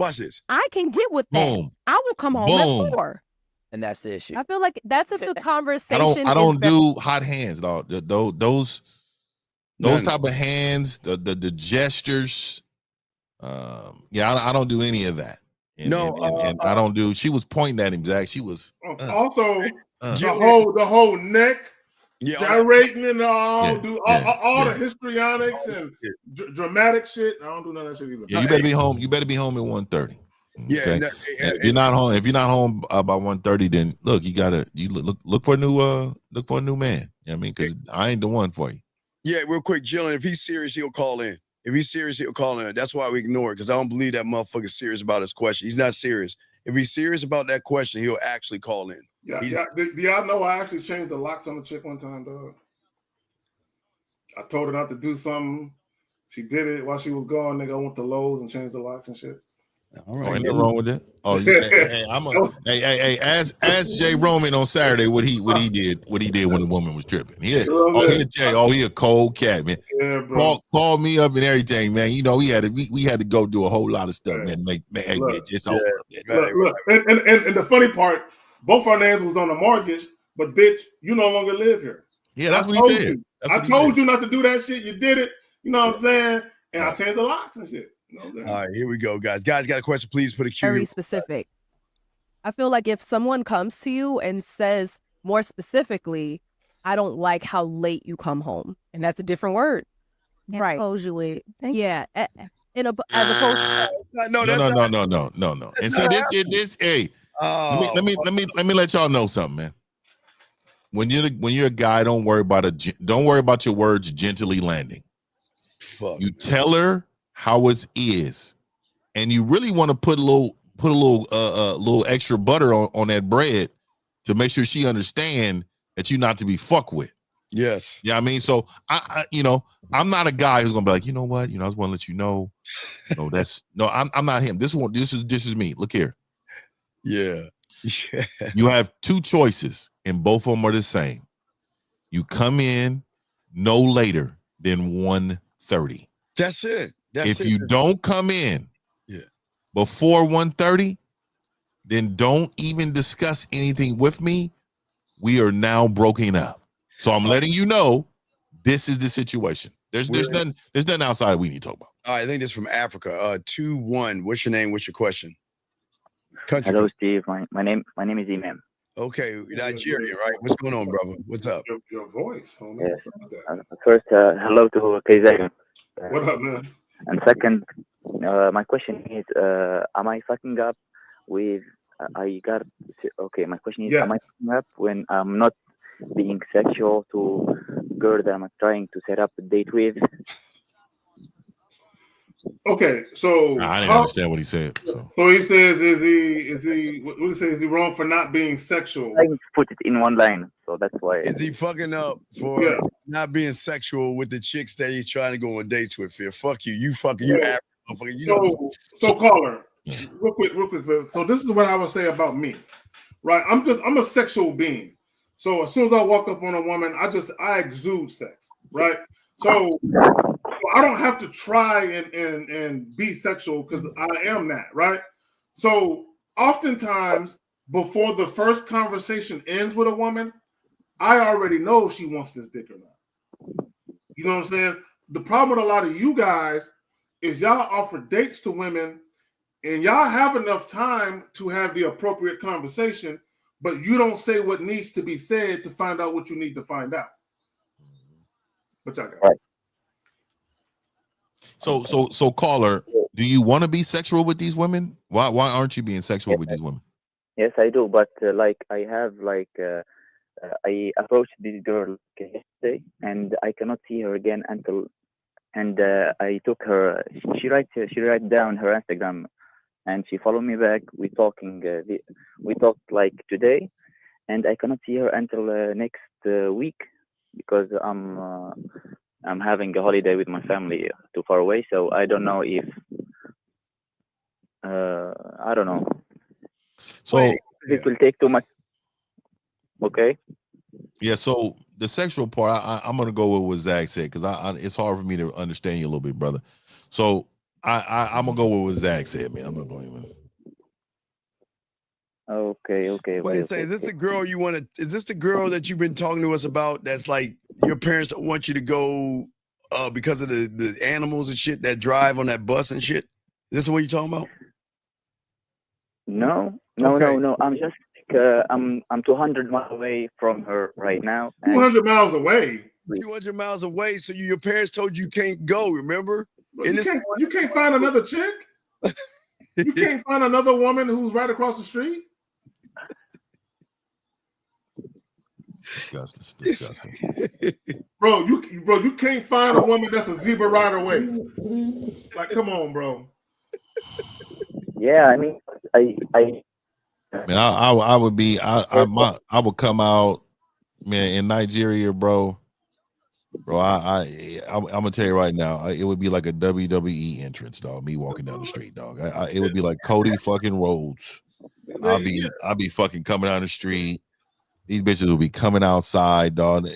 S10: I can get with that.
S16: Boom.
S10: I will come home at 4.
S9: And that's the issue.
S10: I feel like that's if the conversation.
S16: I don't do hot hands, dog. Those Those type of hands, the gestures. Yeah, I don't do any of that. And I don't do. She was pointing at him, Zach. She was
S7: also the whole neck gyrating and all the histrionics and dramatic shit. I don't do none of that shit either.
S16: Yeah, you better be home. You better be home at 1:30.
S6: Yeah,
S16: okay? And if you're not home, by 1:30, then look, you look for a new man. You know what I mean, because I ain't the one for you.
S6: Yeah, real quick, Jillian, if he's serious, he'll call in. If he's serious, he'll call in. That's why we ignore it, because I don't believe that motherfucker's serious about his question. He's not serious. If he's serious about that question, he'll actually call in.
S7: Yeah. Do y'all know I actually changed the locks on the chick one time, dog? I told her not to do something. She did it while she was gone. Nigga, I went to Lowe's and changed the locks and shit.
S6: All
S16: right, ain't nothing wrong with that. Oh, hey, ask Jay Roman on Saturday what he did when the woman was tripping. He'll tell you, he a cold cat, man.
S7: Yeah, bro.
S16: Call me up and everything, man. You know, we had to go do a whole lot of stuff, man. Hey, bitch, it's over.
S7: Look. And the funny part, both our names was on the mortgage, but bitch, you no longer live here.
S16: Yeah, that's what he said.
S7: I told you not to do that shit. You did it. You know what I'm saying? And I changed the locks and shit. You know what I'm saying?
S6: All right, here we go, guys. Guys, got a question? Please put a Q.
S10: Very specific. I feel like if someone comes to you and says more specifically, I don't like how late you come home, and that's a different word, right? Usually, yeah. As opposed to
S16: No. And see, this. Hey, let me let y'all know something, man. When you're a guy, don't worry about your words gently landing.
S6: Fuck.
S16: You tell her how it is, and you really want to put a little extra butter on that bread to make sure she understand that you're not to be fucked with.
S6: Yes.
S16: Yeah, I mean, so I'm not a guy who's gonna be like, you know what, I just want to let you know. I'm not him. This is me. Look here.
S6: Yeah.
S16: You have two choices, and both of them are the same. You come in no later than 1:30.
S6: That's it.
S16: If you don't come in before 1:30, then don't even discuss anything with me. We are now broken up. So I'm letting you know this is the situation. There's nothing outside we need to talk about.
S6: All right, I think this is from Africa. 2-1. What's your name? What's your question? Country.
S19: Hello, Steve. My name is Imam.
S6: Okay, Nigeria, right? What's going on, brother? What's up?
S7: Your voice. Homie.
S19: Yes. First, hello to KZ.
S7: What up, man?
S19: And second, my question is, am I fucking up with? My question is, am I fucking up when I'm not being sexual to girl that I'm trying to set up a date with?
S7: Okay, so
S16: I didn't understand what he said.
S7: So he says, is he wrong for not being sexual?
S19: I put it in one line, so that's why.
S6: Is he fucking up for not being sexual with the chicks that he's trying to go on dates with? Here, fuck you, you average motherfucker.
S7: So caller, real quick. So this is what I would say about me, right? I'm a sexual being. So as soon as I walk up on a woman, I exude sex, right? So I don't have to try and be sexual because I am that, right? So oftentimes before the first conversation ends with a woman, I already know if she wants this dick or not. You know what I'm saying? The problem with a lot of you guys is y'all offer dates to women and y'all have enough time to have the appropriate conversation, but you don't say what needs to be said to find out what you need to find out. What y'all got?
S19: Right.
S16: So caller, do you want to be sexual with these women? Why aren't you being sexual with these women?
S19: Yes, I do, but I approached this girl yesterday, and I cannot see her again until. And I took her. She write down her Instagram, and she followed me back. We talked like today, and I cannot see her until next week because I'm having a holiday with my family too far away. So I don't know if I don't know.
S16: So
S19: it will take too much. Okay.
S16: Yeah, so the sexual part, I'm gonna go with what Zach said because it's hard for me to understand you a little bit, brother. So I'm gonna go with what Zach said, man. I'm not going with.
S19: Okay.
S6: Is this the girl you want to? Is this the girl that you've been talking to us about? That's like your parents don't want you to go because of the animals and shit that drive on that bus and shit? Is this what you're talking about?
S19: No. I'm just I'm 200 miles away from her right now.
S7: 200 miles away.
S6: 200 miles away. So your parents told you can't go. Remember?
S7: You can't find another chick. You can't find another woman who's right across the street.
S16: Disgusting.
S7: Bro, you can't find a woman that's a zebra rider away. Like, come on, bro.
S19: Yeah, I mean, I
S16: Man, I would be I would come out, man, in Nigeria, bro. I'm gonna tell you right now, it would be like a WWE entrance, dog. Me walking down the street, dog. It would be like Cody fucking Rhodes. I'll be fucking coming down the street. These bitches will be coming outside, dog.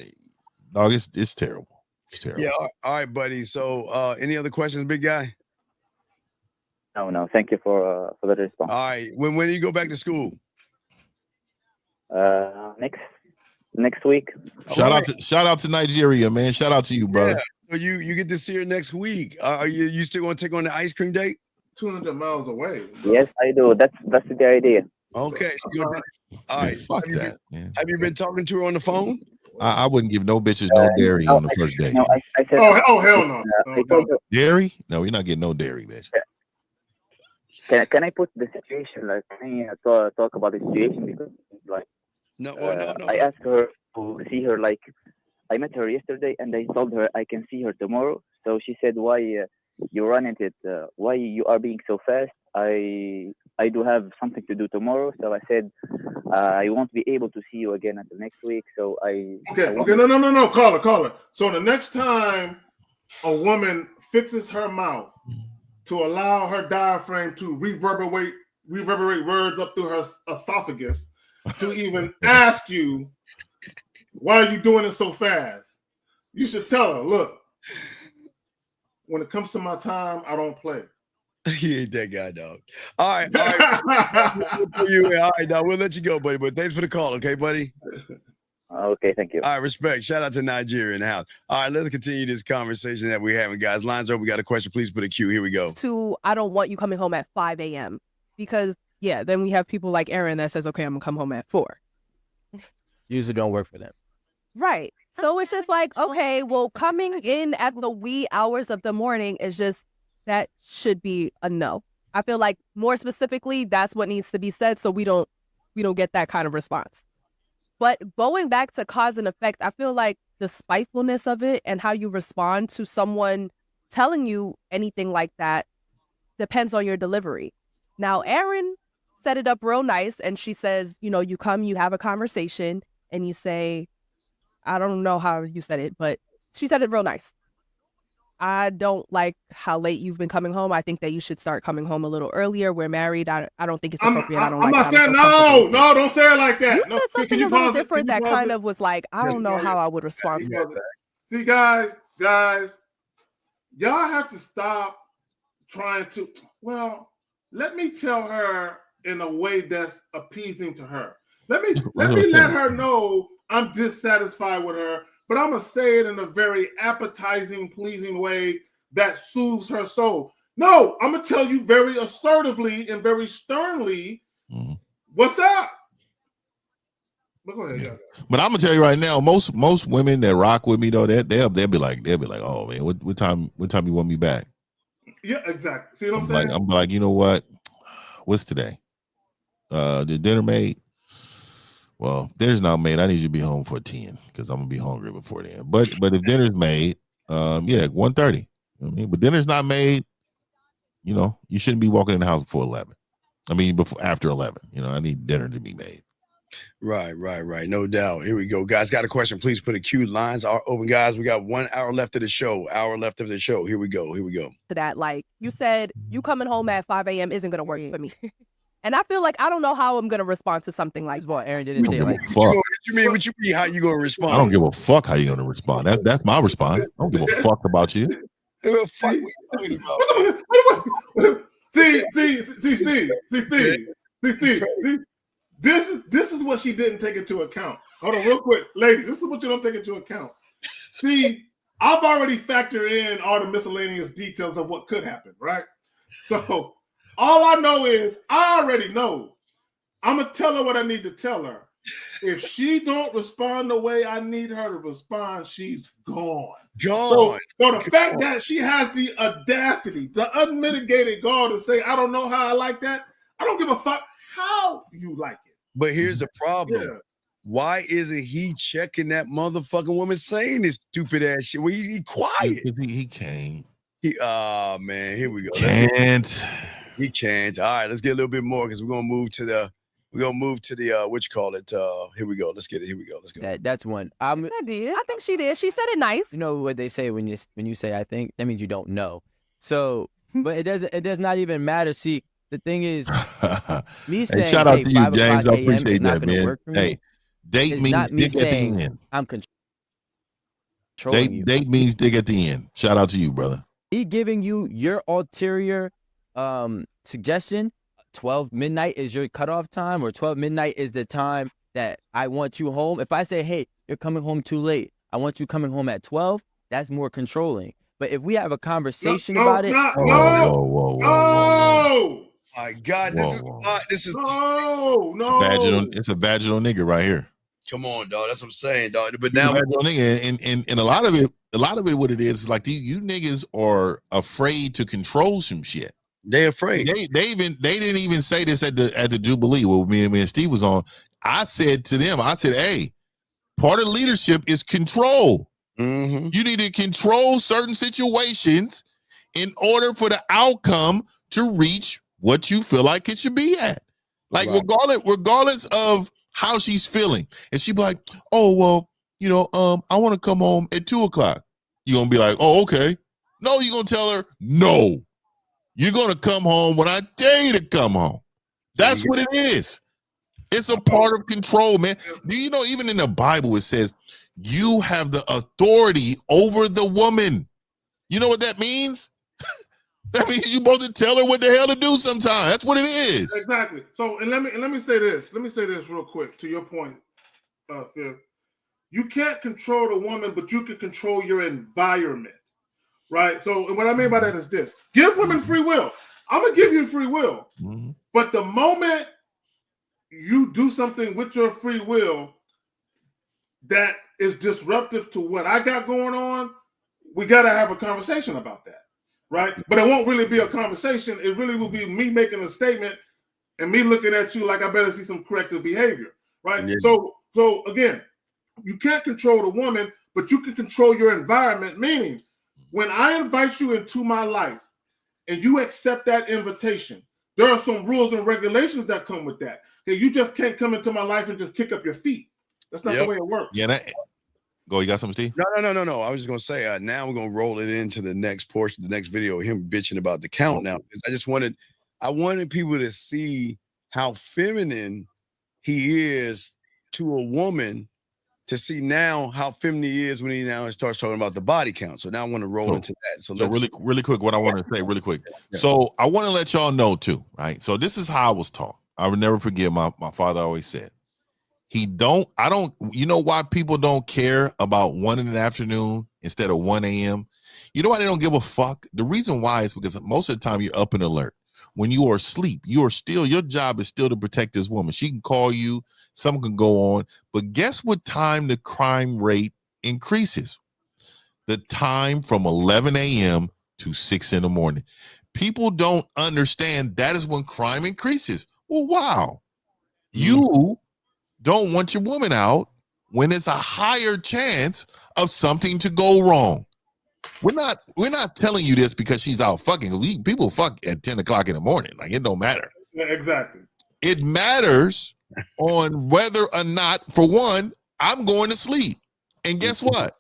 S16: Dog, it's terrible. It's terrible.
S6: Yeah. All right, buddy. So, any other questions, big guy?
S19: No. Thank you for the response.
S6: All right. When do you go back to school?
S19: Next week.
S16: Shout out to Nigeria, man. Shout out to you, brother.
S6: Yeah. So you get to see her next week. Are you still gonna take on the ice cream date?
S7: 200 miles away.
S19: Yes, I do. That's the idea.
S6: Okay. So all right.
S16: Fuck that, man.
S6: Have you been talking to her on the phone?
S16: I wouldn't give no bitches no dairy on the first date.
S19: No, I said,
S7: hell no.
S16: Dairy? No, you're not getting no dairy, bitch.
S19: Can I put the situation, like, can I talk about the situation, because like
S6: no.
S19: I asked her to see her, like I met her yesterday and I told her I can see her tomorrow. So she said, why you running it? Why you are being so fast? I do have something to do tomorrow. So I said I won't be able to see you again until next week. So
S7: Okay, no, call her. So the next time a woman fixes her mouth to allow her diaphragm to reverberate words up through her esophagus to even ask you, why are you doing it so fast? You should tell her, look, when it comes to my time, I don't play.
S6: He ain't that guy, dog. All right. All right, dog. We'll let you go, buddy. But thanks for the call, okay, buddy?
S19: Okay, thank you.
S6: All right, respect. Shout out to Nigeria in the house. All right, let's continue this conversation that we're having, guys. Lines open. We got a question. Please put a Q. Here we go.
S10: I don't want you coming home at 5 a.m. because, yeah, then we have people like Aaron that says, okay, I'm going to come home at 4.
S9: Usually don't work for them.
S10: Right. So it's just like, okay, well, coming in at the wee hours of the morning is just, that should be a no. I feel like more specifically, that's what needs to be said so we don't get that kind of response. But going back to cause and effect, I feel like the spitefulness of it and how you respond to someone telling you anything like that depends on your delivery. Now, Erin set it up real nice, and she says, you come, you have a conversation, and you say, I don't know how you said it, but she said it real nice. I don't like how late you've been coming home. I think that you should start coming home a little earlier. We're married. I don't think it's appropriate.
S7: I'm not saying no, don't say it like that.
S10: You said something a little different that kind of was like, I don't know how I would respond to that.
S7: See, guys, y'all have to stop trying to, let me tell her in a way that's appeasing to her. Let me let her know I'm dissatisfied with her, but I'm going to say it in a very appetizing, pleasing way that soothes her soul. No, I'm going to tell you very assertively and very sternly, what's up? But go ahead. Yeah.
S16: But I'm gonna tell you right now, most women that rock with me though, they'll be like, oh man, what time you want me back?
S7: Yeah, exactly. See what I'm saying?
S16: I'm like, you know what? What's today? The dinner made? Well, dinner's not made. I need you to be home for 10 because I'm gonna be hungry before then. But if dinner's made, 1:30. You know what I mean? But dinner's not made, you shouldn't be walking in the house before 11. I mean, after 11. I need dinner to be made.
S6: Right. No doubt. Here we go. Guys, got a question. Please put a Q. Lines are open, guys. We got 1 hour left of the show. Here we go.
S10: To that, like you said, you coming home at 5 a.m. isn't going to work for me. And I feel like I don't know how I'm going to respond to something like that.
S9: Aaron didn't say like,
S6: what you mean? How you going to respond?
S16: I don't give a fuck how you going to respond. That's my response. I don't give a fuck about you.
S6: Fuck we talking about?
S7: See, Steve. This is what she didn't take into account. Hold on, real quick, lady. This is what you don't take into account. See, I've already factored in all the miscellaneous details of what could happen, right? So all I know is I already know. I'm gonna tell her what I need to tell her. If she don't respond the way I need her to respond, she's gone. So the fact that she has the audacity, the unmitigated gall to say, I don't know how I like that. I don't give a fuck how you like it.
S6: But here's the problem.
S7: Yeah.
S6: Why isn't he checking that motherfucking woman saying this stupid ass shit? Well, he quiet.
S16: He can't.
S6: Oh man, here we go. He can't. All right, let's get a little bit more because we're gonna move to the what you call it. Here we go. Let's get it. Here we go. Let's go.
S9: That's one.
S10: I did. I think she did. She said it nice.
S9: You know what they say when you say I think, that means you don't know. So, but it does not even matter. See, the thing is, me saying,
S16: shout out to you,
S9: 5
S16: James.
S9: o'clock
S16: I
S9: AM
S16: appreciate
S9: is not
S16: that,
S9: gonna
S16: man.
S9: work for me.
S16: Hey, date
S9: It's
S16: means
S9: not me
S16: dick at the
S9: saying
S16: end.
S9: I'm controlling you.
S16: Date means dick at the end. Shout out to you, brother.
S9: Me giving you your ulterior suggestion, 12 midnight is your cutoff time, or 12 midnight is the time that I want you home. If I say, hey, you're coming home too late, I want you coming home at 12, that's more controlling. But if we have a conversation about it,
S7: No!
S6: My God, this is
S7: no.
S16: It's a vaginal nigga right here.
S6: Come on, dog. That's what I'm saying, dog. But
S16: Now,
S6: now,
S16: and a lot of it, what it is like you niggas are afraid to control some shit.
S6: They afraid.
S16: They didn't even say this at the Jubilee where me and Steve was on. I said to them, hey, part of leadership is control.
S6: Mm-hmm.
S16: You need to control certain situations in order for the outcome to reach what you feel like it should be at. Like regardless of how she's feeling. And she'd be like, oh, well, I want to come home at 2:00. You're going to be like, oh, okay. No, you're going to tell her, no. You're going to come home when I tell you to come home. That's what it is. It's a part of control, man. Do you know, even in the Bible, it says you have the authority over the woman. You know what that means? That means you're supposed to tell her what the hell to do sometimes. That's what it is.
S7: Exactly. So, and let me say this. Let me say this real quick to your point, Phil. You can't control the woman, but you can control your environment, right? So, and what I mean by that is this: give women free will. I'm gonna give you free will, but the moment you do something with your free will that is disruptive to what I got going on, we got to have a conversation about that. Right? But it won't really be a conversation. It really will be me making a statement and me looking at you like I better see some corrective behavior. Right? Yeah. So again, you can't control the woman, but you can control your environment. Meaning, when I invite you into my life and you accept that invitation, there are some rules and regulations that come with that. Okay, you just can't come into my life and just kick up your feet. That's not the way it works.
S16: Yeah, go. You got something, Steve?
S6: No. I was just gonna say now we're gonna roll it into the next portion, the next video, him bitching about the count. Now, I wanted people to see how feminine he is to a woman, to see now how feminine he is when he now starts talking about the body count. So now I want to roll into that. So
S16: really quick, what I want to say really quick. Yeah. So I want to let y'all know too, right? So this is how I was taught. I would never forget. My father always said, you know why people don't care about 1 in the afternoon instead of 1 a.m.? You know why they don't give a fuck? The reason why is because most of the time you're up and alert. When you are asleep, your job is still to protect this woman. She can call you, something can go on, but guess what time the crime rate increases? The time from 11 a.m. to 6 in the morning. People don't understand that is when crime increases. Well, wow. You don't want your woman out when it's a higher chance of something to go wrong. We're not telling you this because she's out fucking. People fuck at 10 o'clock in the morning. Like, it don't matter.
S7: Yeah, exactly.
S16: It matters on whether or not, for one, I'm going to sleep. And guess what?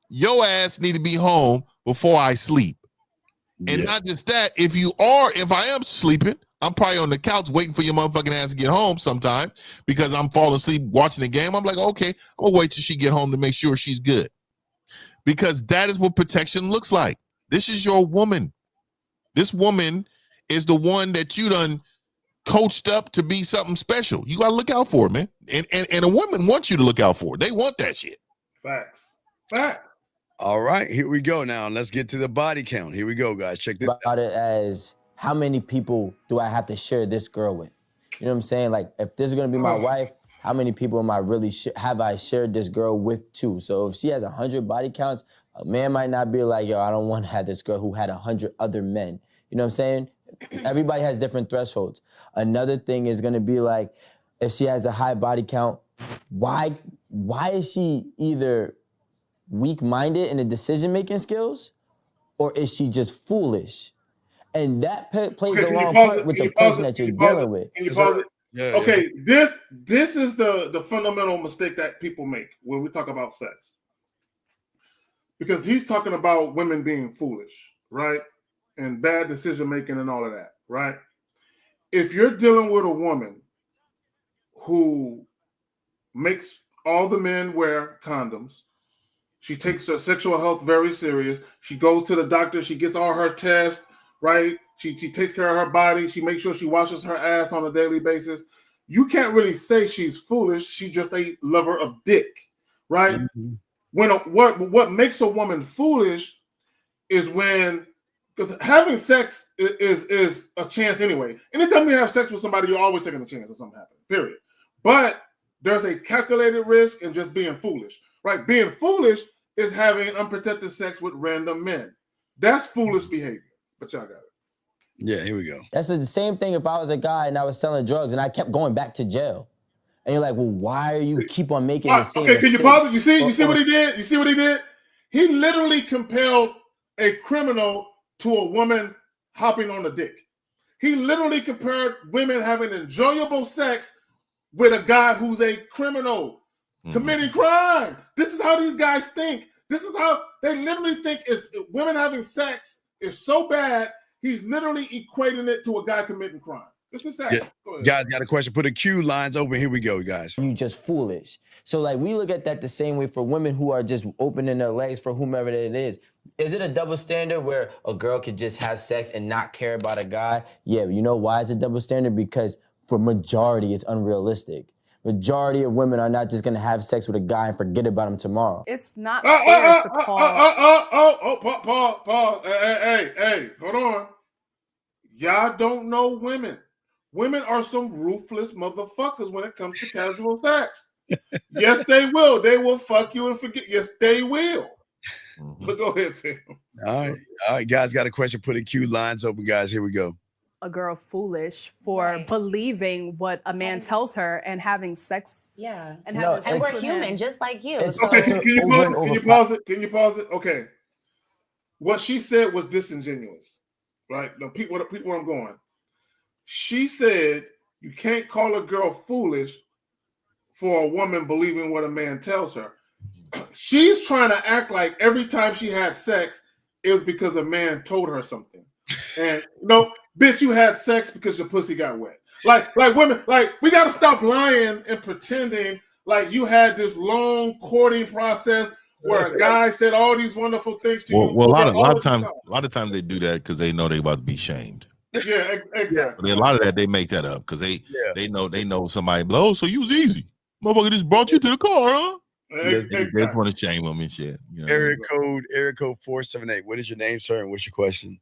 S16: Your ass need to be home before I sleep. And not just that, if I am sleeping, I'm probably on the couch waiting for your motherfucking ass to get home sometime because I'm falling asleep watching the game. I'm like, okay, I'm gonna wait till she get home to make sure she's good. Because that is what protection looks like. This is your woman. This woman is the one that you done coached up to be something special. You gotta look out for her, man. And a woman wants you to look out for her. They want that shit.
S7: Facts.
S6: All right, here we go now. Let's get to the body count. Here we go, guys. Check this
S9: about it as how many people do I have to share this girl with? You know what I'm saying? Like, if this is gonna be my wife, how many people am I really have I shared this girl with too? So if she has 100 body counts, a man might not be like, yo, I don't want to have this girl who had 100 other men. You know what I'm saying? Everybody has different thresholds. Another thing is gonna be like, if she has a high body count, why is she either weak-minded in the decision-making skills, or is she just foolish? And that plays a long part with the person that you're dealing with.
S7: Can you pause it? Yeah, okay, this is the fundamental mistake that people make when we talk about sex. Because he's talking about women being foolish, right? And bad decision making and all of that, right? If you're dealing with a woman who makes all the men wear condoms, she takes her sexual health very serious. She goes to the doctor. She gets all her tests, right? She takes care of her body. She makes sure she washes her ass on a daily basis. You can't really say she's foolish. She's just a lover of dick, right? Mm-hmm. What makes a woman foolish is when, because having sex is a chance anyway. Anytime you have sex with somebody, you're always taking a chance of something happening, period. But there's a calculated risk in just being foolish. Right, being foolish is having unprotected sex with random men. That's foolish behavior. But y'all got it.
S6: Yeah, here we go.
S9: That's the same thing if I was a guy and I was selling drugs and I kept going back to jail. And you're like, well, why are you keep on making the same
S7: Okay, can you pause it? You see what he did? You see what he did? He literally compelled a criminal to a woman hopping on a dick. He literally compared women having enjoyable sex with a guy who's a criminal. Committing crime. This is how these guys think. This is how they literally think is women having sex is so bad, he's literally equating it to a guy committing crime. This is sad.
S6: Yeah. Guys, got a question. Put the queue lines open. Here we go, guys.
S9: You just foolish. So like we look at that the same way for women who are just opening their legs for whomever it is. Is it a double standard where a girl could just have sex and not care about a guy? Yeah, you know why it's a double standard? Because for majority, it's unrealistic. Majority of women are not just gonna have sex with a guy and forget about him tomorrow.
S20: It's not fair to call.
S7: Pause. Hey, hold on. Y'all don't know women. Women are some ruthless motherfuckers when it comes to casual sex. Yes, they will. They will fuck you and forget. Yes, they will. But go ahead, fam.
S6: All right, guys, got a question. Put the queue lines open, guys. Here we go.
S20: A girl foolish for believing what a man tells her and having sex.
S21: Yeah.
S20: And having sex
S21: we're
S20: with
S21: human,
S20: him.
S21: just like you.
S7: Okay, can you pause it? Can you pause it? Okay. What she said was disingenuous, right? The people where I'm going. She said you can't call a girl foolish for a woman believing what a man tells her. She's trying to act like every time she had sex, it was because a man told her something. And no, bitch, you had sex because your pussy got wet. Like women, like we gotta stop lying and pretending like you had this long courting process where a guy said all these wonderful things to you.
S16: Well, a lot of times they do that because they know they about to be shamed.
S7: Yeah, exactly.
S16: But a lot of that they make that up because they know somebody. Oh, so you was easy, motherfucker just brought you to the car, huh? They just want to shame them and shit. You know?
S6: Area code 478. What is your name, sir, and what's your question?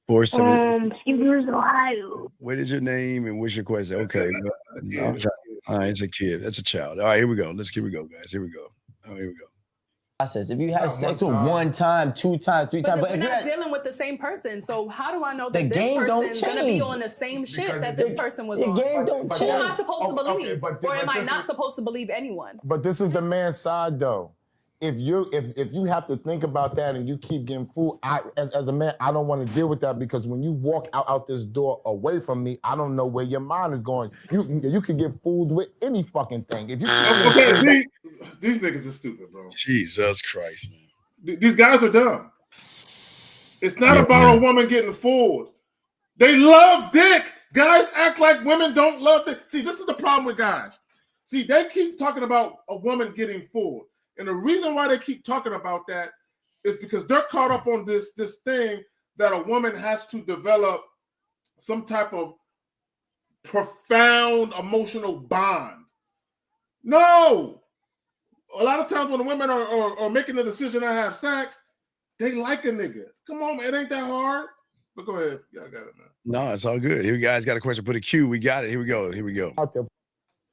S6: 478.
S13: Here's Ohio.
S6: What is your name and what's your question? Okay. All right, it's a kid. That's a child. All right, here we go. Here we go, guys. Here we go. Oh, here we go.
S9: Process. If you have sex with one time, 2 times, 3 times,
S20: But we're not dealing with the same person. So how do I know that this
S9: game don't
S20: person's gonna be
S9: change.
S20: on the same shit that this person was
S9: the
S20: on?
S9: game don't
S20: Who am I
S9: change.
S20: supposed to believe? Or am I
S22: this
S20: not
S22: is-
S20: supposed to believe anyone?
S22: But this is the man's side, though. If you have to think about that and you keep getting fooled, as a man, I don't want to deal with that because when you walk out this door away from me, I don't know where your mind is going. You can get fooled with any fucking thing. If you
S7: these niggas are stupid, bro.
S6: Jesus Christ, man.
S7: These guys are dumb. It's not about a woman getting fooled. They love dick. Guys act like women don't love dick. See, this is the problem with guys. See, they keep talking about a woman getting fooled. And the reason why they keep talking about that is because they're caught up on this thing that a woman has to develop some type of profound emotional bond. No. a lot of times when the women are making the decision to have sex, they like a nigga. Come on, man, it ain't that hard. But go ahead, y'all got it, man.
S6: No, it's all good. Here we guys got a question. Put a Q. We got it. Here we go. Here we go.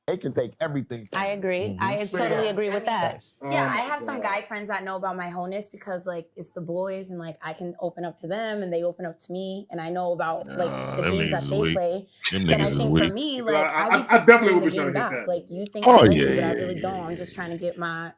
S22: They can take everything.
S1: I agree. I totally agree with that.
S21: Yeah, I have some guy friends that know about my wholeness because like it's the boys and like I can open up to them and they open up to me and I know about like the games that they play. But I think for me, like
S7: I definitely would be trying to hit that.
S21: Like you think
S16: Oh,
S21: I do,
S16: yeah,
S21: but I
S16: yeah,
S21: really
S16: yeah,
S21: don't. I'm just trying to get my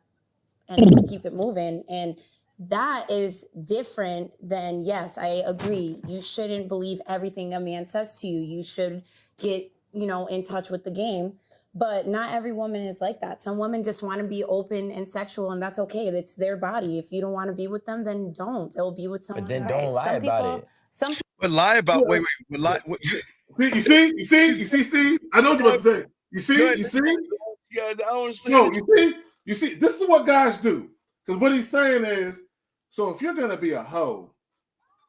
S21: and keep it moving. And that is different than, yes, I agree. You shouldn't believe everything a man says to you. You should get, in touch with the game. But not every woman is like that. Some women just want to be open and sexual, and that's okay. It's their body. If you don't want to be with them, then don't. They'll be with someone.
S9: But then
S21: else.
S9: don't lie about it.
S6: But lie about wait. But lie.
S7: You see, Steve. I know what you're about to say. You see.
S6: Yeah, I don't understand.
S7: No, you see. This is what guys do. Because what he's saying is, so if you're gonna be a hoe,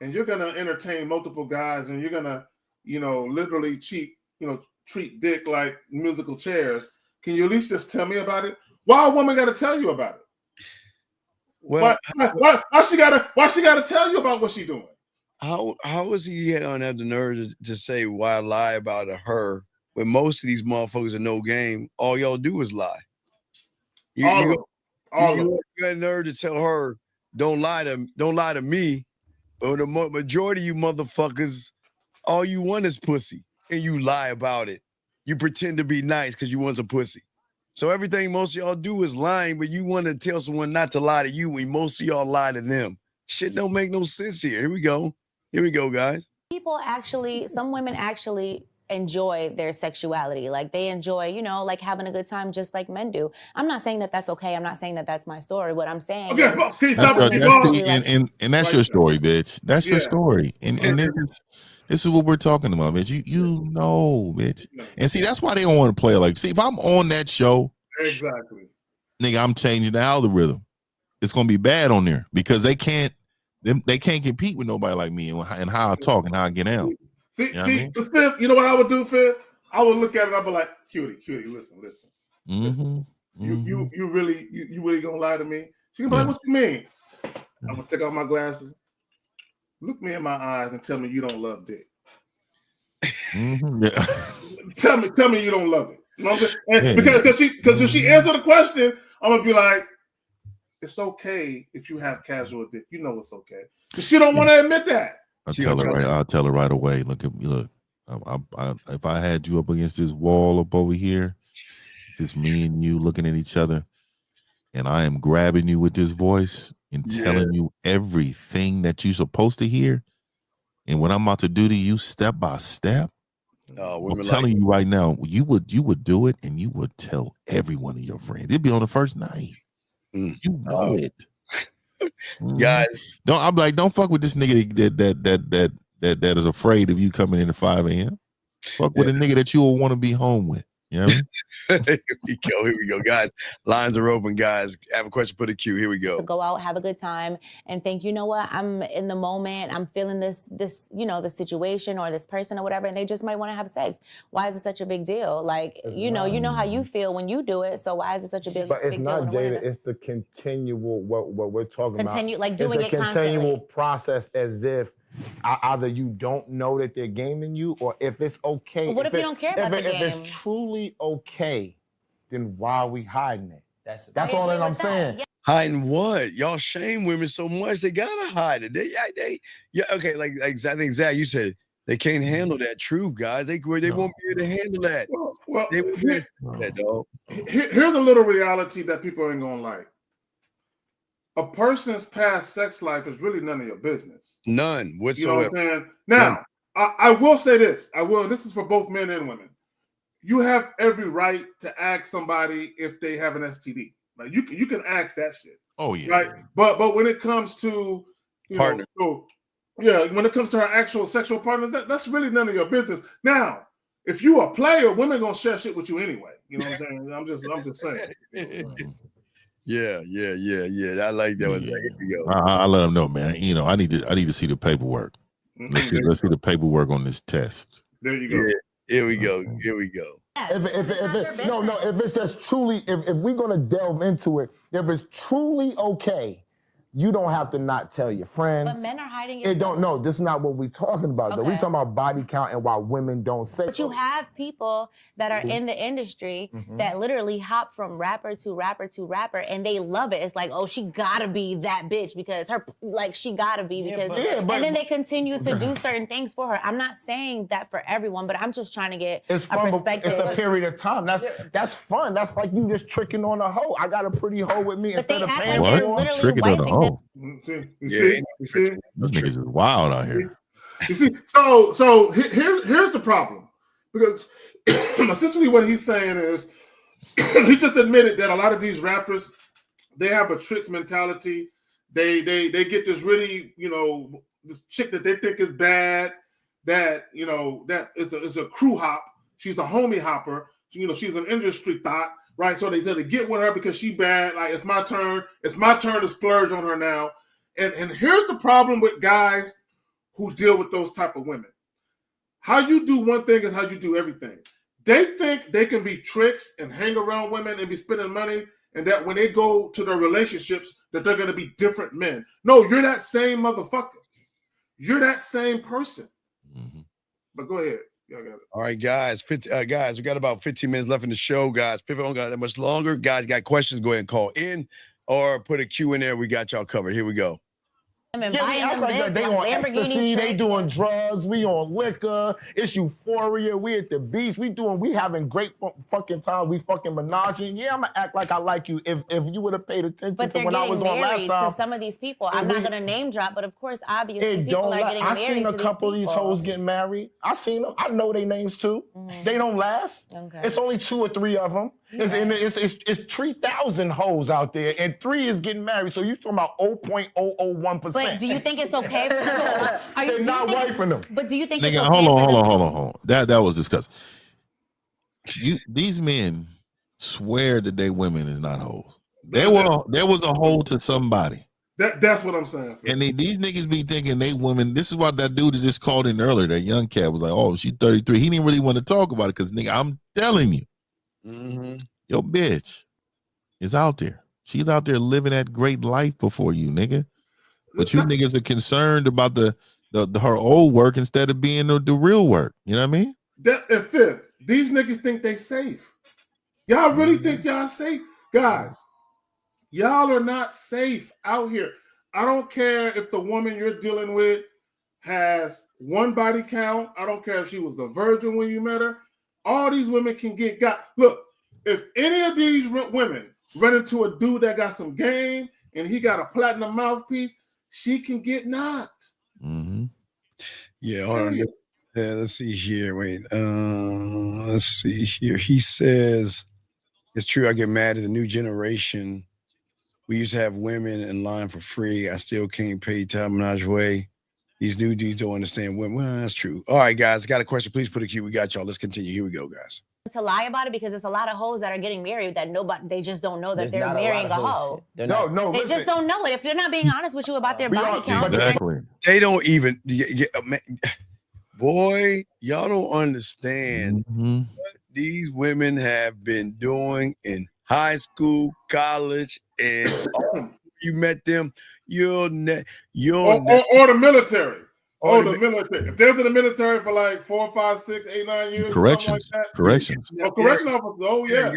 S7: and you're gonna entertain multiple guys, and you're gonna, literally treat dick like musical chairs, can you at least just tell me about it? Why a woman got to tell you about it?
S6: Well,
S7: why she gotta tell you about what she doing?
S6: How is he on that the nerve to say why lie about her when most of these motherfuckers are no game? All y'all do is lie. You got a nerve to tell her don't lie to me, but the majority of you motherfuckers, all you want is pussy, and you lie about it. You pretend to be nice because you want some pussy. So everything most of y'all do is lying, but you want to tell someone not to lie to you when most of y'all lie to them. Shit don't make no sense here. Here we go, guys.
S1: Some women actually enjoy their sexuality. Like they enjoy, like having a good time just like men do. I'm not saying that that's okay. I'm not saying that that's my story. What I'm saying is
S16: and that's your story, bitch. That's your story. And this is what we're talking about, bitch. You know, bitch. And see, that's why they don't want to play it. Like, see, if I'm on that show,
S7: exactly,
S16: nigga, I'm changing the algorithm. It's gonna be bad on there because they can't compete with nobody like me and how I talk and how I get out.
S7: See, Fifth, you know what I would do, Fifth? I would look at it. I'd be like, cutie, listen.
S16: Mm-hmm.
S7: You really gonna lie to me? She can be like, what you mean? I'm gonna take off my glasses. Look me in my eyes and tell me you don't love dick.
S16: Mm-hmm. Yeah.
S7: Tell me you don't love it. You know what I'm saying? Because if she answers the question, I'm gonna be like, it's okay if you have casual dick. You know it's okay. Because she don't want to admit that.
S16: I'll tell her right away. Look. If I had you up against this wall up over here, just me and you looking at each other, and I am grabbing you with this voice and telling you everything that you're supposed to hear, and what I'm about to do to you step by step. I'm telling you right now, you would do it, and you would tell every one of your friends. It'd be on the first night. You know it.
S6: Guys,
S16: don't fuck with this nigga that is afraid of you coming in at 5 a.m. Fuck with a nigga that you will want to be home with. You know what I mean?
S6: Here we go, guys. Lines are open, guys. Have a question, put a Q. Here we go.
S1: To go out, have a good time, and think, you know what, I'm in the moment, I'm feeling this, the situation or this person or whatever, and they just might want to have sex. Why is it such a big deal? Like, you know how you feel when you do it, so why is it such a big deal?
S22: But it's not, Jada, it's the continual, what we're talking about.
S1: Like doing it constantly.
S22: Continual process as if either you don't know that they're gaming you, or if it's okay.
S1: But what if you don't care about the game?
S22: If it's truly okay, then why are we hiding it? That's all that I'm saying.
S1: Yeah.
S6: Hiding what? Y'all shame women so much they gotta hide it. Okay, like exactly, you said they can't handle that truth, guys. They won't be able to handle that.
S7: Well,
S6: they won't be able to handle that, dog.
S7: Here's a little reality that people ain't gonna like. A person's past sex life is really none of your business.
S6: None whatsoever.
S7: You know what I'm saying? Now, I will say this. This is for both men and women. You have every right to ask somebody if they have an STD. Like you can ask that shit.
S16: Oh yeah.
S7: Right. But when it comes to
S6: partner,
S7: when it comes to her actual sexual partners, that's really none of your business. Now, if you a player, women gonna share shit with you anyway. You know what I'm saying? I'm just saying.
S6: Yeah. I like that one. Here we go.
S16: I let them know, man. I need to see the paperwork. Let's see the paperwork on this test.
S7: There you go.
S6: Here we go.
S22: If it's just truly, if we're gonna delve into it, if it's truly okay, you don't have to not tell your friends.
S1: But men are hiding
S22: It don't know. This is not what we're talking about. Though. We're
S1: Okay.
S22: talking about body count and why women don't say.
S1: But you have people that are in the industry that literally hop from rapper to rapper to rapper, and they love it. It's like, oh, she gotta be that bitch because she gotta be because, and then they continue to do certain things for her. I'm not saying that for everyone, but I'm just trying to get
S22: It's
S1: a
S22: fun, but
S1: perspective.
S22: it's a period of time. That's fun. That's like you just tricking on a hoe. I got a pretty hoe with me instead of paying
S16: What?
S22: for it.
S16: Tricking on the hoe.
S7: You see?
S16: Those niggas is wild out here.
S7: You see, so here's the problem, because essentially what he's saying is he just admitted that a lot of these rappers, they have a tricks mentality. They get this really, this chick that they think is bad, that that is a crew hop. She's a homie hopper. She's an industry thought, right? So they get with her because she bad. Like, it's my turn. It's my turn to splurge on her now. And here's the problem with guys who deal with those type of women. How you do one thing is how you do everything. They think they can be tricks and hang around women and be spending money, and that when they go to their relationships, that they're going to be different men. No, you're that same motherfucker. You're that same person. But go ahead. Y'all got it.
S6: All right, guys. Guys, we got about 15 minutes left in the show, guys. People don't got that much longer. Guys, got questions, go ahead and call in or put a Q in there. We got y'all covered. Here we go.
S22: They on ecstasy, they doing drugs, we on liquor, it's euphoria, we at the beach, we having great fucking time, we fucking menaging. Yeah, I'm gonna act like I like you if you would have paid attention
S1: But
S22: to
S1: they're
S22: when I was
S1: getting
S22: on last
S1: married
S22: time.
S1: to some of these people. I'm not gonna name drop, but of course, obviously, people are getting
S22: I
S1: married
S22: seen a
S1: to
S22: couple of these hoes getting married. I seen them. I know their names too. They don't last.
S1: Okay.
S22: It's only 2 or 3 of them. It's 3,000 hoes out there, and 3 is getting married. So you talking about 0.001%.
S1: But do you think it's okay for them?
S22: They're not wifing them.
S1: But do you think
S16: Nigga,
S1: it's okay
S16: hold on. That was disgusting. These men swear that they women is not hoes. There was a hole to somebody.
S7: That's what I'm saying.
S16: And these niggas be thinking they women. This is what that dude is just called in earlier. That young cat was like, "Oh, she's 33." He didn't really want to talk about it because, nigga, I'm telling you, your bitch is out there. She's out there living that great life before you, nigga. But you niggas are concerned about the her old work instead of being the real work. You know what I mean?
S7: And fifth, these niggas think they safe. Y'all really think y'all safe? Guys, y'all are not safe out here. I don't care if the woman you're dealing with has 1 body count. I don't care if she was a virgin when you met her. All these women can get got. Look, if any of these women run into a dude that got some game and he got a platinum mouthpiece, she can get knocked.
S6: Yeah, hold on. Yeah, let's see here. Wait, let's see here. He says, it's true, I get mad at the new generation. We used to have women in line for free. I still can't pay Tom Menage way. These new dudes don't understand women. Well, that's true. All right, guys, got a question. Please put a Q. We got y'all. Let's continue. Here we go, guys.
S1: to lie about it because there's a lot of hoes that are getting married that they just don't know that they're marrying a hoe. They just don't know it. If they're not being honest with you about their body count.
S6: Exactly. They don't even. Boy, y'all don't understand what these women have been doing in high school, college, and you met them. Or the
S7: military. The military. If they're in the military for like 4, 5, 6, 8, 9 years,
S16: corrections,
S7: something like that.
S16: corrections.
S7: Correction officers. Oh yeah.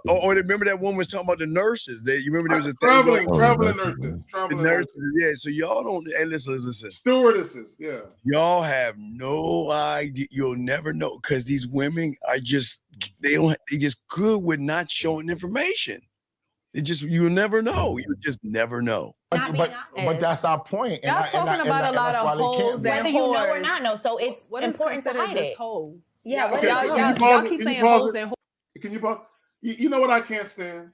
S6: Or remember that woman was talking about the nurses. You remember there was a
S7: traveling
S6: nurses.
S7: Traveling
S6: nurses. Yeah. So y'all don't. Hey, listen.
S7: Stewardesses. Yeah.
S6: Y'all have no idea. You'll never know because these women are just they just good with not showing information. You'll never know. You just never know.
S22: But that's our point.
S21: Y'all talking about a lot of holes and
S1: whether you know or not know. So it's important to hide it.
S21: Hole?
S7: Yeah.
S21: Okay. Y'all keep saying holes and holes.
S7: Can you pause? You know what I can't stand?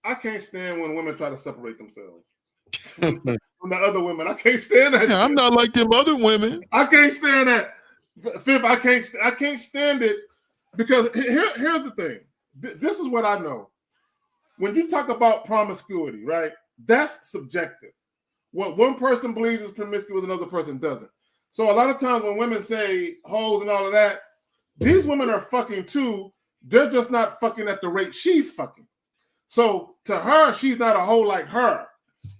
S7: I can't stand when women try to separate themselves from the other women. I can't stand that.
S16: Yeah, I'm not like them other women.
S7: I can't stand that. Fifth, I can't stand it because here's the thing. This is what I know. When you talk about promiscuity, right? That's subjective. What one person believes is promiscuous, another person doesn't. So a lot of times when women say hoes and all of that, these women are fucking too They're just not fucking at the rate she's fucking. So to her, she's not a hoe like her.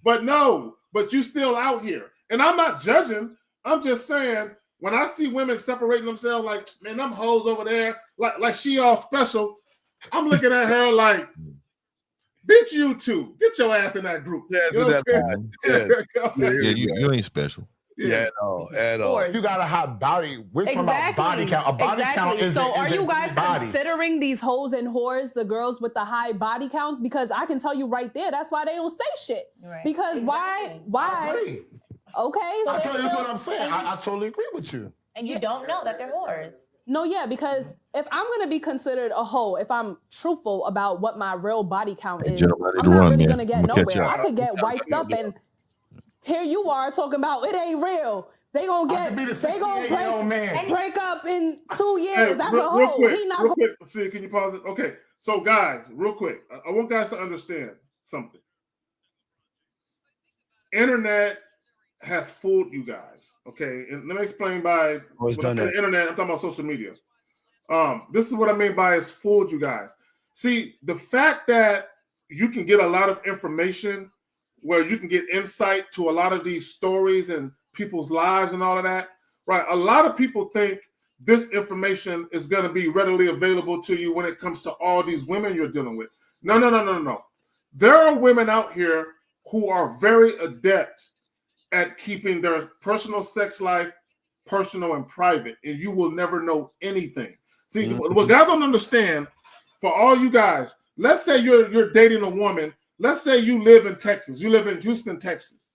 S7: But no, but you still out here. And I'm not judging. I'm just saying, when I see women separating themselves like, man, them hoes over there, like she all special, I'm looking at her like, bitch, you too. Get your ass in that group.
S6: Yes,
S7: You know what I'm saying?
S16: Yeah, you ain't special.
S6: Yeah, at all.
S22: Or if you got a hot body, we're talking about body count. A body count is
S20: So are you guys
S22: body.
S20: considering these hoes and whores the girls with the high body counts? Because I can tell you right there, that's why they don't say shit.
S21: Right.
S20: Because why?
S22: agree.
S20: Okay.
S22: So that's what I'm saying. I totally agree with you.
S21: And you don't know that they're whores.
S20: No, yeah, because if I'm gonna be considered a hoe, if I'm truthful about what my real body count is, I'm not really gonna get nowhere. I could get wiped up, and here you are talking about it ain't real. They gonna break up in 2 years.
S7: Hey,
S20: That's
S7: real
S20: a hoe.
S7: quick,
S20: He not
S7: real
S20: gonna.
S7: quick. See, can you pause it? Okay, so guys, real quick, I want guys to understand something. Internet has fooled you guys. Okay, and let me explain by the internet. I'm talking about social media. This is what I mean by it's fooled you guys. See, the fact that you can get a lot of information where you can get insight to a lot of these stories and people's lives and all of that, right? A lot of people think this information is going to be readily available to you when it comes to all these women you're dealing with. No. There are women out here who are very adept at keeping their personal sex life personal and private, and you will never know anything. See, what guys don't understand, for all you guys, let's say you're dating a woman. Let's say you live in Texas. You live in Houston, Texas.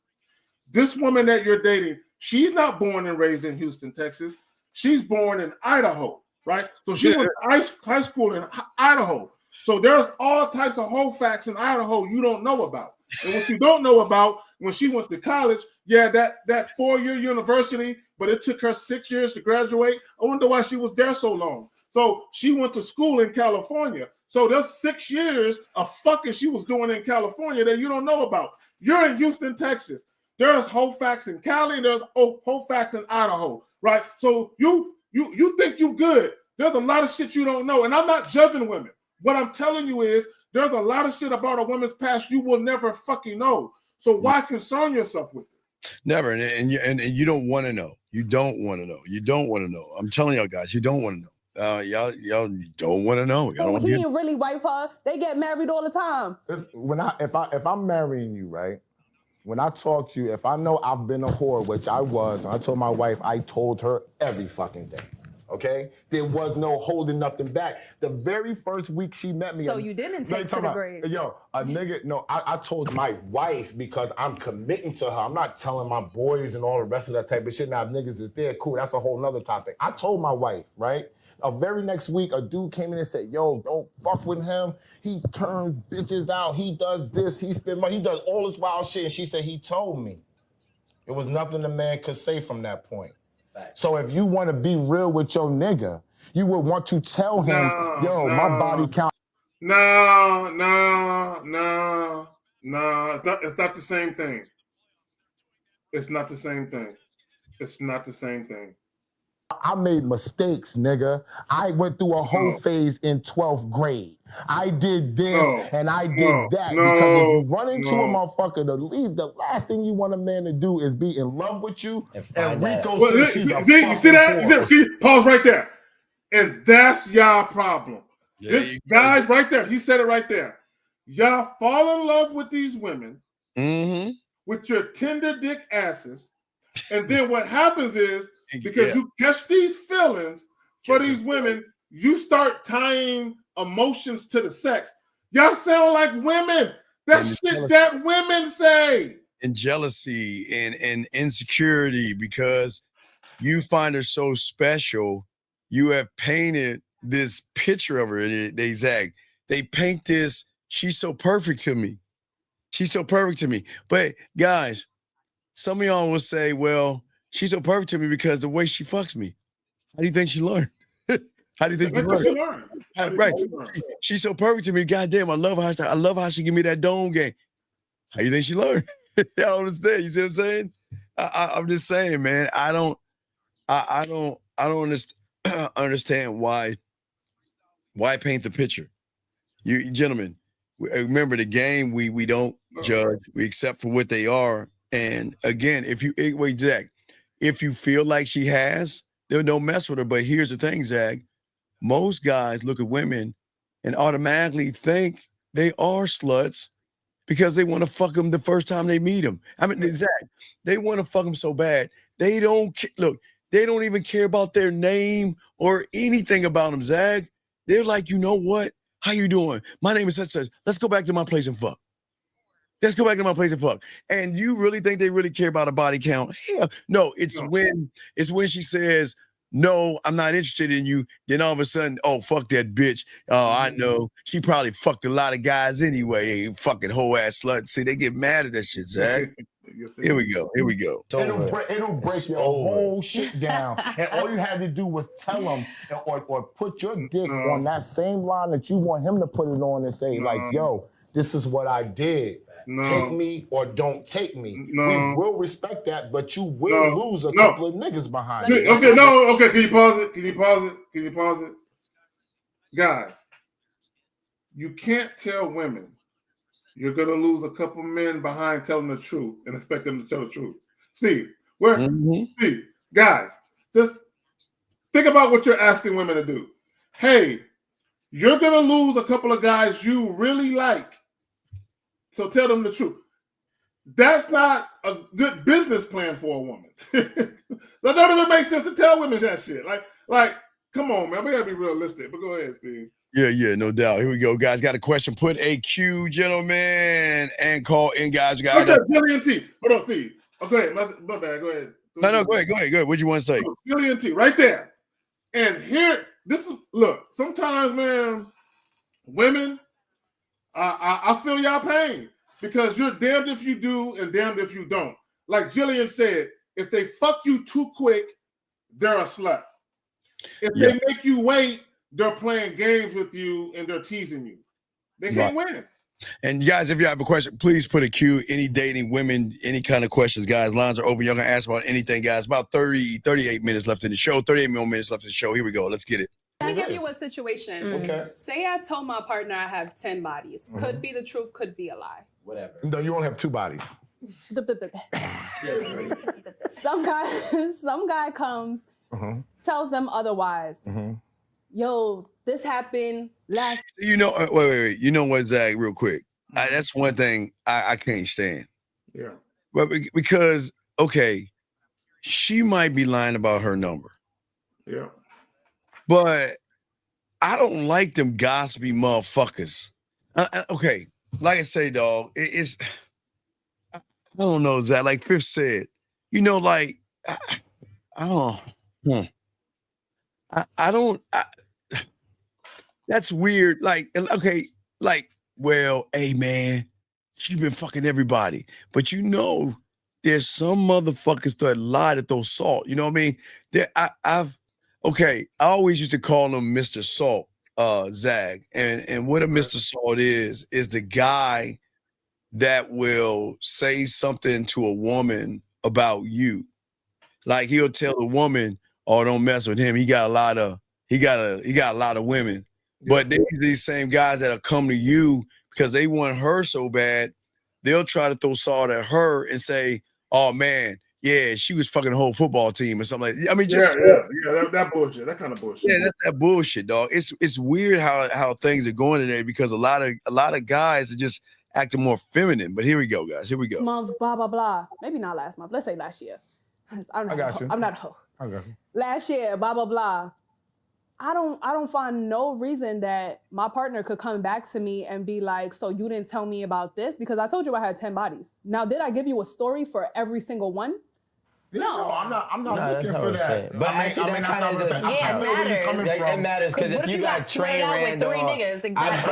S7: This woman that you're dating, she's not born and raised in Houston, Texas. She's born in Idaho, right? So she went to high school in Idaho. So there's all types of whole facts in Idaho you don't know about. And what you don't know about, when she went to college, that 4-year university, but it took her 6 years to graduate. I wonder why she was there so long. So she went to school in California. So there's 6 years of fucking she was doing in California that you don't know about. You're in Houston, Texas. There's whole facts in Cali. There's whole facts in Idaho, right? So you think you good. There's a lot of shit you don't know. And I'm not judging women. What I'm telling you is there's a lot of shit about a woman's past you will never fucking know. So why concern yourself with it?
S6: Never. And you don't want to know. You don't want to know. You don't want to know. I'm telling y'all guys, you don't want to know. Y'all don't want to know.
S20: Oh, he didn't really wipe her. They get married all the time.
S22: If I'm marrying you, right? When I talk to you, if I know I've been a whore, which I was, and I told my wife, I told her every fucking thing. Okay? There was no holding nothing back. The very first week she met me.
S20: So you didn't take to the grave.
S22: Yo, a nigga, no, I told my wife because I'm committing to her. I'm not telling my boys and all the rest of that type of shit. Now, if niggas is there, cool, that's a whole nother topic. I told my wife, right? A very next week, a dude came in and said, yo, don't fuck with him. He turns bitches out. He does this. He spend money. He does all this wild shit. And she said, he told me. It was nothing a man could say from that point. So if you want to be real with your nigga, you would want to tell him, my body count.
S7: No. It's not the same thing. It's not the same thing. It's not the same thing.
S22: I made mistakes, nigga. I went through a whole phase in 12th grade. I did this and I did that. Because if you run into a motherfucker, the last thing you want a man to do is be in love with you. And Rico says she's a
S7: you see that? See, pause right there. And that's y'all problem. Guys, right there. He said it right there. Y'all fall in love with these women with your tender dick asses. And then what happens is, because you catch these feelings for these women, you start tying emotions to the sex. Y'all sound like women. That's shit that women say.
S6: And jealousy and insecurity because you find her so special. You have painted this picture of her. They paint this, she's so perfect to me. She's so perfect to me. But guys, some of y'all will say, well, she's so perfect to me because the way she fucks me. How do you think she learned? How do you think she learned? Right. She's so perfect to me. Goddamn, I love how she give me that dome game. How do you think she learned? Y'all understand? You see what I'm saying? I'm just saying, man. I don't understand why Why paint the picture? You gentlemen, remember the game. We don't judge. We accept for what they are. And again, if you wait, Zach, if you feel like she has, then don't mess with her. But here's the thing, Zach. Most guys look at women and automatically think they are sluts because they want to fuck them the first time they meet them. I mean, Zach, they want to fuck them so bad. They don't look. They don't even care about their name or anything about them, Zach. They're like, you know what? How you doing? My name is such. Let's go back to my place and fuck. Let's go back to my place and fuck. And you really think they really care about a body count? Hell, no. It's when she says, no, I'm not interested in you. Then all of a sudden, oh, fuck that bitch. Oh, I know. She probably fucked a lot of guys anyway. Fucking whole ass slut. See, they get mad at that shit, Zach. Here we go. Here we go.
S22: It'll break your whole shit down. And all you had to do was tell him or put your dick on that same line that you want him to put it on and say, like, yo, this is what I did. Take me or don't take me. We will respect that, but you will lose a couple of niggas behind it.
S7: Okay, can you pause it? Can you pause it? Guys, you can't tell women you're gonna lose a couple men behind telling the truth and expect them to tell the truth. Steve, Steve, guys, just think about what you're asking women to do. Hey, you're gonna lose a couple of guys you really like. So tell them the truth. That's not a good business plan for a woman. That don't even make sense to tell women that shit. Like, come on, man. We gotta be realistic. But go ahead, Steve.
S6: Yeah, no doubt. Here we go, guys. Got a question. Put a Q, gentlemen, and call in, guys.
S7: Okay, Jillian T. Hold on, Steve. Okay, my bad. Go ahead.
S6: No, go ahead. What you want to say?
S7: Jillian T. Right there. And here, look. Sometimes, man, women. I feel y'all pain because you're damned if you do and damned if you don't. Like Jillian said, if they fuck you too quick, they're a slut. If they make you wait, they're playing games with you and they're teasing you. They can't win.
S6: And guys, if you have a question, please put a Q. Any dating, women, any kind of questions, guys. Lines are open. Y'all can ask about anything, guys. About 38 minutes left in the show. 38 more minutes left in the show. Here we go. Let's get it.
S2: Let me give you a situation.
S22: Okay.
S2: Say I told my partner I have 10 bodies. Could be the truth, could be a lie.
S22: Whatever. No, you only have 2 bodies.
S2: Some guy comes, tells them otherwise. Yo, this happened last.
S6: You know, wait. You know what, Zach? Real quick, that's one thing I can't stand.
S7: Yeah.
S6: But because she might be lying about her number.
S7: Yeah.
S6: But I don't like them gossipy motherfuckers. Okay, like I say, dog, it's I don't know, Zach. Like Fifth said, you know, like I don't. That's weird. Like, okay, like, well, hey man, she's been fucking everybody, but you know, there's some motherfuckers that lie to throw salt. You know what I mean? I always used to call him Mr. Salt, Zag. And what a Mr. Salt is the guy that will say something to a woman about you. Like he'll tell a woman, oh, don't mess with him. He got a lot of women. Yeah. But these same guys that'll come to you because they want her so bad, they'll try to throw salt at her and say, oh man, yeah, she was fucking the whole football team or something like that. I mean, just
S7: that bullshit, that kind of bullshit.
S6: Yeah, that's that bullshit, dog. It's weird how things are going today because a lot of guys are just acting more feminine. But here we go, guys. Here we go.
S2: Month, blah blah blah. Maybe not last month. Let's say last year. I'm not a hoe.
S22: I got you.
S2: Last year, blah blah blah. I don't find no reason that my partner could come back to me and be like, so you didn't tell me about this because I told you I had 10 bodies. Now, did I give you a story for every single one?
S22: No, I'm not looking for that.
S3: But actually, that kind of it matters because if you got train ran
S21: with 3 niggas, exactly.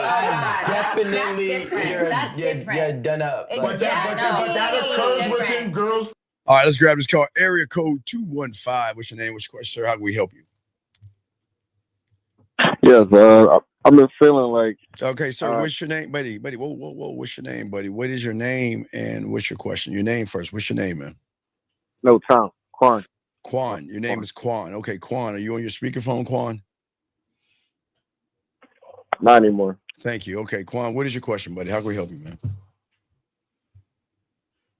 S3: You're done up.
S22: But that occurs within girls.
S6: All right, let's grab this call. Area code 215. What's your name? What's your question, sir? How can we help you?
S23: Yes, I've been feeling like.
S6: Okay, sir. What's your name, buddy? Whoa. What's your name, buddy? What is your name and what's your question? Your name first. What's your name, man?
S23: No, Tom. Quan.
S6: Quan. Your name is Quan. Okay, Quan. Are you on your speakerphone, Quan?
S23: Not anymore.
S6: Thank you. Okay, Quan, what is your question, buddy? How can we help you, man?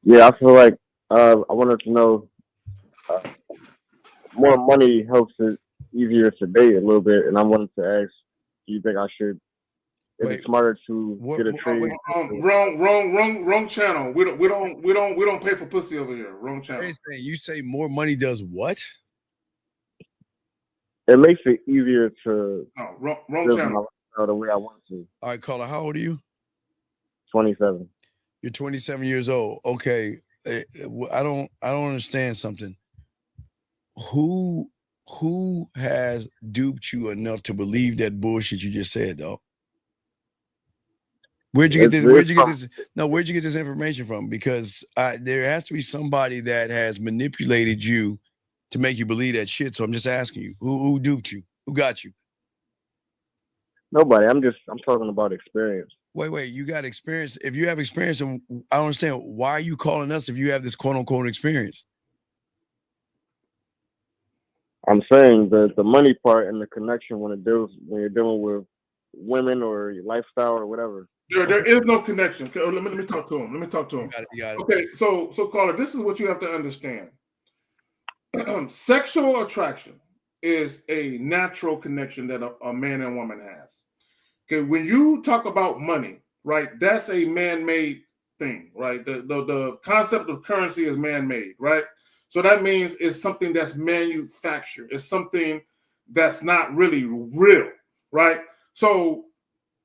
S23: Yeah, I feel like I wanted to know more money helps it easier to date a little bit, and I wanted to ask, do you think I should? Is it smarter to get a trade?
S7: Wrong channel. We don't pay for pussy over here. Wrong channel.
S6: You say more money does what?
S23: It makes it easier to
S7: wrong
S23: live
S7: channel.
S23: my lifestyle the way I want to.
S6: All right, caller, how old are you?
S23: 27.
S6: You're 27 years old. Okay, I don't understand something. Who has duped you enough to believe that bullshit you just said, though? Where'd you get this? Where'd you get this information from? Because there has to be somebody that has manipulated you to make you believe that shit. So I'm just asking you, who duped you? Who got you?
S23: Nobody. I'm talking about experience.
S6: Wait, you got experience. If you have experience, I don't understand. Why are you calling us if you have this quote unquote experience?
S23: I'm saying the money part and the connection when you're dealing with women or your lifestyle or whatever.
S7: There is no connection. Let me talk to him.
S6: You got it.
S7: Okay, so caller, this is what you have to understand. Sexual attraction is a natural connection that a man and woman has. Okay, when you talk about money, right, that's a man-made thing, right? The concept of currency is man-made, right? So that means it's something that's manufactured. It's something that's not really real, right? So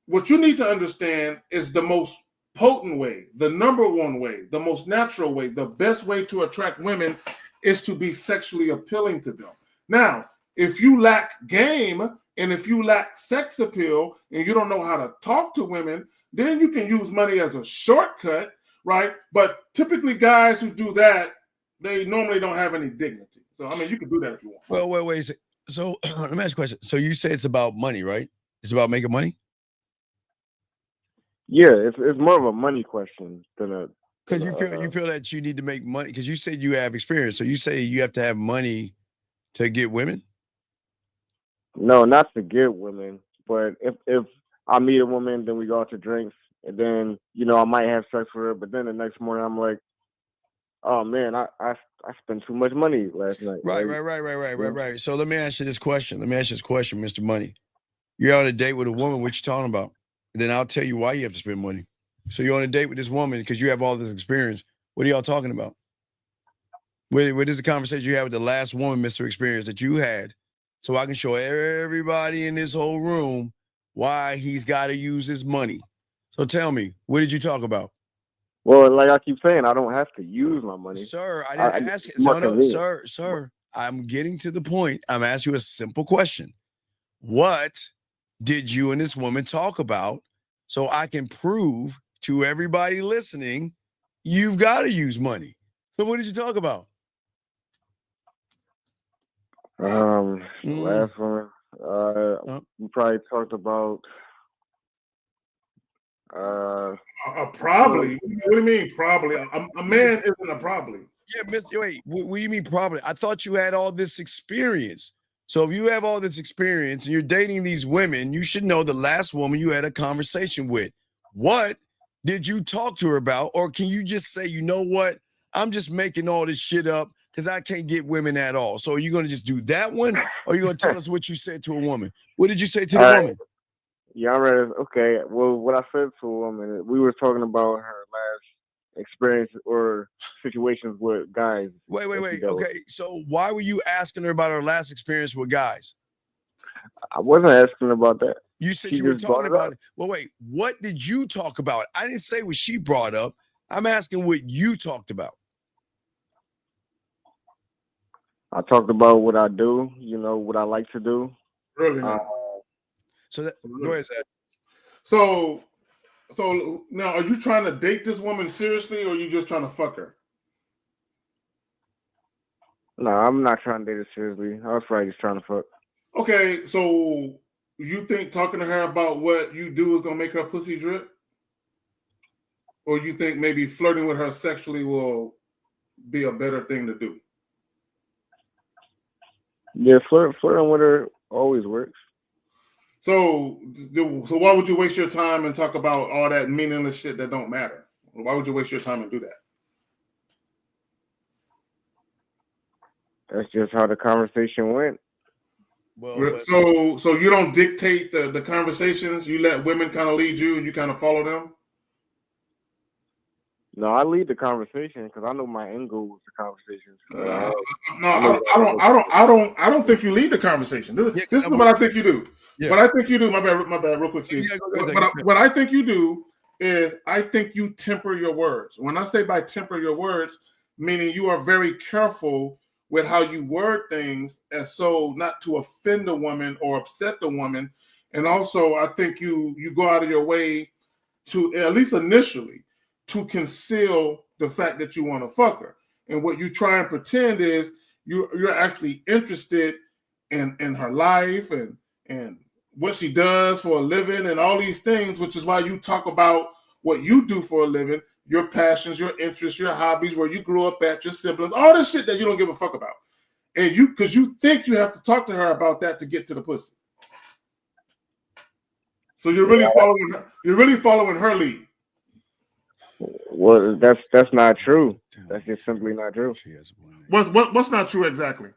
S7: what you need to understand is the most potent way, the number one way, the most natural way, the best way to attract women is to be sexually appealing to them. Now, if you lack game and if you lack sex appeal and you don't know how to talk to women, then you can use money as a shortcut, right? But typically guys who do that, they normally don't have any dignity. So, I mean, you can do that if you want.
S6: Well, wait. So let me ask you a question. So you say it's about money, right? It's about making money?
S23: Yeah, it's more of a money question than a.
S6: Because you feel that you need to make money because you said you have experience. So you say you have to have money to get women?
S23: No, not to get women, but if I meet a woman, then we go out to drinks, and then I might have sex with her, but then the next morning I'm like, oh man, I spent too much money last night.
S6: Right. So let me ask you this question. Mr. Money. You're on a date with a woman. What you talking about? And then I'll tell you why you have to spend money. So you're on a date with this woman because you have all this experience. What are y'all talking about? What is the conversation you had with the last woman, Mr. Experience, that you had? So I can show everybody in this whole room why he's got to use his money. So tell me, what did you talk about?
S23: Well, like I keep saying, I don't have to use my money.
S6: Sir, I didn't ask it. No, sir. I'm getting to the point. I'm asking you a simple question. What did you and this woman talk about so I can prove to everybody listening you've got to use money? So what did you talk about?
S23: Last one, we probably talked about
S7: probably. What do you mean probably? A man isn't a probably.
S6: Yeah, wait, what do you mean probably? I thought you had all this experience. So if you have all this experience and you're dating these women, you should know the last woman you had a conversation with. What did you talk to her about? Or can you just say, you know what? I'm just making all this shit up because I can't get women at all. So are you going to just do that one? Or are you going to tell us what you said to a woman? What did you say to the woman?
S23: Yeah, I'm ready. Okay. Well, what I said to a woman, we were talking about her last experience or situations with guys.
S6: Wait. Okay. So why were you asking her about her last experience with guys?
S23: I wasn't asking about that.
S6: You said you were talking about it. Well, wait, what did you talk about? I didn't say what she brought up. I'm asking what you talked about.
S23: I talked about what I do, what I like to do.
S7: Really?
S6: Go ahead, Zach.
S7: So now, are you trying to date this woman seriously, or are you just trying to fuck her?
S23: No, I'm not trying to date her seriously. I was probably just trying to fuck.
S7: Okay, so you think talking to her about what you do is gonna make her pussy drip, or you think maybe flirting with her sexually will be a better thing to do?
S23: Yeah, flirting with her always works.
S7: So why would you waste your time and talk about all that meaningless shit that don't matter? Why would you waste your time and do that?
S23: That's just how the conversation went.
S7: Well, so you don't dictate the conversations. You let women kind of lead you, and you kind of follow them.
S23: No, I lead the conversation because I know my end goal was the conversation.
S7: I don't think you lead the conversation. This is what I think you do.
S6: Yeah.
S7: What I think you do, my bad, real quick, Steve. What I think you do is I think you temper your words. When I say by temper your words, meaning you are very careful with how you word things, and so not to offend the woman or upset the woman. And also, I think you go out of your way to, at least initially, to conceal the fact that you want to fuck her. And what you try and pretend is you're actually interested in her life and what she does for a living and all these things, which is why you talk about what you do for a living, your passions, your interests, your hobbies, where you grew up at, your siblings, all this shit that you don't give a fuck about. And because you think you have to talk to her about that to get to the pussy. So you're really following her lead.
S23: Well, that's not true. That's just simply not true.
S7: What's not true exactly?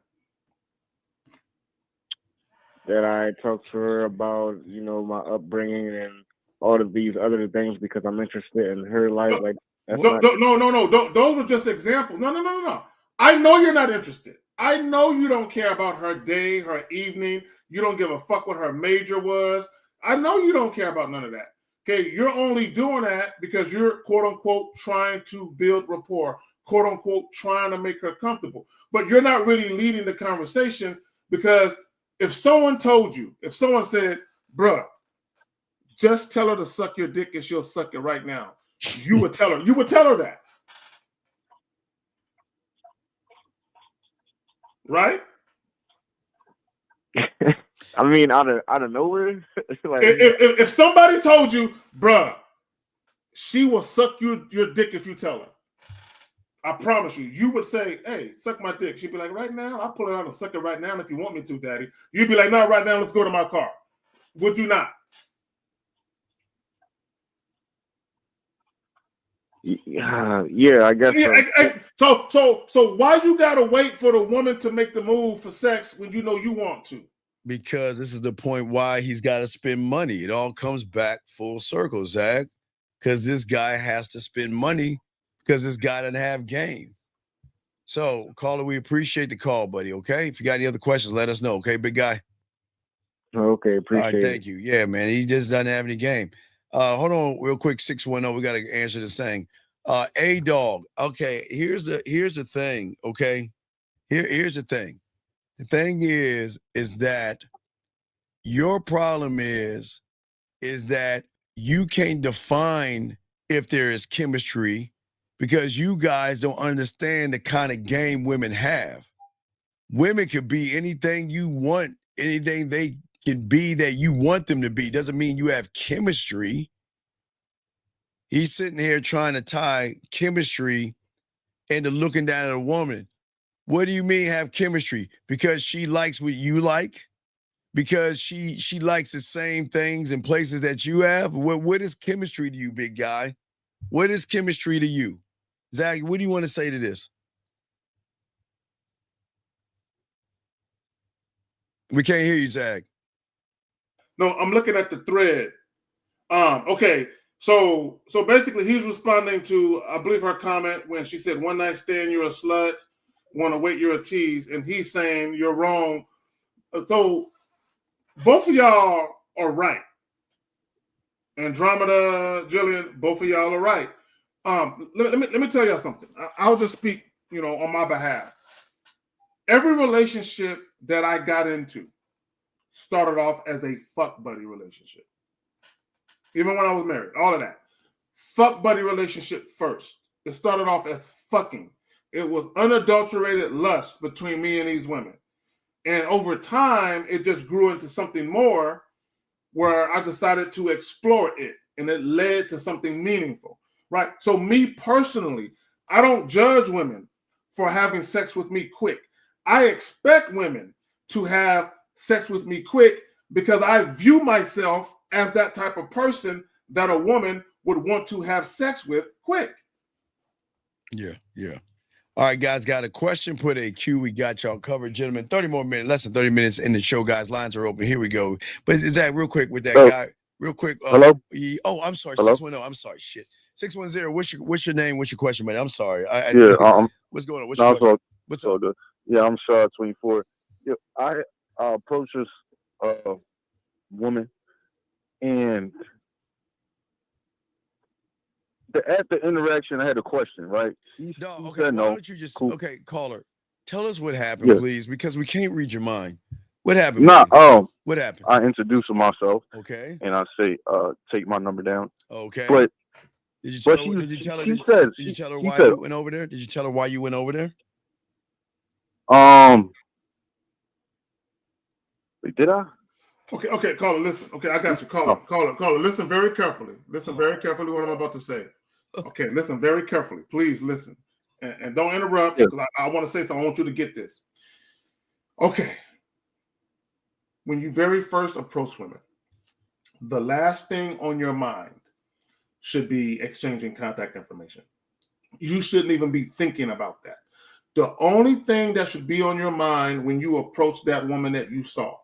S23: That I talk to her about, my upbringing and all of these other things because I'm interested in her life. Like
S7: no. Those were just examples. No. I know you're not interested. I know you don't care about her day, her evening. You don't give a fuck what her major was. I know you don't care about none of that. Okay, you're only doing that because you're quote unquote trying to build rapport, quote unquote trying to make her comfortable. But you're not really leading the conversation because if someone said, bruh, just tell her to suck your dick and she'll suck it right now, you would tell her that. Right?
S23: I mean, out of nowhere. Like,
S7: if somebody told you, bruh, she will suck your dick if you tell her, I promise you would say, hey, suck my dick. She'd be like, right now? I'll pull it out and suck it right now if you want me to, daddy. You'd be like, no, right now, let's go to my car. Would you not?
S23: Yeah, I guess so.
S7: So why you gotta wait for the woman to make the move for sex when you know you want to?
S6: Because this is the point why he's got to spend money. It all comes back full circle, Zach. Because this guy has to spend money because this guy doesn't have game. So, caller, we appreciate the call, buddy. Okay, if you got any other questions, let us know. Okay, big guy.
S23: Okay, appreciate
S6: it. All right, thank you. Yeah, man, he just doesn't have any game. Hold on, real quick. 610. We got to answer this thing. A dog. Okay, here's the thing. Okay, here's the thing. The thing is that your problem is that you can't define if there is chemistry because you guys don't understand the kind of game women have. Women could be anything you want, anything they can be that you want them to be. Doesn't mean you have chemistry. He's sitting here trying to tie chemistry into looking down at a woman. What do you mean have chemistry? Because she likes what you like? Because she likes the same things and places that you have? What is chemistry to you, big guy? What is chemistry to you? Zach, what do you want to say to this? We can't hear you, Zach.
S7: No, I'm looking at the thread. Okay. So basically he's responding to, I believe, her comment when she said, one night stand, you're a slut, want to wait, you're a tease. And he's saying you're wrong. So both of y'all are right. Andromeda, Jillian, both of y'all are right. Let me tell y'all something. I'll just speak, on my behalf. Every relationship that I got into started off as a fuck buddy relationship. Even when I was married, all of that. Fuck buddy relationship first. It started off as fucking. It was unadulterated lust between me and these women. And over time, it just grew into something more where I decided to explore it. And it led to something meaningful, right? So me personally, I don't judge women for having sex with me quick. I expect women to have sex with me quick because I view myself as that type of person that a woman would want to have sex with quick.
S6: Yeah. All right, guys, got a question? Put a Q. We got y'all covered, gentlemen. 30 more minutes, less than 30 minutes in the show, guys. Lines are open. Here we go. But is that real quick with that guy? Real quick.
S23: Hello?
S6: I'm sorry.
S23: Hello?
S6: 610. I'm sorry. Shit. 610. What's your name? What's your question, man? I'm sorry. What's going on? What's your question? What's up?
S23: Good. Yeah, I'm Shaw 24. Yeah, I approached this woman, and at the interaction, I had a question, right? She
S6: Okay,
S23: said
S6: why
S23: no.
S6: don't you just
S23: Cool.
S6: okay, caller, tell us what happened, please, because we can't read your mind. What happened? What happened?
S23: I introduced myself.
S6: Okay.
S23: And I say, take my number down.
S6: Okay.
S23: But
S6: did you tell her? Did you tell her why you went over there? Did you tell her why you went over there?
S23: Did I?
S7: Okay, caller, listen. Okay, I got you. Caller, listen very carefully. Listen very carefully what I'm about to say. Okay, listen very carefully. Please listen. And don't interrupt, because I want to say something. I want you to get this. Okay. When you very first approach women, the last thing on your mind should be exchanging contact information. You shouldn't even be thinking about that. The only thing that should be on your mind when you approach that woman that you saw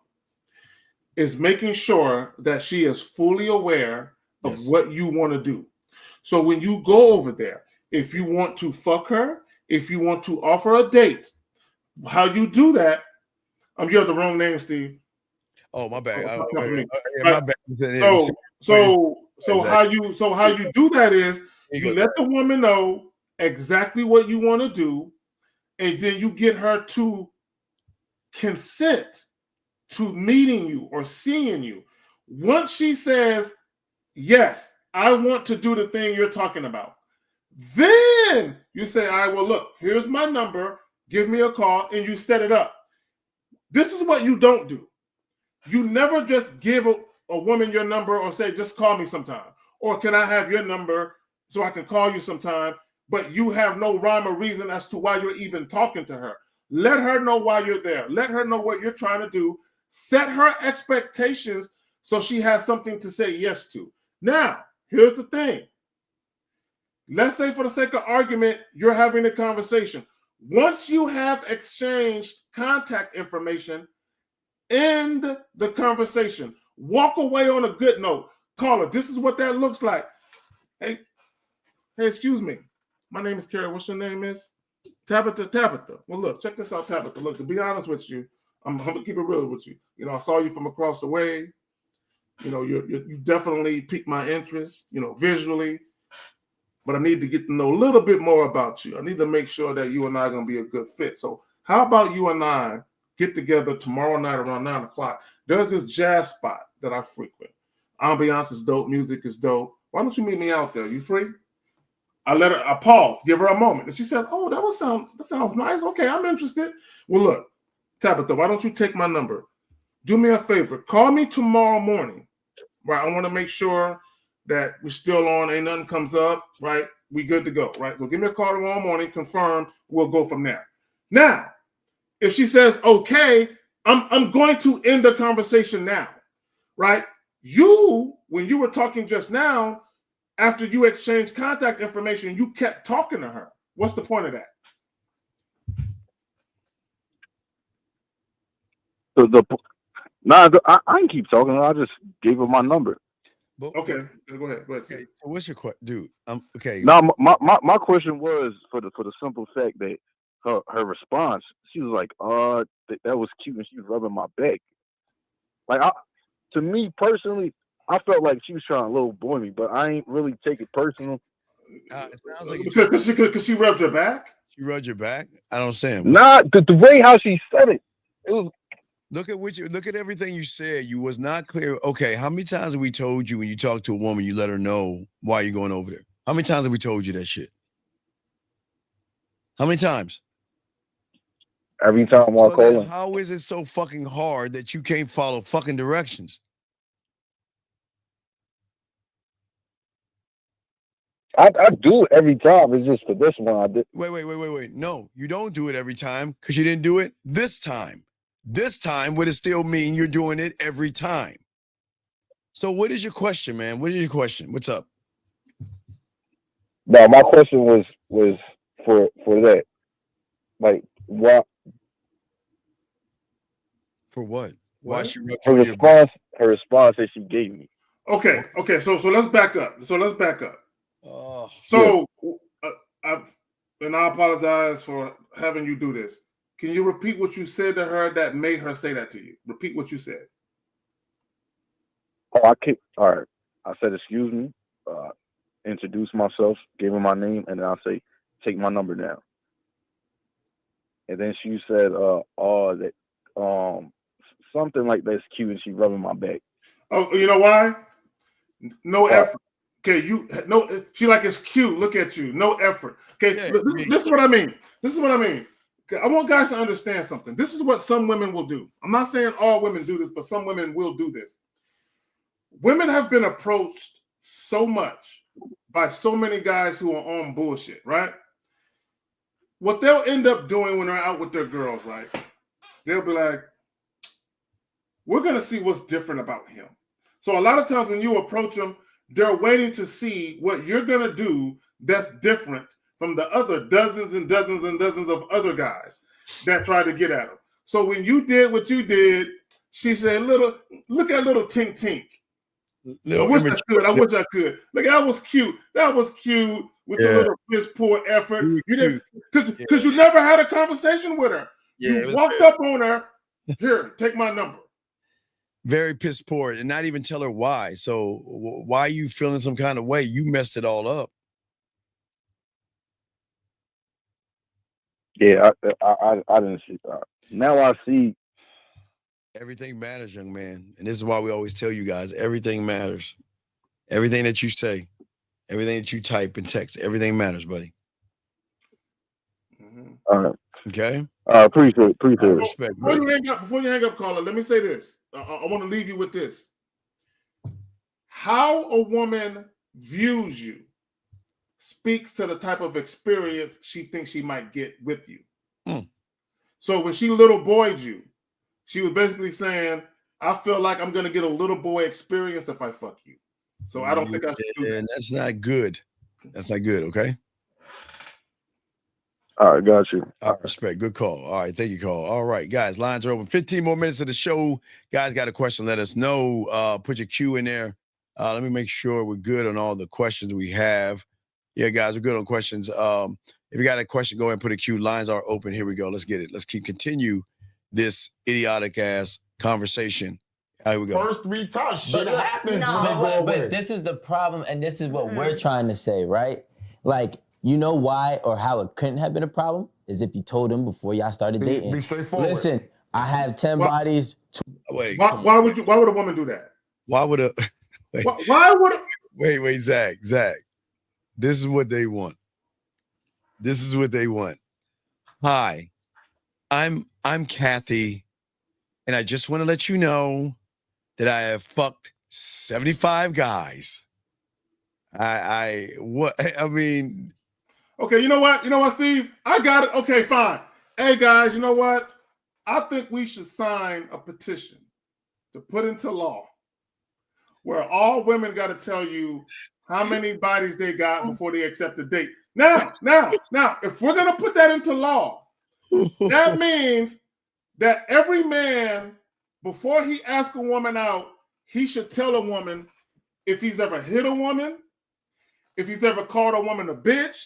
S7: is making sure that she is fully aware of what you want to do. So when you go over there, if you want to fuck her, if you want to offer a date, how you do that, you have the wrong name, Steve.
S6: Oh, my bad.
S7: My bad. So how you do that is you let the woman know exactly what you want to do, and then you get her to consent to meeting you or seeing you. Once she says, yes, I want to do the thing you're talking about, then you say, all right, well, look, here's my number, give me a call, and you set it up. This is what you don't do. You never just give a woman your number or say, just call me sometime. Or can I have your number so I can call you sometime? But you have no rhyme or reason as to why you're even talking to her. Let her know why you're there. Let her know what you're trying to do. Set her expectations so she has something to say yes to. Now, here's the thing. Let's say for the sake of argument, you're having a conversation. Once you have exchanged contact information, end the conversation. Walk away on a good note. Caller, this is what that looks like. Hey, excuse me. My name is Carrie. What's your name is? Tabitha. Well, look, check this out, Tabitha. Look, to be honest with you, I'm gonna keep it real with you. I saw you from across the way. You definitely piqued my interest, visually. But I need to get to know a little bit more about you. I need to make sure that you and I are gonna be a good fit. So how about you and I get together tomorrow night around 9 o'clock? There's this jazz spot that I frequent. Ambiance is dope, music is dope. Why don't you meet me out there? You free? I pause, give her a moment. And she says, oh, that sounds nice. Okay, I'm interested. Well, look, Tabitha, why don't you take my number? Do me a favor. Call me tomorrow morning. Right? I want to make sure that we're still on, ain't nothing comes up, right? We good to go, right? So give me a call tomorrow morning, confirm, we'll go from there. Now, if she says, okay, I'm going to end the conversation now, right? When you were talking just now, after you exchanged contact information, you kept talking to her. What's the point of that?
S23: I didn't keep talking. I just gave her my number.
S7: Okay, go ahead.
S6: Okay, so what's your question, dude? Okay.
S23: No, my question was for the simple fact that her response, she was like, that was cute, and she was rubbing my back. Like, to me personally, I felt like she was trying to little boy me, but I ain't really take it personal.
S6: It sounds like
S7: because she rubbed your back.
S6: She rubbed your back. I don't understand.
S23: Nah, the way how she said it, it was.
S6: Look at everything you said. You was not clear. Okay, how many times have we told you when you talk to a woman, you let her know why you're going over there? How many times have we told you that shit? How many times?
S23: Every time I call in.
S6: How is it so fucking hard that you can't follow fucking directions?
S23: I do it every time. It's just for this one I did.
S6: Wait. No, you don't do it every time because you didn't do it this time. This time, would it still mean you're doing it every time? So what is your question, man? What is your question? What's up?
S23: No, my question was for that. Like, what?
S6: For what? Why she rubbed
S23: Her
S6: you on your
S23: response. Her response that she gave me.
S7: Okay. So let's back up.
S6: Oh.
S7: So, and I apologize for having you do this. Can you repeat what you said to her that made her say that to you? Repeat what you said.
S23: Oh, I can't. All right. I said, excuse me. Introduce myself, gave her my name, and then I say, take my number down. And then she said, that something like that's cute, and she rubbing my back.
S7: Oh, you know why? No effort. Okay, she like it's cute. Look at you. No effort. Okay, this is what I mean. Okay, I want guys to understand something. This is what some women will do. I'm not saying all women do this, but some women will do this. Women have been approached so much by so many guys who are on bullshit, right? What they'll end up doing when they're out with their girls, right? They'll be like, we're going to see what's different about him. So a lot of times when you approach them, they're waiting to see what you're going to do that's different from the other dozens and dozens and dozens of other guys that try to get at them. So when you did what you did, she said, look at little Tink Tink. I wish I could. Look, that was cute. With your little piss poor effort. You didn't, because you never had a conversation with her. You walked up on her. Here, take my number.
S6: Very piss poor, and not even tell her why. So why are you feeling some kind of way? You messed it all up.
S23: Yeah, I didn't see that. Now I see.
S6: Everything matters, young man. And this is why we always tell you guys, everything matters. Everything that you say, everything that you type and text, everything matters, buddy.
S23: All right.
S6: Okay?
S23: Appreciate it.
S6: Respect.
S7: Before you hang up, caller, let me say this. I want to leave you with this. How a woman views you speaks to the type of experience she thinks she might get with you. So when she little boyed you, she was basically saying, I feel like I'm going to get a little boy experience if I fuck you. So I don't think I should do that.
S6: That's not good. That's not good, okay?
S23: All right, got you.
S6: All right, respect. Good call. All right, thank you, call. All right, guys, lines are open. 15 more minutes of the show. Guys, got a question, let us know. Put your Q in there. Let me make sure we're good on all the questions we have. Yeah, guys, we're good on questions. If you got a question, go ahead and put a Q. Lines are open. Here we go. Let's get it. Let's continue this idiotic ass conversation. Here we go.
S22: First 3 times, shit happens when they go away.
S3: But this is the problem, and this is what we're trying to say, right? Like, you know why or how it couldn't have been a problem is if you told him before y'all started dating.
S22: Be straightforward.
S3: Listen, I have 10 bodies.
S6: Wait,
S7: why would a woman do that?
S6: Why would a
S7: why would a,
S6: wait, Zach. This is what they want. Hi, I'm Kathy, and I just want to let you know that I have fucked 75 guys. I mean.
S7: Okay, you know what, Steve? I got it. Okay, fine. Hey, guys, you know what? I think we should sign a petition to put into law where all women got to tell you how many bodies they got before they accept a date. Now, if we're going to put that into law, that means that every man, before he asks a woman out, he should tell a woman if he's ever hit a woman, if he's ever called a woman a bitch,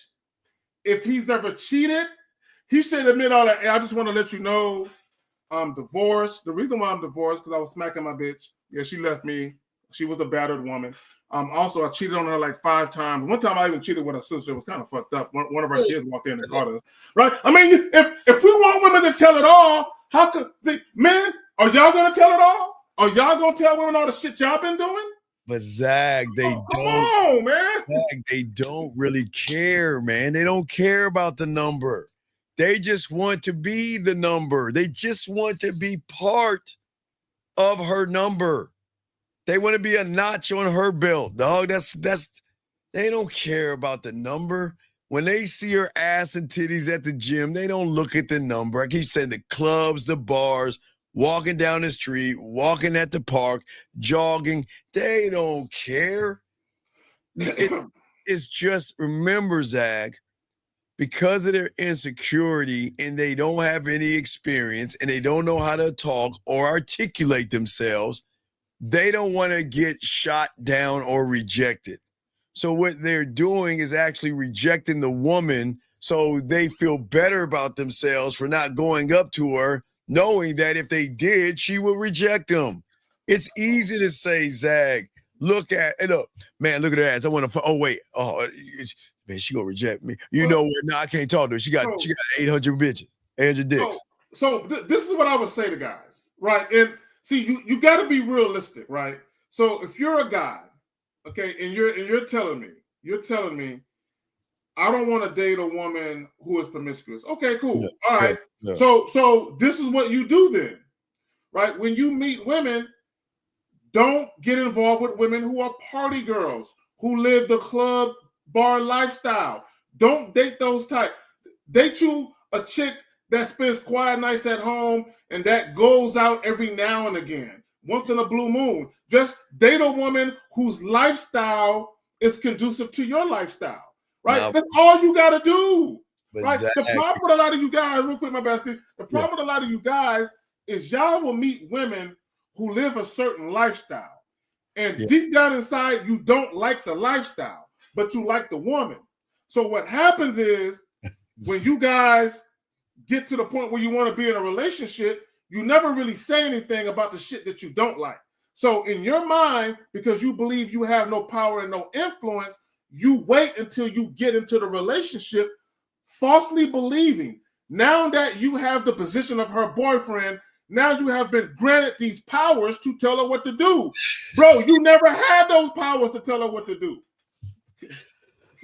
S7: if he's ever cheated. He should admit all that. Hey, I just want to let you know I'm divorced. The reason why I'm divorced because I was smacking my bitch. Yeah, she left me. She was a battered woman. Also, I cheated on her like 5 times. One time I even cheated with her sister. It was kind of fucked up. One of her kids walked in and caught us. Right? I mean, if we want women to tell it all, how could men, are y'all going to tell it all? Are y'all going to tell women all the shit y'all been doing?
S6: But Zach, they don't.
S7: Come on, man.
S6: Zach, they don't really care, man. They don't care about the number. They just want to be the number. They just want to be part of her number. They want to be a notch on her belt, dog. That's. They don't care about the number. When they see her ass and titties at the gym, they don't look at the number. I keep saying the clubs, the bars, walking down the street, walking at the park, jogging. They don't care. It's just, remember, Zach, because of their insecurity and they don't have any experience and they don't know how to talk or articulate themselves, they don't want to get shot down or rejected. So what they're doing is actually rejecting the woman so they feel better about themselves for not going up to her, knowing that if they did, she would reject them. It's easy to say, Zag, look, man, look at her ass. I want to, man, she gonna reject me. You know what? No, I can't talk to her. She got 800 bitches, 800 dicks.
S7: So this is what I would say to guys, right? And see, you got to be realistic, right? So if you're a guy, okay, and you're telling me, I don't want to date a woman who is promiscuous. Okay, cool. All right.
S6: Yeah.
S7: So this is what you do then, right? When you meet women, don't get involved with women who are party girls, who live the club bar lifestyle. Don't date those type. Date you a chick that spends quiet nights at home and that goes out every now and again, once in a blue moon. Just date a woman whose lifestyle is conducive to your lifestyle, right?
S6: Now,
S7: that's all you got to do, right?
S6: Zach,
S7: The problem with a lot of you guys, real quick, my bestie, the problem with a lot of you guys is y'all will meet women who live a certain lifestyle. And deep down inside, you don't like the lifestyle, but you like the woman. So what happens is when you guys get to the point where you want to be in a relationship, you never really say anything about the shit that you don't like. So in your mind, because you believe you have no power and no influence, you wait until you get into the relationship falsely believing now that you have the position of her boyfriend, now you have been granted these powers to tell her what to do. Bro, you never had those powers to tell her what to do.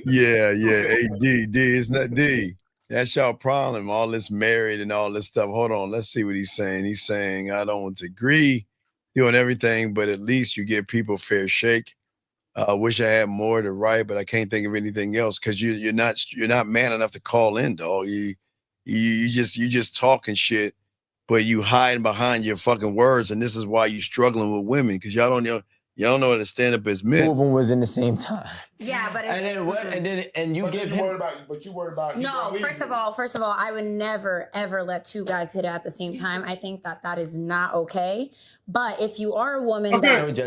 S6: Yeah. Hey, D, it's not D. That's y'all problem. All this married and all this stuff. Hold on. Let's see what he's saying. He's saying, I don't agree doing everything, but at least you give people fair shake. Wish I had more to write, but I can't think of anything else because you're not man enough to call in, dog. You just talking shit, but you hiding behind your fucking words, and this is why you struggling with women because y'all don't know how to stand up as men.
S3: Two of them was in the same time.
S21: Yeah, but it's,
S3: and then what? And you give him.
S22: You worried about.
S21: No, first of all, I would never ever let two guys hit it at the same time. I think that is not okay. But if you are a woman,
S7: hold on.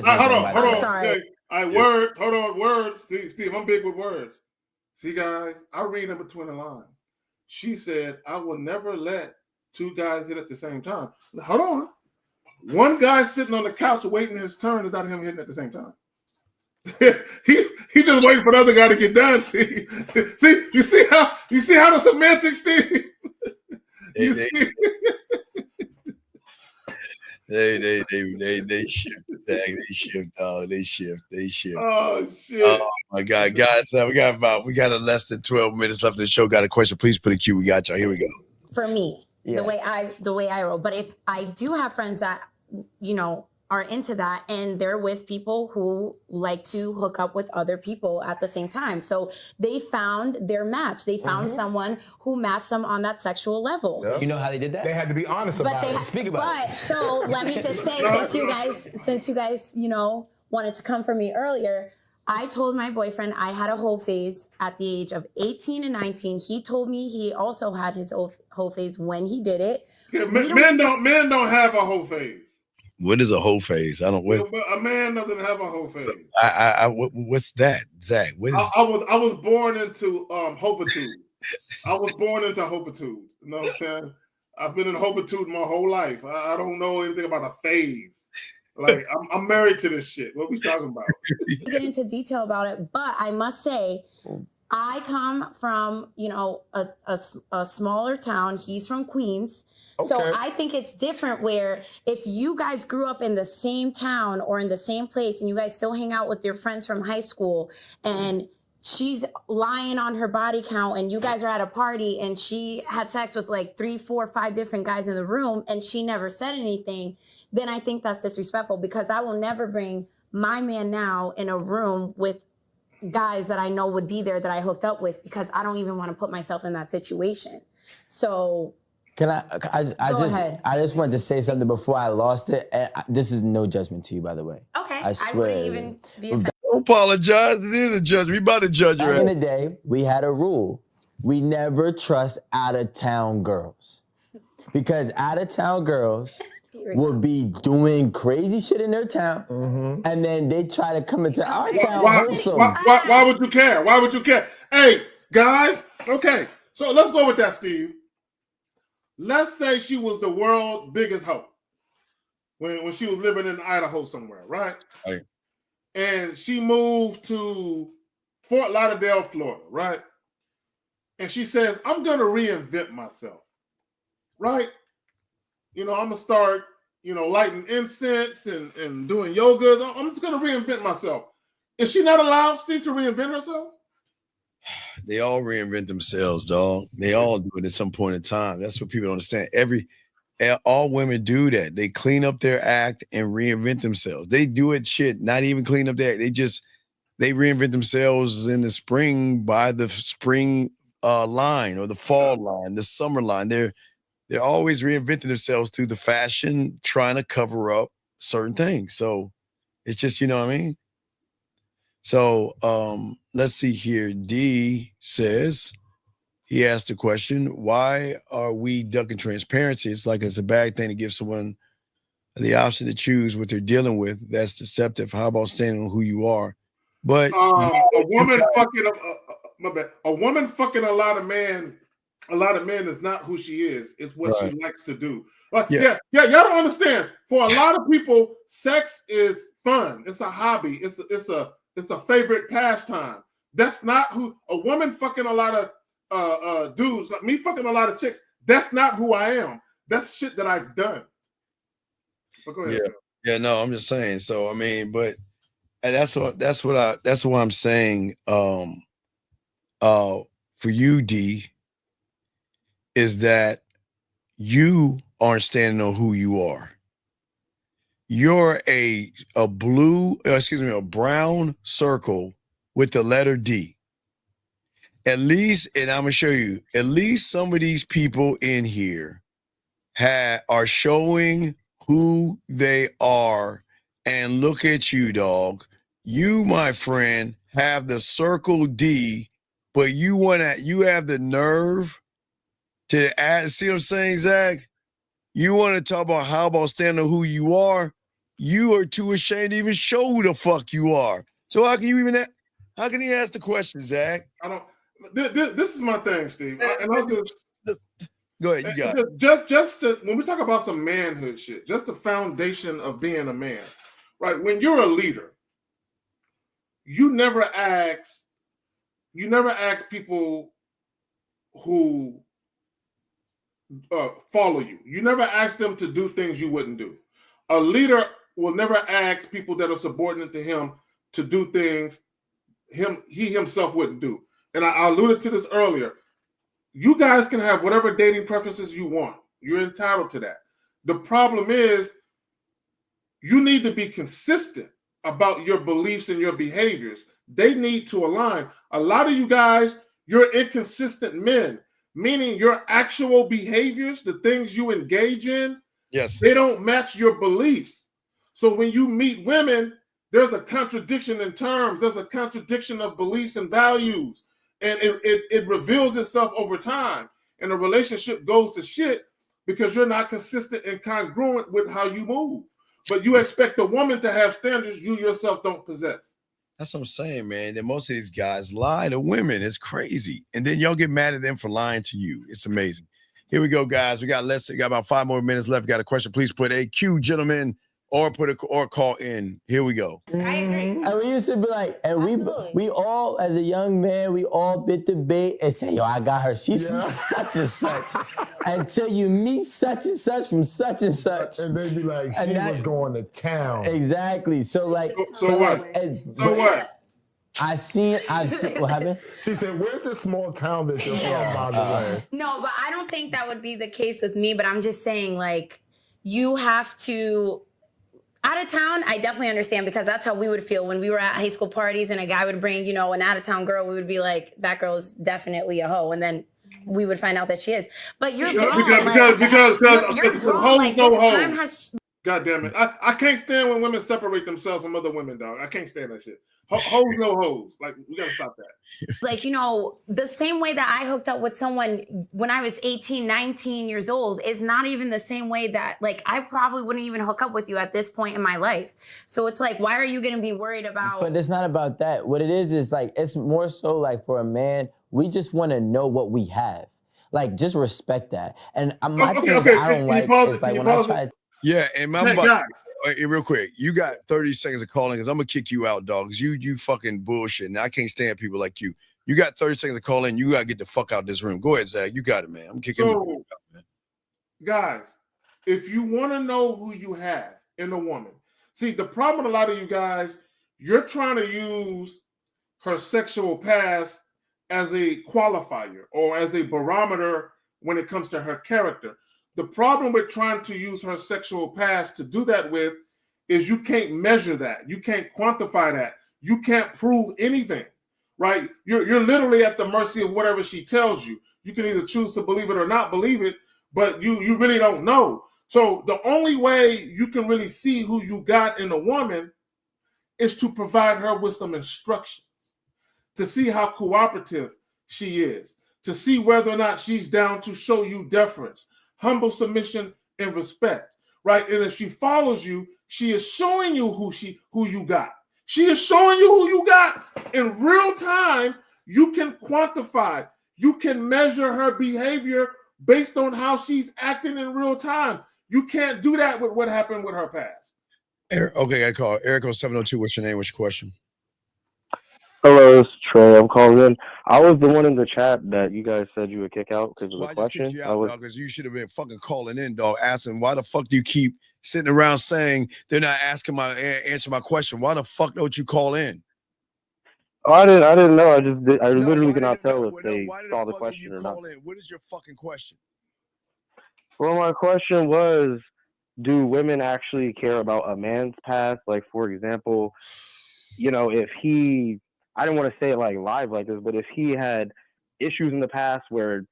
S21: I'm sorry.
S7: Hold on, words. See, Steve, I'm big with words. See, guys, I read in between the lines. She said, I will never let two guys hit at the same time. Hold on. One guy sitting on the couch waiting his turn is not him hitting at the same time. he just waiting for the other guy to get done. See, you see how the semantics, Steve? You see?
S6: They shift, Zach. They shift.
S7: Oh shit!
S6: Oh my God, guys, we got less than 12 minutes left in the show. Got a question? Please put a cue. We got y'all. Here we go.
S21: For me, the way I roll. But if I do have friends that are into that and they're with people who like to hook up with other people at the same time. So they found their match. They found someone who matched them on that sexual level.
S3: Yep. You know how they did that?
S22: They had to be honest about it.
S3: Speak about it.
S21: So let me just say, since you guys, wanted to come for me earlier, I told my boyfriend I had a whole phase at the age of 18 and 19. He told me he also had his whole phase when he did it.
S7: Yeah, men don't have a whole phase.
S6: What is a whole phase? I don't.
S7: A man doesn't have a whole phase.
S6: What's that, Zach? What is?
S7: I was born into hovitude. I was born into hovitude. You know what I'm saying? I've been in hovitude my whole life. I don't know anything about a phase. Like I'm married to this shit. What are we talking about?
S21: Get into detail about it, but I must say, I come from a smaller town. He's from Queens. Okay. So I think it's different where if you guys grew up in the same town or in the same place and you guys still hang out with your friends from high school and she's lying on her body count and you guys are at a party and she had sex with like 3, 4, 5 different guys in the room and she never said anything, then I think that's disrespectful because I will never bring my man now in a room with guys that I know would be there that I hooked up with because I don't even want to put myself in that situation. So
S3: Can I just wanted to say something before I lost it. And this is no judgment to you, by the way.
S21: Okay,
S3: I swear.
S21: wouldn't even be offended.
S6: Don't apologize. It is a judgment. We about to judge your
S3: Back in
S6: ass.
S3: the day, we had a rule. We never trust out-of-town girls. Because out-of-town girls will be doing crazy shit in their town, and then they try to come into our town wholesome.
S7: Why would you care? Why would you care? Hey, guys, okay, so let's go with that, Steve. Let's say she was the world's biggest hoe when she was living in Idaho somewhere, right?
S6: Right.
S7: And she moved to Fort Lauderdale, Florida, right? And she says, I'm going to reinvent myself, right? You know, I'm going to start, you know, lighting incense and doing yoga. I'm just going to reinvent myself. Is she not allowed, Steve, to reinvent herself?
S6: They all reinvent themselves, dog. They all do it at some point in time. That's what people don't understand. All women do that. They clean up their act and reinvent themselves. They do it not even clean up their act. They reinvent themselves in the spring by the spring line or the fall line, the summer line. They're always reinventing themselves through the fashion, trying to cover up certain things. So it's just, you know what I mean? So let's see here. D says, he asked the question, why are we ducking transparency? It's like it's a bad thing to give someone the option to choose what they're dealing with. That's deceptive. How about standing on who you are? But
S7: a woman fucking a woman fucking a lot of men is not who she is. It's what she likes to do. Yeah, y'all don't understand. For a lot of people, sex is fun. It's a hobby. It's a favorite pastime. That's not who a woman fucking a lot of dudes, like me fucking a lot of chicks. That's not who I am. That's shit that I've done. But go ahead.
S6: Yeah, no, I'm just saying. So I mean, but that's what I'm saying. For you, D, is that you aren't standing on who you are. You're a brown circle with the letter D. At least, and I'm gonna show you, at least some of these people in here are showing who they are. And look at you, dog. You, my friend, have the circle D, but you have the nerve to add. See what I'm saying, Zach? You want to talk about how about standing on who you are? You are too ashamed to even show who the fuck you are. So how can he ask the question, Zach?
S7: I don't. This is my thing, Steve. I'll just
S6: go ahead. You got it.
S7: Just when we talk about some manhood shit, just the foundation of being a man, right? When you're a leader, you never ask people who follow you. You never ask them to do things you wouldn't do. A leader will never ask people that are subordinate to him to do things he himself wouldn't do. And I alluded to this earlier. You guys can have whatever dating preferences you want. You're entitled to that. The problem is you need to be consistent about your beliefs and your behaviors. They need to align. A lot of you guys, you're inconsistent men, meaning your actual behaviors, the things you engage in, they don't match your beliefs. So when you meet women, there's a contradiction in terms. There's a contradiction of beliefs and values. And it reveals itself over time. And the relationship goes to shit because you're not consistent and congruent with how you move. But you expect a woman to have standards you yourself don't possess.
S6: That's what I'm saying, man. That most of these guys lie to women. It's crazy. And then y'all get mad at them for lying to you. It's amazing. Here we go, guys. We got about 5 more minutes left. Got a question? Please put a Q, gentlemen, or call in. Here we go.
S3: I agree. And we used to be like, and we all, as a young man, we all bit the bait and say, yo, I got her. She's from such and such. Until you meet such and such from such and such.
S22: And they be like, she was going to town.
S3: Exactly. So like,
S7: so what?
S3: I've seen, what happened?
S22: She said, where's the small town that you're from, by the way?
S21: No, but I don't think that would be the case with me, but I'm just saying, like, you have to, out of town, I definitely understand because that's how we would feel when we were at high school parties and a guy would bring, an out of town girl, we would be like, that girl's definitely a hoe. And then we would find out that she is. But you're
S7: Because
S21: grown.
S7: hoes
S21: Like,
S7: know
S21: the
S7: hoes.
S21: time has.
S7: God damn it! I can't stand when women separate themselves from other women, dog. I can't stand that shit. Hoes know hoes. Like, we gotta stop that.
S21: Like, you know, the same way that I hooked up with someone when I was 18, 19 years old is not even the same way that, like, I probably wouldn't even hook up with you at this point in my life. So it's like, why are you going to be worried about?
S3: But it's not about that. What it is like, it's more so like for a man, we just want to know what we have. Like, just respect that. And my thing is I don't like is like when I try.
S6: Yeah, and my real quick, you got 30 seconds of calling because I'm gonna kick you out, dog. Because you fucking bullshit, and I can't stand people like you. You got 30 seconds to call in. You gotta get the fuck out of this room. Go ahead, Zach. You got it, man. I'm kicking you out, man.
S7: Guys, if you want to know who you have in a woman, see, the problem with a lot of you guys, you're trying to use her sexual past as a qualifier or as a barometer when it comes to her character. The problem with trying to use her sexual past to do that with is you can't measure that. You can't quantify that. You can't prove anything, right? You're literally at the mercy of whatever she tells you. You can either choose to believe it or not believe it, but you really don't know. So the only way you can really see who you got in a woman is to provide her with some instructions, to see how cooperative she is, to see whether or not she's down to show you deference, humble submission, and respect, right? And if she follows you, she is showing you who you got. She is showing you who you got in real time. You can quantify, you can measure her behavior based on how she's acting in real time. You can't do that with what happened with her past.
S6: Okay, I call Eric on 702. What's your name? What's your question?
S23: Hello, it's Trey. I'm calling in. I was the one in the chat that you guys said you would kick out because of the question.
S6: Because you should have been fucking calling in, dog, asking why the fuck do you keep sitting around saying they're not answering my question? Why the fuck don't you call in?
S23: Oh, I didn't know. I literally cannot tell if they saw the question or not.
S6: What is your fucking question?
S23: Well, my question was, do women actually care about a man's past? Like, for example, you know, if he, I didn't want to say it like live like this, but if he had issues in the past where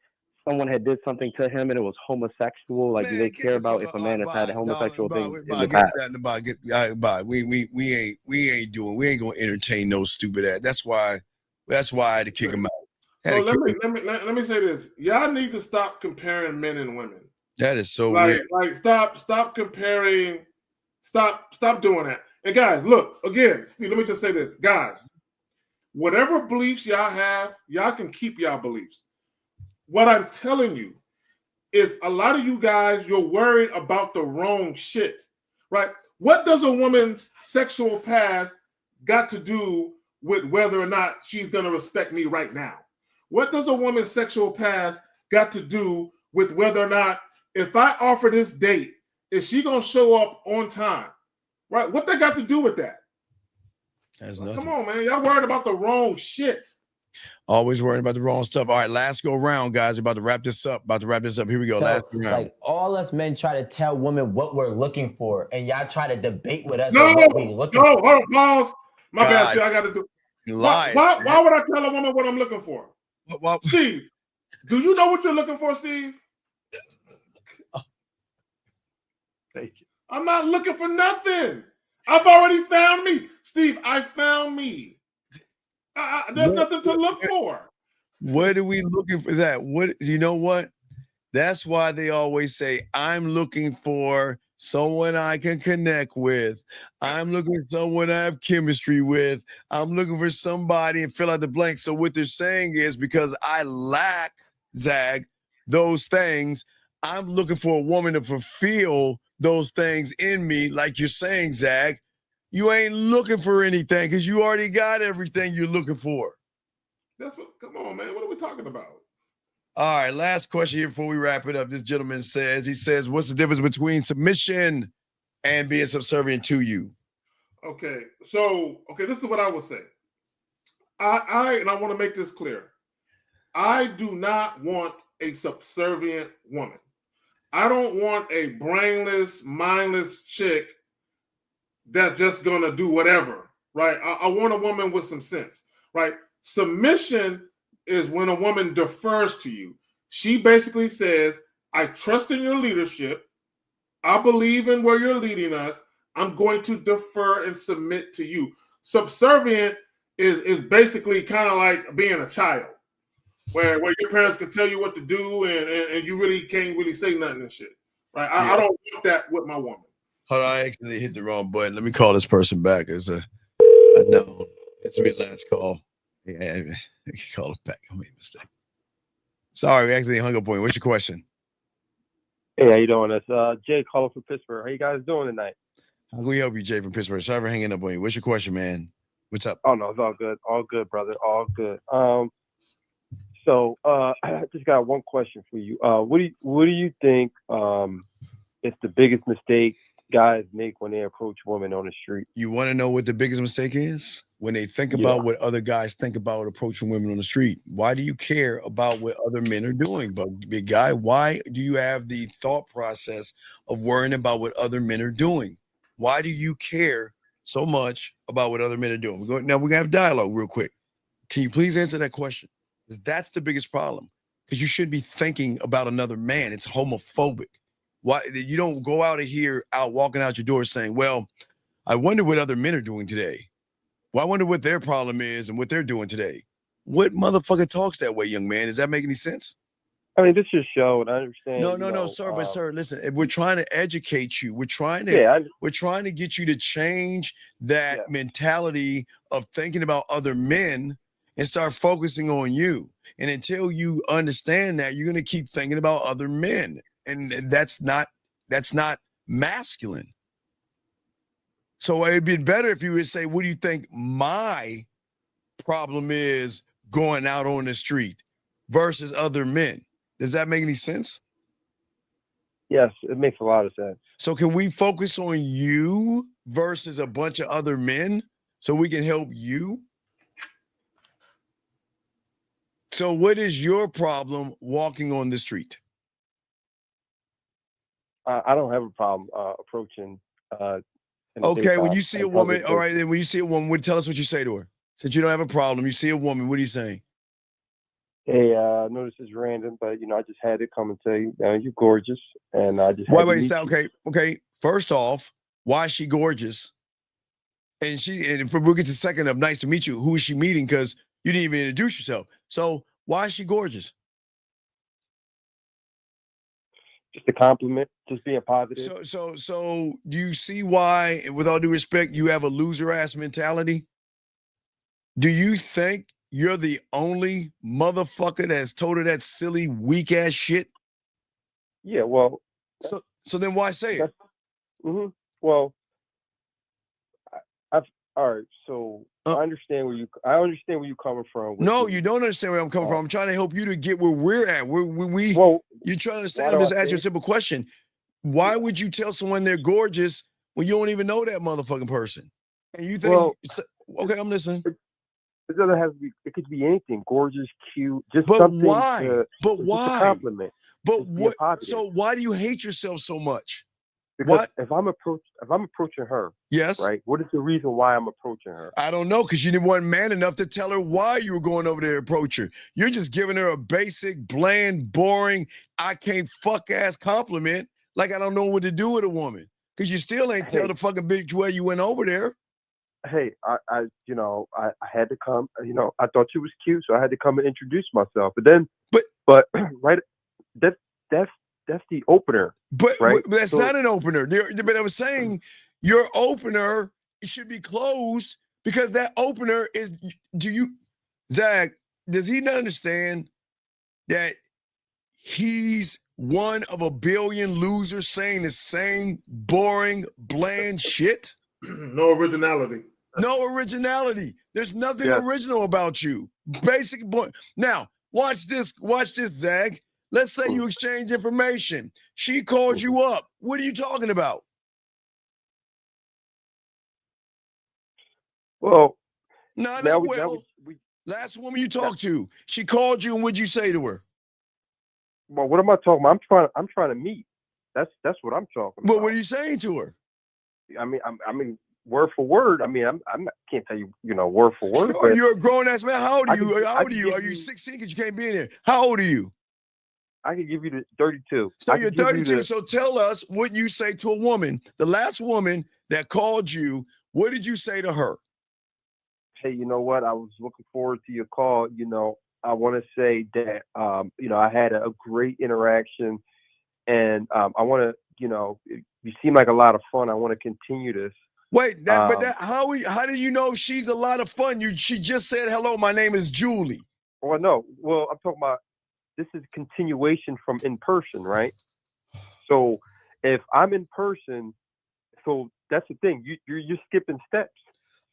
S23: someone had did something to him and it was homosexual, like, do they care about if a man has had a homosexual thing in the past?
S6: We ain't gonna entertain no stupid ass. That's why I had to kick him out.
S7: So let me say this. Y'all need to stop comparing men and women.
S6: That is so weird.
S7: Like stop comparing, stop doing that. And guys, look, again, Steve, let me just say this. Guys, whatever beliefs y'all have, y'all can keep y'all beliefs. What I'm telling you is a lot of you guys, you're worried about the wrong shit, right? What does a woman's sexual past got to do with whether or not she's going to respect me right now? What does a woman's sexual past got to do with whether or not if I offer this date, is she going to show up on time? Right? What that got to do with that? Come on, man. Y'all worried about the wrong shit.
S6: Always worrying about the wrong stuff. All right, last go round, guys. We're about to wrap this up. Here we go.
S3: So,
S6: last round.
S3: Like, all us men try to tell women what we're looking for, and y'all try to debate with us on what we looking for.
S7: Hold on, pause. My bad, Steve. I got to do. Why would I tell a woman what I'm looking for? Steve, do you know what you're looking for, Steve?
S6: Thank you.
S7: I'm not looking for nothing. I've already found me. Steve, I found me. There's nothing to look for.
S6: What are we looking for that? You know what? That's why they always say, I'm looking for someone I can connect with. I'm looking for someone I have chemistry with. I'm looking for somebody and fill out the blank. So what they're saying is because I lack, Zag, those things, I'm looking for a woman to fulfill those things in me, like you're saying, Zag. You ain't looking for anything because you already got everything you're looking for.
S7: Come on, man. What are we talking about?
S6: All right, last question here before we wrap it up. This gentleman says, what's the difference between submission and being subservient to you?
S7: Okay, this is what I would say. I want to make this clear. I do not want a subservient woman. I don't want a brainless, mindless chick that's just gonna do whatever, right? I want a woman with some sense, right? Submission is when a woman defers to you. She basically says, I trust in your leadership. I believe in where you're leading us. I'm going to defer and submit to you. Subservient is basically kind of like being a child, where your parents can tell you what to do and you really can't really say nothing and shit. Right? I don't want that with my woman.
S6: Hold on, I actually hit the wrong button. Let me call this person back. It's no, it's my last call. Yeah, I can call him back. I made a mistake. Sorry, we actually hung up on you. What's your question?
S4: Hey, how you doing? It's Jay calling from Pittsburgh. How you guys doing tonight?
S6: How can we help you, Jay from Pittsburgh? Sorry for hanging up on you. What's your question, man? What's up?
S4: Oh no, it's all good. All good, brother. All good. So I just got one question for you. What do you think is the biggest mistake guys make when they approach women on the street?
S6: You want to know what the biggest mistake is? When they think about what other guys think about approaching women on the street. Why do you care about what other men are doing, big guy? Why do you have the thought process of worrying about what other men are doing? Why do you care so much about what other men are doing? Now we're gonna have dialogue real quick. Can you please answer that question? Because that's the biggest problem. Because you should be thinking about another man. It's homophobic. Why you don't go out of here walking out your door saying, well, I wonder what other men are doing today. Well, I wonder what their problem is and what they're doing today. What motherfucker talks that way, young man? Does that make any sense?
S4: I mean, this is your show, and I understand.
S6: No, sir. But sir, listen, we're trying to educate you. We're trying to get you to change that mentality of thinking about other men and start focusing on you. And until you understand that, you're gonna keep thinking about other men, and that's not masculine. So it'd be better if you would say, what do you think my problem is going out on the street versus other men? Does that make any sense?
S4: Yes, it makes a lot of sense.
S6: So can we focus on you versus a bunch of other men so we can help you? So what is your problem walking on the street?
S4: I don't have a problem approaching.
S6: Okay, when you see a woman, all right, then when you see a woman, tell us what you say to her. Since you don't have a problem, you see a woman, what are you saying?
S4: Hey, I know this is random, but I just had to come and say you're gorgeous, and I just
S6: okay. First off, why is she gorgeous? And we'll get to the second of nice to meet you. Who is she meeting? Because you didn't even introduce yourself. So why is she gorgeous?
S4: Just a compliment, just being positive.
S6: So do you see why, with all due respect, you have a loser ass mentality? Do you think you're the only motherfucker that's told her that silly, weak ass shit?
S4: Yeah, well.
S6: So then why say it?
S4: Well, all right. So I understand where you're coming from.
S6: No, you don't understand where I'm coming from. I'm trying to help you to get where we're at. You're trying to understand. I'm just asking you a simple question. Why would you tell someone they're gorgeous when you don't even know that motherfucking person? And you think, okay, I'm listening.
S4: It doesn't have to be. It could be anything. Gorgeous, cute, just
S6: but
S4: something.
S6: Why?
S4: But why? Just a compliment.
S6: But what? So why do you hate yourself so much?
S4: Because if I'm approaching her,
S6: yes,
S4: right. What is the reason why I'm approaching her?
S6: I don't know, because you weren't man enough to tell her why you were going over there to approach her. You're just giving her a basic, bland, boring, I can't fuck ass compliment. Like I don't know what to do with a woman, because you still ain't tell the fucking bitch where you went over there.
S4: Hey, I had to come. I thought she was cute, so I had to come and introduce myself. But right, that's the opener.
S6: But
S4: right?
S6: That's not an opener. But I was saying your opener should be closed because that opener is. Zach? Does he not understand that he's one of a billion losers saying the same boring, bland shit?
S7: No originality.
S6: No originality. There's nothing original about you. Basic point. Now, watch this, Zach. Let's say you exchange information. She called you up. What are you talking about?
S4: Well,
S6: last woman you talked to, she called you, and what'd you say to her?
S4: Well, what am I talking about? I'm trying to meet. That's what I'm talking about.
S6: Well, what are you saying to her?
S4: I mean, word for word. I mean, can't tell you, word for word.
S6: Oh, you're a grown ass man. How old are you? Are you 16? Because you can't be in here. How old are you?
S4: I could give you the 32.
S6: So you're 32. So tell us what you say to a woman. The last woman that called you, what did you say to her?
S4: Hey, you know what? I was looking forward to your call. You know, I want to say that, you know, I had a great interaction, and I want to, you know, you seem like a lot of fun. I want to continue this.
S6: Wait, how do you know she's a lot of fun? She just said, hello, my name is Julie.
S4: Well, no. Well, I'm talking about, this is continuation from in person, right? So if I'm in person, so that's the thing. You're skipping steps.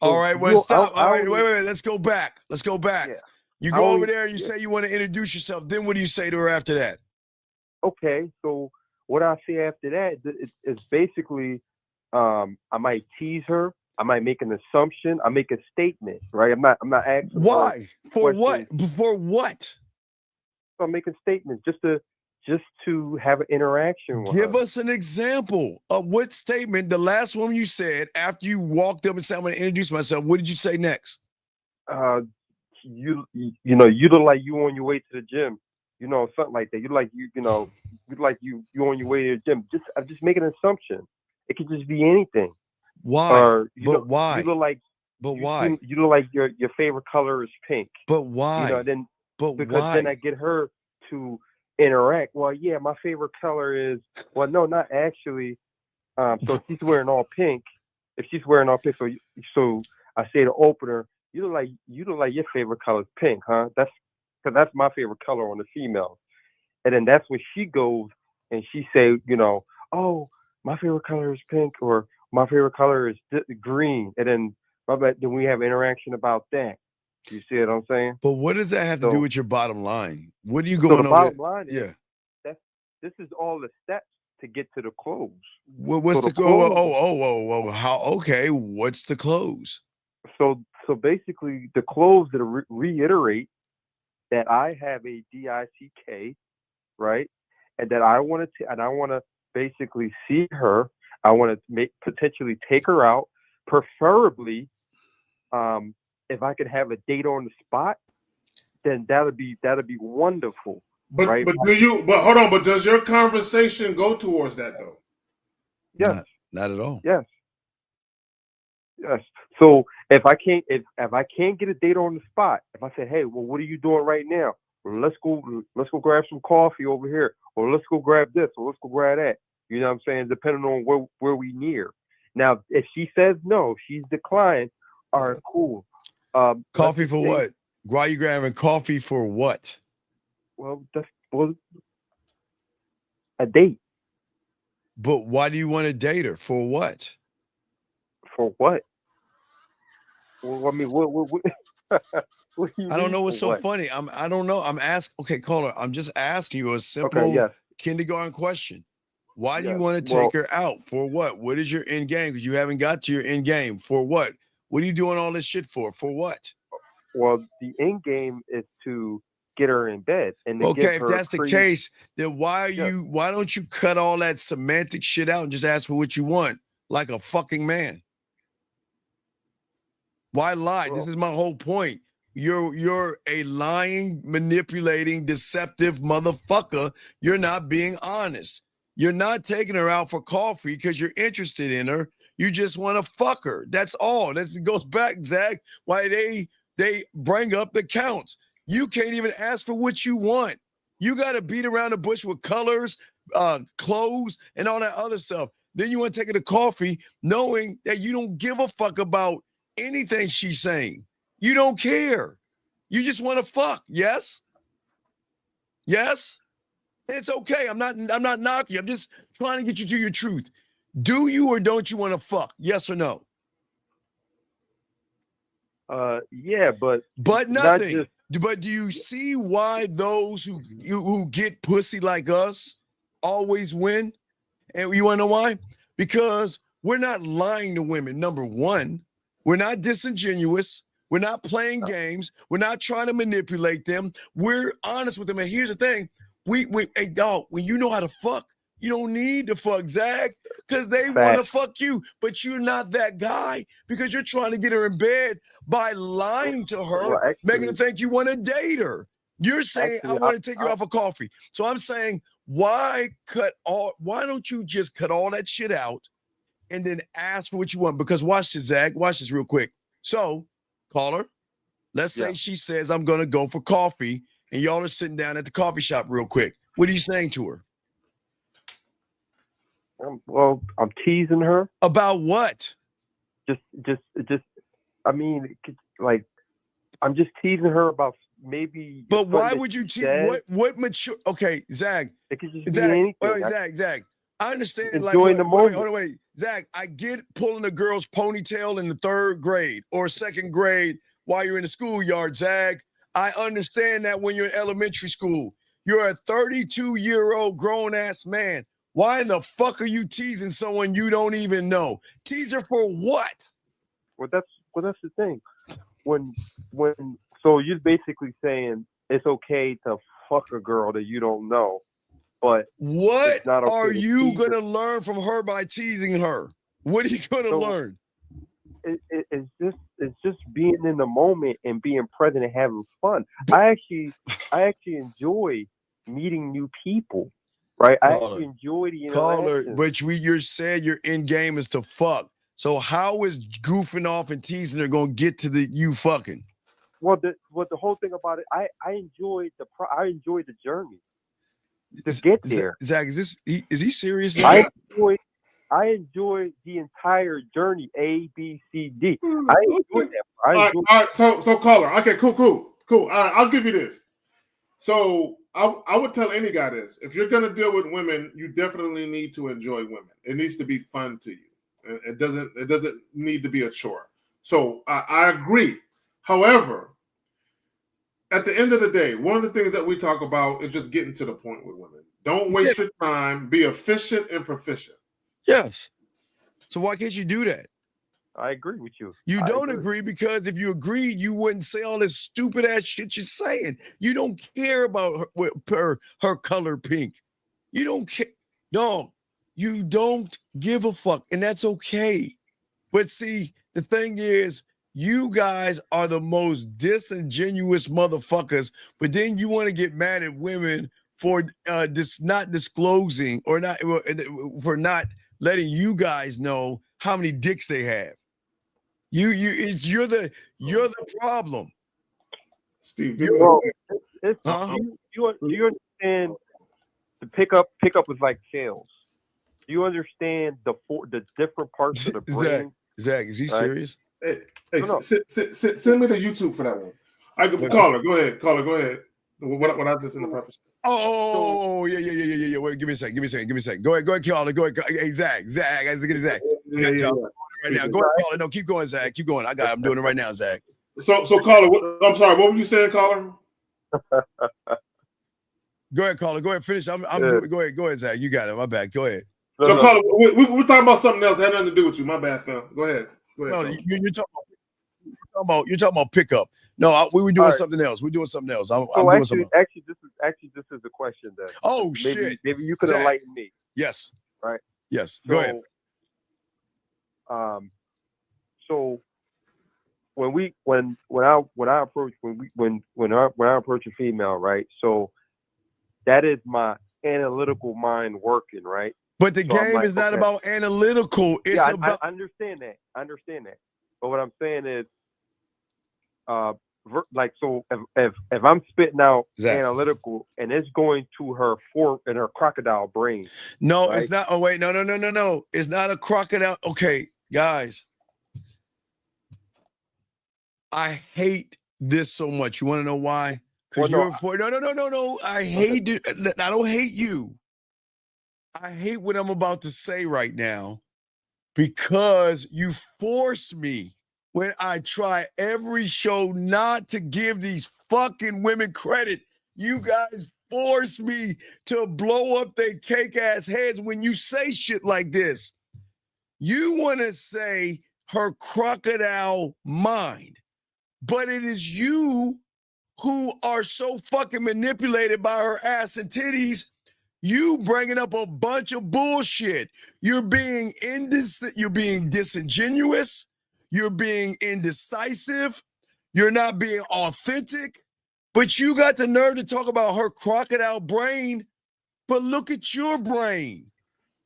S4: So
S6: all right, well, stop. All right, wait. Let's go back. Yeah. You go over there, you say you want to introduce yourself. Then what do you say to her after that?
S4: Okay, so what I say after that is basically, I might tease her. I might make an assumption. I make a statement, right? I'm not asking.
S6: Why? For what? For what?
S4: I'm making statements just to have an interaction with her.
S6: Give us an example of what statement, the last one you said after you walked up and said, I'm going to introduce myself. What did you say next?
S4: You know, you look like you on your way to the gym. You know, something like that. You look like you on your way to the gym. I'm just making an assumption. It could just be anything.
S6: Why?
S4: Or,
S6: why?
S4: You look like.
S6: But why?
S4: You look like your favorite color is pink.
S6: But why?
S4: You know, then. Because
S6: why?
S4: then I get her to interact. Well, yeah, my favorite color is. Well, no, not actually. So she's wearing all pink. If she's wearing all pink, so I say to opener, you look like your favorite color is pink, huh? That's my favorite color on the female. And then that's when she goes and she say, you know, oh, my favorite color is pink, or my favorite color is green. And then we have interaction about that. You see what I'm saying?
S6: But what does that have to do with your bottom line? What are you going
S4: so the
S6: over?
S4: Bottom line is, this is all the steps to get to the close.
S6: What's the close? Oh, how? Okay, what's the close?
S4: So basically, the close to reiterate that I have a DICK, right, and that I want to basically see her. I want to potentially take her out, preferably. If I could have a date on the spot, then that'd be wonderful.
S7: But
S4: right?
S7: but hold on, but does your conversation go towards that though?
S4: Yes.
S6: Not at all.
S4: Yes. So if I can't get a date on the spot, if I say, hey, well, what are you doing right now? Well, let's go grab some coffee over here, or let's go grab this, or let's go grab that. You know what I'm saying? Depending on where we near. Now, if she says no, she's declined. All right, cool.
S6: Coffee for what? Why are you grabbing coffee for what?
S4: Well, a date.
S6: But why do you want to date her? For what?
S4: For what? Well, I mean, what what do you
S6: I don't know what's so
S4: what?
S6: funny. I don't know. I'm asking. Okay, caller. I'm just asking you a simple kindergarten question. Why do you want to take her out? For what? What is your end game? Because you haven't got to your end game. For what? What are you doing all this shit for? For what?
S4: Well, the end game is to get her in bed. And
S6: okay, if that's the case, then why don't you cut all that semantic shit out and just ask for what you want like a fucking man? Why lie? This is my whole point. You're a lying, manipulating, deceptive motherfucker. You're not being honest. You're not taking her out for coffee because you're interested in her. You just want to fuck her. That's all. That goes back, Zach, why they bring up the counts. You can't even ask for what you want. You got to beat around the bush with colors, clothes, and all that other stuff. Then you want to take her to coffee knowing that you don't give a fuck about anything she's saying. You don't care. You just want to fuck. Yes? Yes? It's okay. I'm not knocking you. I'm just trying to get you to your truth. Do you or don't you want to fuck? Yes or no?
S4: Yeah, but
S6: nothing. But do you see why those who get pussy like us always win? And you want to know why? Because we're not lying to women. Number one, we're not disingenuous. We're not playing games. We're not trying to manipulate them. We're honest with them. And here's the thing. Hey, dog, when you know how to fuck, you don't need to fuck, Zach, because they want to fuck you. But you're not that guy because you're trying to get her in bed by lying to her, making her think you want to date her. You're saying
S14: Actually,
S6: I want to take you out for coffee. So I'm saying, why don't you just cut all that shit out and then ask for what you want? Because watch this, Zach. Watch this real quick. So, caller, let's say she says, I'm going to go for coffee, and y'all are sitting down at the coffee shop real quick. What are you saying to her?
S4: Well, I'm teasing her.
S6: About what?
S4: Just. I mean, like, I'm just teasing her about maybe.
S6: But why would you tease? What mature? Okay, Zach.
S4: It could just be anything.
S6: Zach. I understand.
S4: Enjoying the moment.
S6: Wait, Zach. I get pulling a girl's ponytail in the 3rd grade or 2nd grade while you're in the schoolyard, Zach. I understand that when you're in elementary school. You're a 32-year-old grown-ass man. Why in the fuck are you teasing someone you don't even know? Tease her for what?
S4: Well, that's the thing. So you're basically saying it's okay to fuck a girl that you don't know, but
S6: what
S4: it's not okay
S6: are
S4: to
S6: you
S4: tease
S6: gonna
S4: her.
S6: learn from her by teasing her? What are you gonna learn?
S4: It's just being in the moment and being present and having fun. I actually enjoy meeting new people, right? I actually enjoy the interaction.
S6: But you said your end game is to fuck. So how is goofing off and teasing her gonna get to the you fucking?
S4: Well, the whole thing about it, I enjoy the journey to get there.
S6: Zach, is he serious?
S4: I enjoy the entire journey. A, B, C, D. I enjoy that.
S7: All right. So caller. Okay, cool. All right, I'll give you this. So I would tell any guy this: if you're gonna deal with women, you definitely need to enjoy women. It needs to be fun to you. It doesn't need to be a chore. So I agree. However, at the end of the day, one of the things that we talk about is just getting to the point with women. Don't waste your time. Be efficient and proficient.
S6: Yes. So why can't you do that?
S4: I agree with you.
S6: You don't agree because if you agreed, you wouldn't say all this stupid ass shit you're saying. You don't care about her color pink. You don't care. No, you don't give a fuck, and that's okay. But see, the thing is, you guys are the most disingenuous motherfuckers. But then you want to get mad at women for not disclosing or not for not letting you guys know how many dicks they have. You're the problem.
S7: Steve,
S4: do you understand the pickup is like sales? Do you understand the different parts of the brain?
S6: Zach, is he serious?
S7: Hey, send me the YouTube for that one. Caller, go ahead. What I just in the preface.
S6: Oh, yeah. Wait, give me a second. Go ahead, caller. Go ahead. Hey, Zach. I get Zach.
S7: Yeah.
S6: Right now. Go ahead, caller. No, keep going, Zach. Keep going. I'm doing it right now, Zach.
S7: So caller, I'm sorry. What were you saying, caller?
S6: Go ahead, caller. Go ahead, finish. I'm doing. Go ahead, Zach. You got it. My bad. Go ahead.
S7: So caller, we're talking about something else. That had nothing to do with you. My bad, fam. Go ahead.
S6: No, you're talking about pickup. No, we were doing something else. We're doing something else. I'm doing something else.
S4: Actually, this is the question then.
S6: Oh, shit.
S4: Maybe you could enlighten me.
S6: Yes.
S4: Right.
S6: Yes. Go ahead.
S4: So when I approach a female, right? So that is my analytical mind working, right?
S6: But the game is not about analytical. It's about.
S4: I understand that. But what I'm saying is, so if I'm spitting out analytical and it's going to her her crocodile brain.
S6: No,
S4: right?
S6: It's not. Oh wait, no. It's not a crocodile. Okay, guys. I hate this so much. You want to know why? Because no. I hate it. I don't hate you. I hate what I'm about to say right now because you force me when I try every show not to give these fucking women credit. You guys force me to blow up their cake ass heads when you say shit like this. You want to say her crocodile mind, but it is you who are so fucking manipulated by her ass and titties. You bringing up a bunch of bullshit. You're being disingenuous. You're being indecisive. You're not being authentic. But you got the nerve to talk about her crocodile brain. But look at your brain.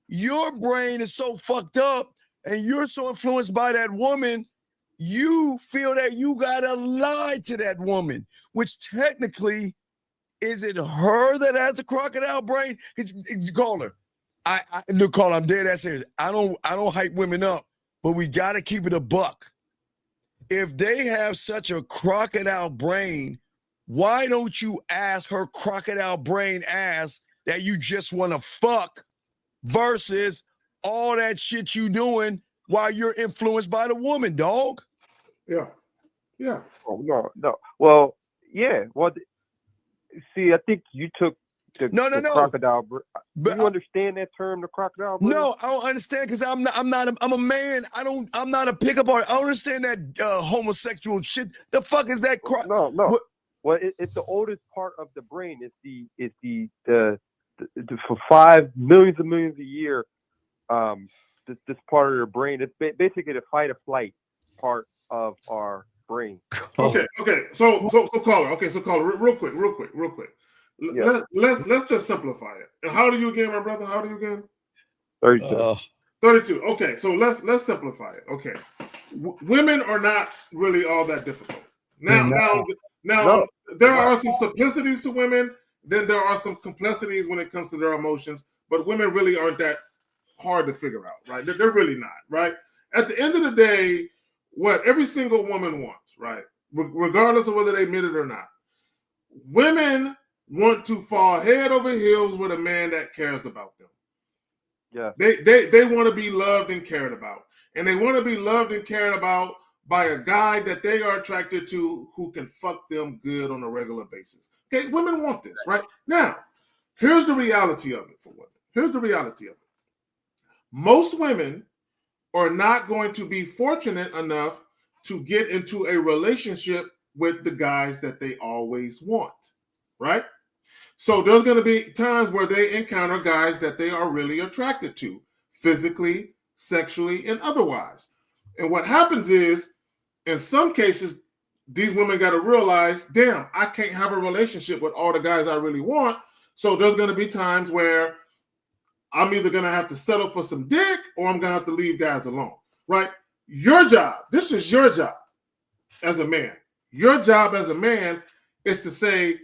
S6: Your brain is so fucked up and you're so influenced by that woman, you feel that you gotta lie to that woman, which technically, is it her that has a crocodile brain? Caller, look, caller, I'm dead ass serious. I don't hype women up, but we gotta keep it a buck. If they have such a crocodile brain, why don't you ask her crocodile brain ass that you just want to fuck versus all that shit you doing while you're influenced by the woman, dog?
S7: Yeah. Yeah.
S4: Oh, no. Well, yeah. Well, see, I think you took the crocodile. Do you understand that term, the crocodile brain?
S6: No, I don't understand because I'm a man. I'm not a pickup artist. I don't understand that homosexual shit. The fuck is that crap?
S4: No. Well, it's the oldest part of the brain. It's the for 5 millions of millions a year. This part of your brain. It's basically the fight or flight part of our brain.
S7: Okay. So caller. Okay, so caller, real quick.
S4: Yeah.
S7: Let's just simplify it. And how old are you again, my brother? How old are you again?
S4: 32.
S7: 32. Okay, so let's simplify it. Okay, women are not really all that difficult. Now, there are some simplicities to women. Then there are some complexities when it comes to their emotions. But women really aren't that hard to figure out, right? They're really not, right? At the end of the day, what every single woman wants, right? Regardless of whether they admit it or not, women want to fall head over heels with a man that cares about them.
S4: Yeah.
S7: They want to be loved and cared about. And they want to be loved and cared about by a guy that they are attracted to who can fuck them good on a regular basis. Okay, women want this, right? Now, here's the reality of it for women. Here's the reality of it. Most women are not going to be fortunate enough to get into a relationship with the guys that they always want, right? So there's going to be times where they encounter guys that they are really attracted to, physically, sexually, and otherwise. And what happens is, in some cases, these women got to realize, damn, I can't have a relationship with all the guys I really want. So there's going to be times where I'm either going to have to settle for some dick or I'm going to have to leave guys alone, right? Your job, this is your job as a man. Your job as a man is to say,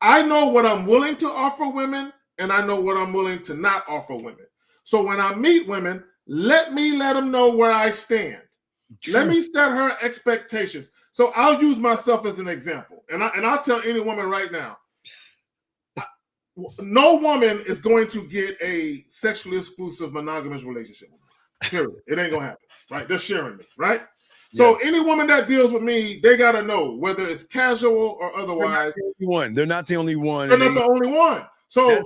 S7: I know what I'm willing to offer women and I know what I'm willing to not offer women. So when I meet women, let them know where I stand. Let me set her expectations. So I'll use myself as an example. And I'll tell any woman right now, no woman is going to get a sexually exclusive monogamous relationship with me. Period. It ain't gonna happen, right? They're sharing me, right? So any woman that deals with me, they gotta know whether it's casual or otherwise.
S6: They're not the only one.
S7: They're not the only one. So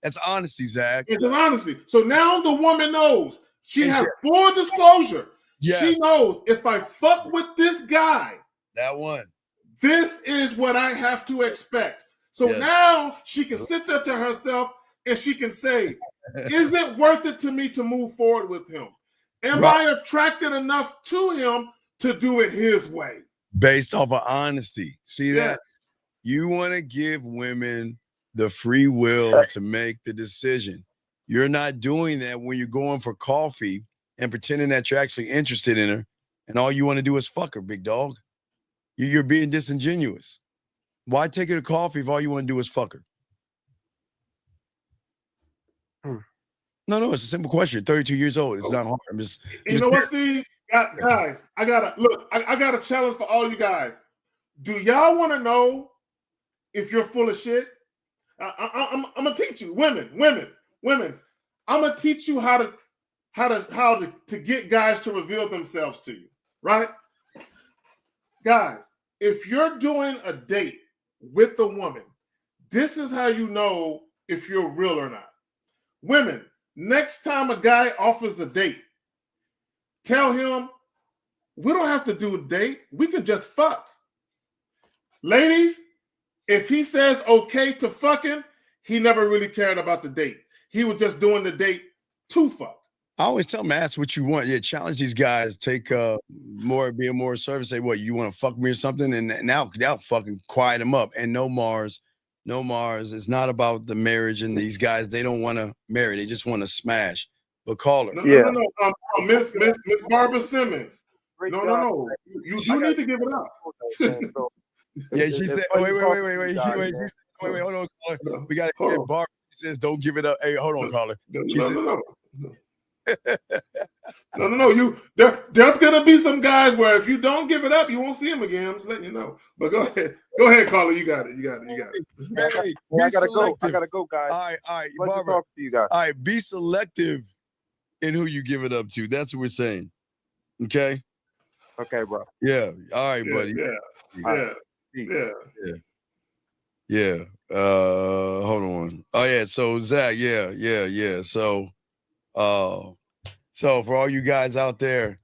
S6: that's honesty, Zach.
S7: It's honesty. So now the woman knows. She has full disclosure.
S6: Yeah.
S7: She knows if I fuck with this guy,
S6: that one,
S7: this is what I have to expect. So now she can sit there to herself and she can say, is it worth it to me to move forward with him? Am I attracted enough to him to do it his way?
S6: Based off of honesty. See that? You want to give women the free will to make the decision. You're not doing that when you're going for coffee and pretending that you're actually interested in her and all you want to do is fuck her, big dog. You're being disingenuous. Why take her to coffee if all you want to do is fuck her? No, it's a simple question. 32 years old. It's not hard.
S7: You know what, Steve? Guys, I got a challenge for all you guys. Do y'all want to know if you're full of shit? I'm gonna teach you, women. I'm gonna teach you how to get guys to reveal themselves to you, right? Guys, if you're doing a date with a woman, this is how you know if you're real or not. Women, next time a guy offers a date, tell him, we don't have to do a date. We can just fuck. Ladies, if he says okay to fucking, he never really cared about the date. He was just doing the date to fuck.
S6: I always tell them, ask what you want. Yeah, challenge these guys. Take be a more service. Say, what, you want to fuck me or something? And now fucking quiet them up. And no Mars. It's not about the marriage. And these guys, they don't want to marry. They just want to smash. But call her.
S7: No. Miss Barbara Simmons. No. You need to give it up.
S6: Yeah, she said, wait, hold on, caller. We got to get Barbara. She says, don't give it up. Hey, hold on, caller.
S7: No. No. There's gonna be some guys where if you don't give it up, you won't see them again. I'm just letting you know. But go ahead, caller. You got it.
S6: Hey,
S14: I gotta go, guys.
S6: All right,
S14: Let's
S6: Barbara.
S14: talk to you guys.
S6: All right, be selective in who you give it up to. That's what we're saying. Okay.
S14: Okay, bro.
S6: Yeah. All right, buddy. Yeah. Hold on. Oh yeah. So Zach. Yeah. So for all you guys out there,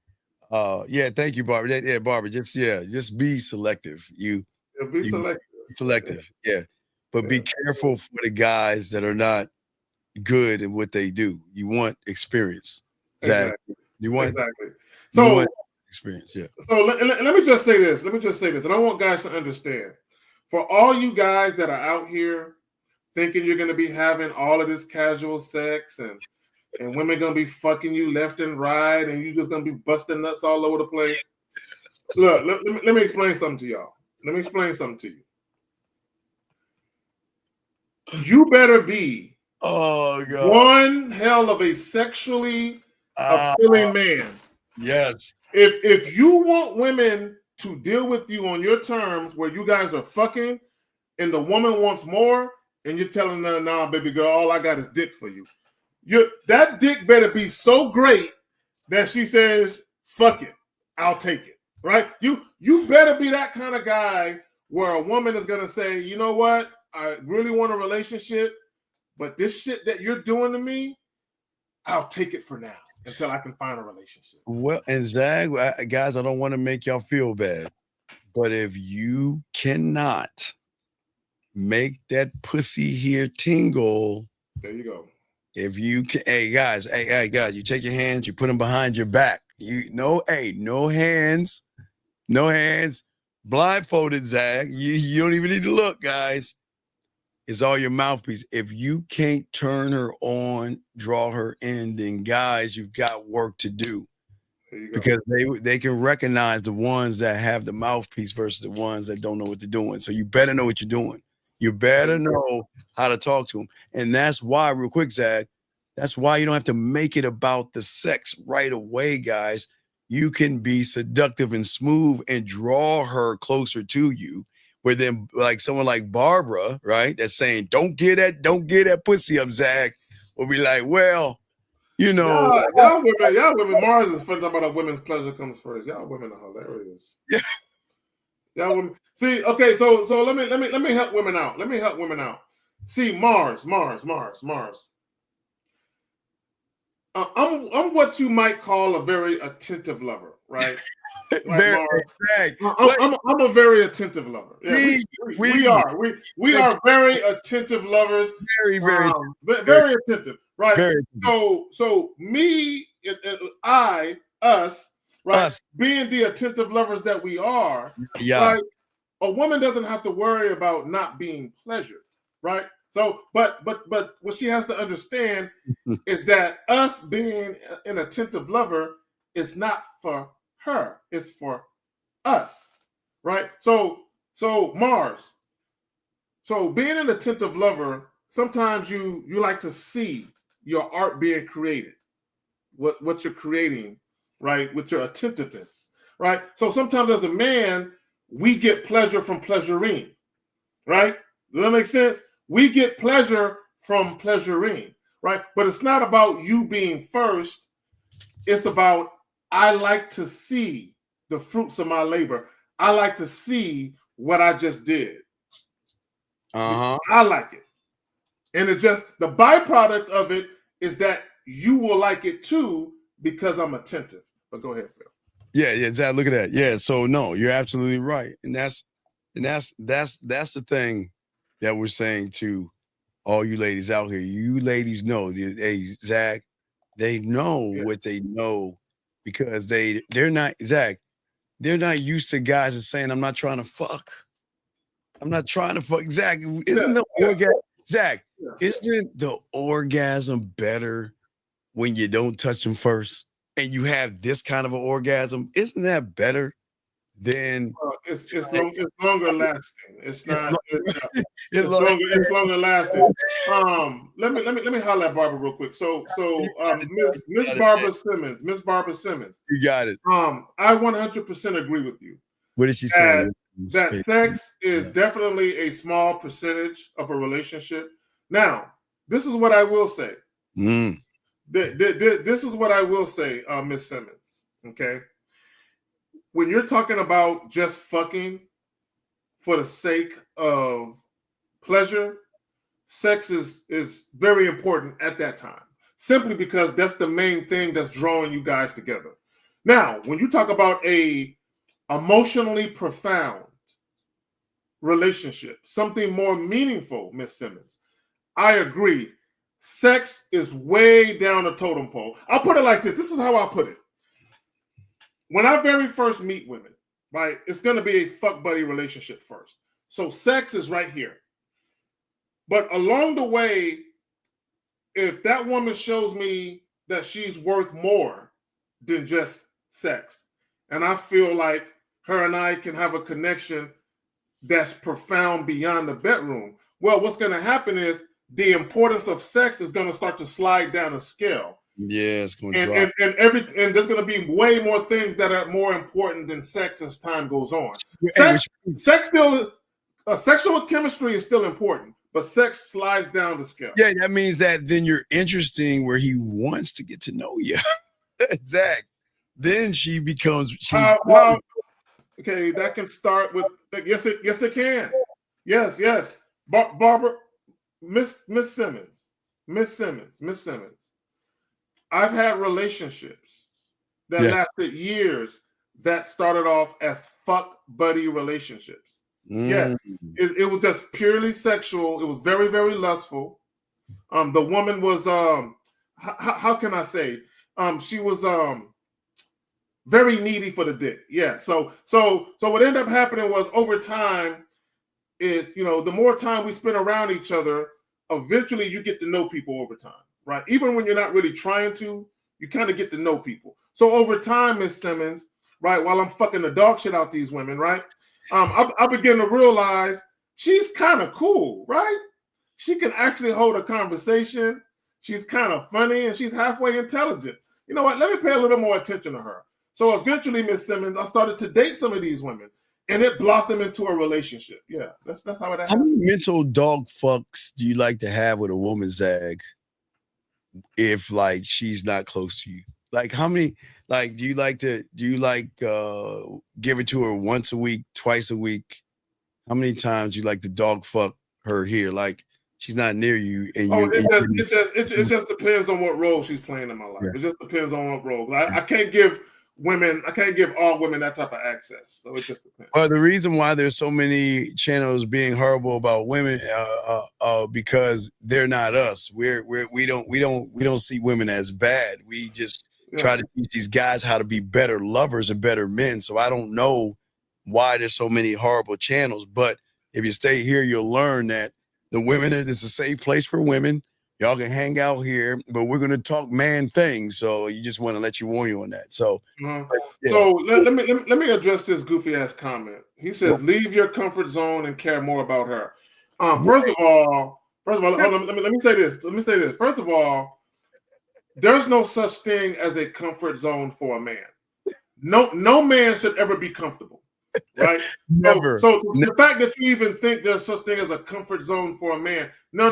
S6: thank you, Barbara. Yeah, Barbara. Just be selective.
S7: Be selective.
S6: Selective. Yeah. But be careful for the guys that are not good in what they do. You want experience. Zach.
S7: Exactly.
S6: You want
S7: exactly. So
S6: you want experience. Yeah.
S7: So let me just say this. And I want guys to understand. For all you guys that are out here thinking you're going to be having all of this casual sex and women going to be fucking you left and right and you just going to be busting nuts all over the place. Look, let me explain something to y'all. You better be one hell of a sexually appealing man.
S6: Yes.
S7: If you want women to deal with you on your terms where you guys are fucking and the woman wants more and you're telling her, nah, baby girl, all I got is dick for you. That dick better be so great that she says, fuck it, I'll take it, right? You better be that kind of guy where a woman is going to say, you know what? I really want a relationship, but this shit that you're doing to me, I'll take it for now until I can find a relationship.
S6: Well, and Zag, guys, I don't want to make y'all feel bad, but if you cannot make that pussy here tingle,
S7: there you go.
S6: If you can, hey guys, you take your hands, you put them behind your back. No hands, blindfolded, Zag. You don't even need to look, guys. It's all your mouthpiece. If you can't turn her on, draw her in, then guys, you've got work to do. Because they can recognize the ones that have the mouthpiece versus the ones that don't know what they're doing. So you better know what you're doing. You better know how to talk to them. And that's why, real quick, Zach, that's why you don't have to make it about the sex right away, guys. You can be seductive and smooth and draw her closer to you. Where then, like someone like Barbara, right, that's saying, don't get that pussy up, Zach, will be like, well, you know.
S7: Y'all women, Mars is fun talking about women's pleasure comes first. Y'all women are hilarious.
S6: Yeah.
S7: Y'all women. See, okay, so let me help women out. See, Mars. I'm what you might call a very attentive lover, right? I'm a very attentive lover. Yeah, we are very attentive lovers. Very attentive, right?
S6: Very
S7: so me, us, right? Being the attentive lovers that we are, right? A woman doesn't have to worry about not being pleasured, right? So, but what she has to understand is that us being an attentive lover is not for her, it's for us, right? So Mars, so being an attentive lover, sometimes you like to see your art being created, what you're creating, right, with your attentiveness, right? So sometimes as a man, we get pleasure from pleasuring, right? Does that make sense? We get pleasure from pleasuring, right? But it's not about you being first. It's about, I like to see the fruits of my labor. I like to see what I just did. I like it. And it just, the byproduct of it is that you will like it too because I'm attentive. But go ahead, Phil.
S6: Yeah, Zach, look at that. Yeah, so no, you're absolutely right. And that's the thing that we're saying to all you ladies out here. You ladies know, hey, Zach, They know what they know because they're not, Zach, they're not used to guys that's saying, I'm not trying to fuck. I'm not trying to fuck. Zach, isn't the orgasm, Zach, isn't the orgasm better when you don't touch them first and you have this kind of an orgasm? Isn't that better than
S7: it's longer lasting. It's not. It's longer lasting. Let me holler at Barbara real quick. So Miss Barbara Simmons,
S6: You got it.
S7: I 100% agree with you.
S6: What is she saying?
S7: That sex is definitely a small percentage of a relationship. Now, this is what I will say. This is what I will say, Miss Simmons. Okay, when you're talking about just fucking for the sake of pleasure, sex is very important at that time, simply because that's the main thing that's drawing you guys together. Now, when you talk about a emotionally profound relationship, something more meaningful, Miss Simmons, I agree. Sex is way down the totem pole. I'll put it like this. This is how I put it. When I very first meet women, right, it's going to be a fuck buddy relationship first. So sex is right here. But along the way, if that woman shows me that she's worth more than just sex, and I feel like her and I can have a connection that's profound beyond the bedroom, well, what's going to happen is the importance of sex is going to start to slide down a scale.
S6: Yeah, it's going to drop.
S7: And there's going to be way more things that are more important than sex as time goes on. Sex still, sexual chemistry is still important, but sex slides down the scale.
S6: Yeah, that means that then you're interesting where he wants to get to know you. Zach, then she becomes,
S7: okay, that can start with, yes, it can. Yes. Barbara, Miss Simmons. I've had relationships that lasted years that started off as fuck buddy relationships. Yes, it was just purely sexual. It was very, very lustful. The woman was how can I say? She was very needy for the dick. Yeah. So what ended up happening was over time is, the more time we spend around each other, eventually you get to know people over time, right? Even when you're not really trying to, you kind of get to know people. So over time, Miss Simmons, right, while I'm fucking the dog shit out these women, right, I begin to realize she's kind of cool, right? She can actually hold a conversation. She's kind of funny and she's halfway intelligent. You know what? Let me pay a little more attention to her. So eventually, Miss Simmons, I started to date some of these women, and it blossomed into a relationship. Yeah, that's how it happened.
S6: How many mental dog fucks do you like to have with a woman, Zag, if like she's not close to you? Like how many, like do you like give it to her once a week, twice a week? How many times do you like to dog fuck her here? Like she's not near you and
S7: it just depends on what role she's playing in my life. It just depends on what role. I can't give all women that type of access. So it just depends.
S6: Well, the reason why there's so many channels being horrible about women, because they're not us. We don't see women as bad. We just try to teach these guys how to be better lovers and better men. So I don't know why there's so many horrible channels. But if you stay here, you'll learn that the women, it's a safe place for women. Y'all can hang out here, but we're gonna talk man things. So you just want to let you warn you on that. So,
S7: so let me address this goofy ass comment. He says, "Leave your comfort zone and care more about her." First of all, hold on, let me say this. First of all, there's no such thing as a comfort zone for a man. No man should ever be comfortable. Right?
S6: Never.
S7: So the fact that you even think there's such thing as a comfort zone for a man, no.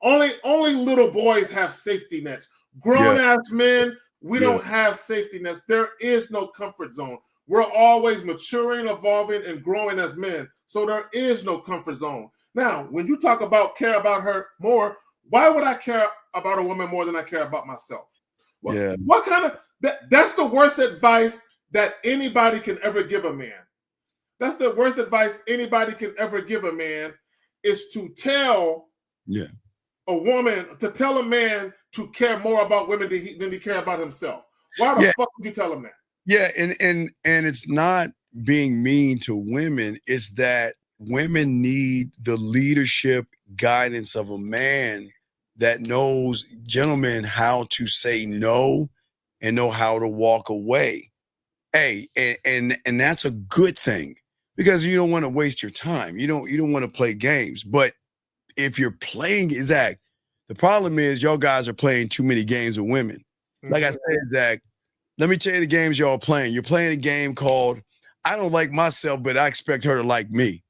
S7: Only little boys have safety nets. Grown ass men, we don't have safety nets. There is no comfort zone. We're always maturing, evolving, and growing as men. So there is no comfort zone. Now, when you talk about care about her more, why would I care about a woman more than I care about myself? What kind of that's the worst advice that anybody can ever give a man. That's the worst advice anybody can ever give a man, is to tell a woman, to tell a man to care more about women than he care about himself? Why the fuck would you tell him that?
S6: Yeah, and it's not being mean to women, it's that women need the leadership guidance of a man that knows, gentlemen, how to say no and know how to walk away. Hey, and that's a good thing, because you don't want to waste your time. You don't want to play games. But if you're playing, Zach, the problem is y'all guys are playing too many games with women. Like I said, Zach, let me tell you the games y'all playing. You're playing a game called I don't like myself, but I expect her to like me.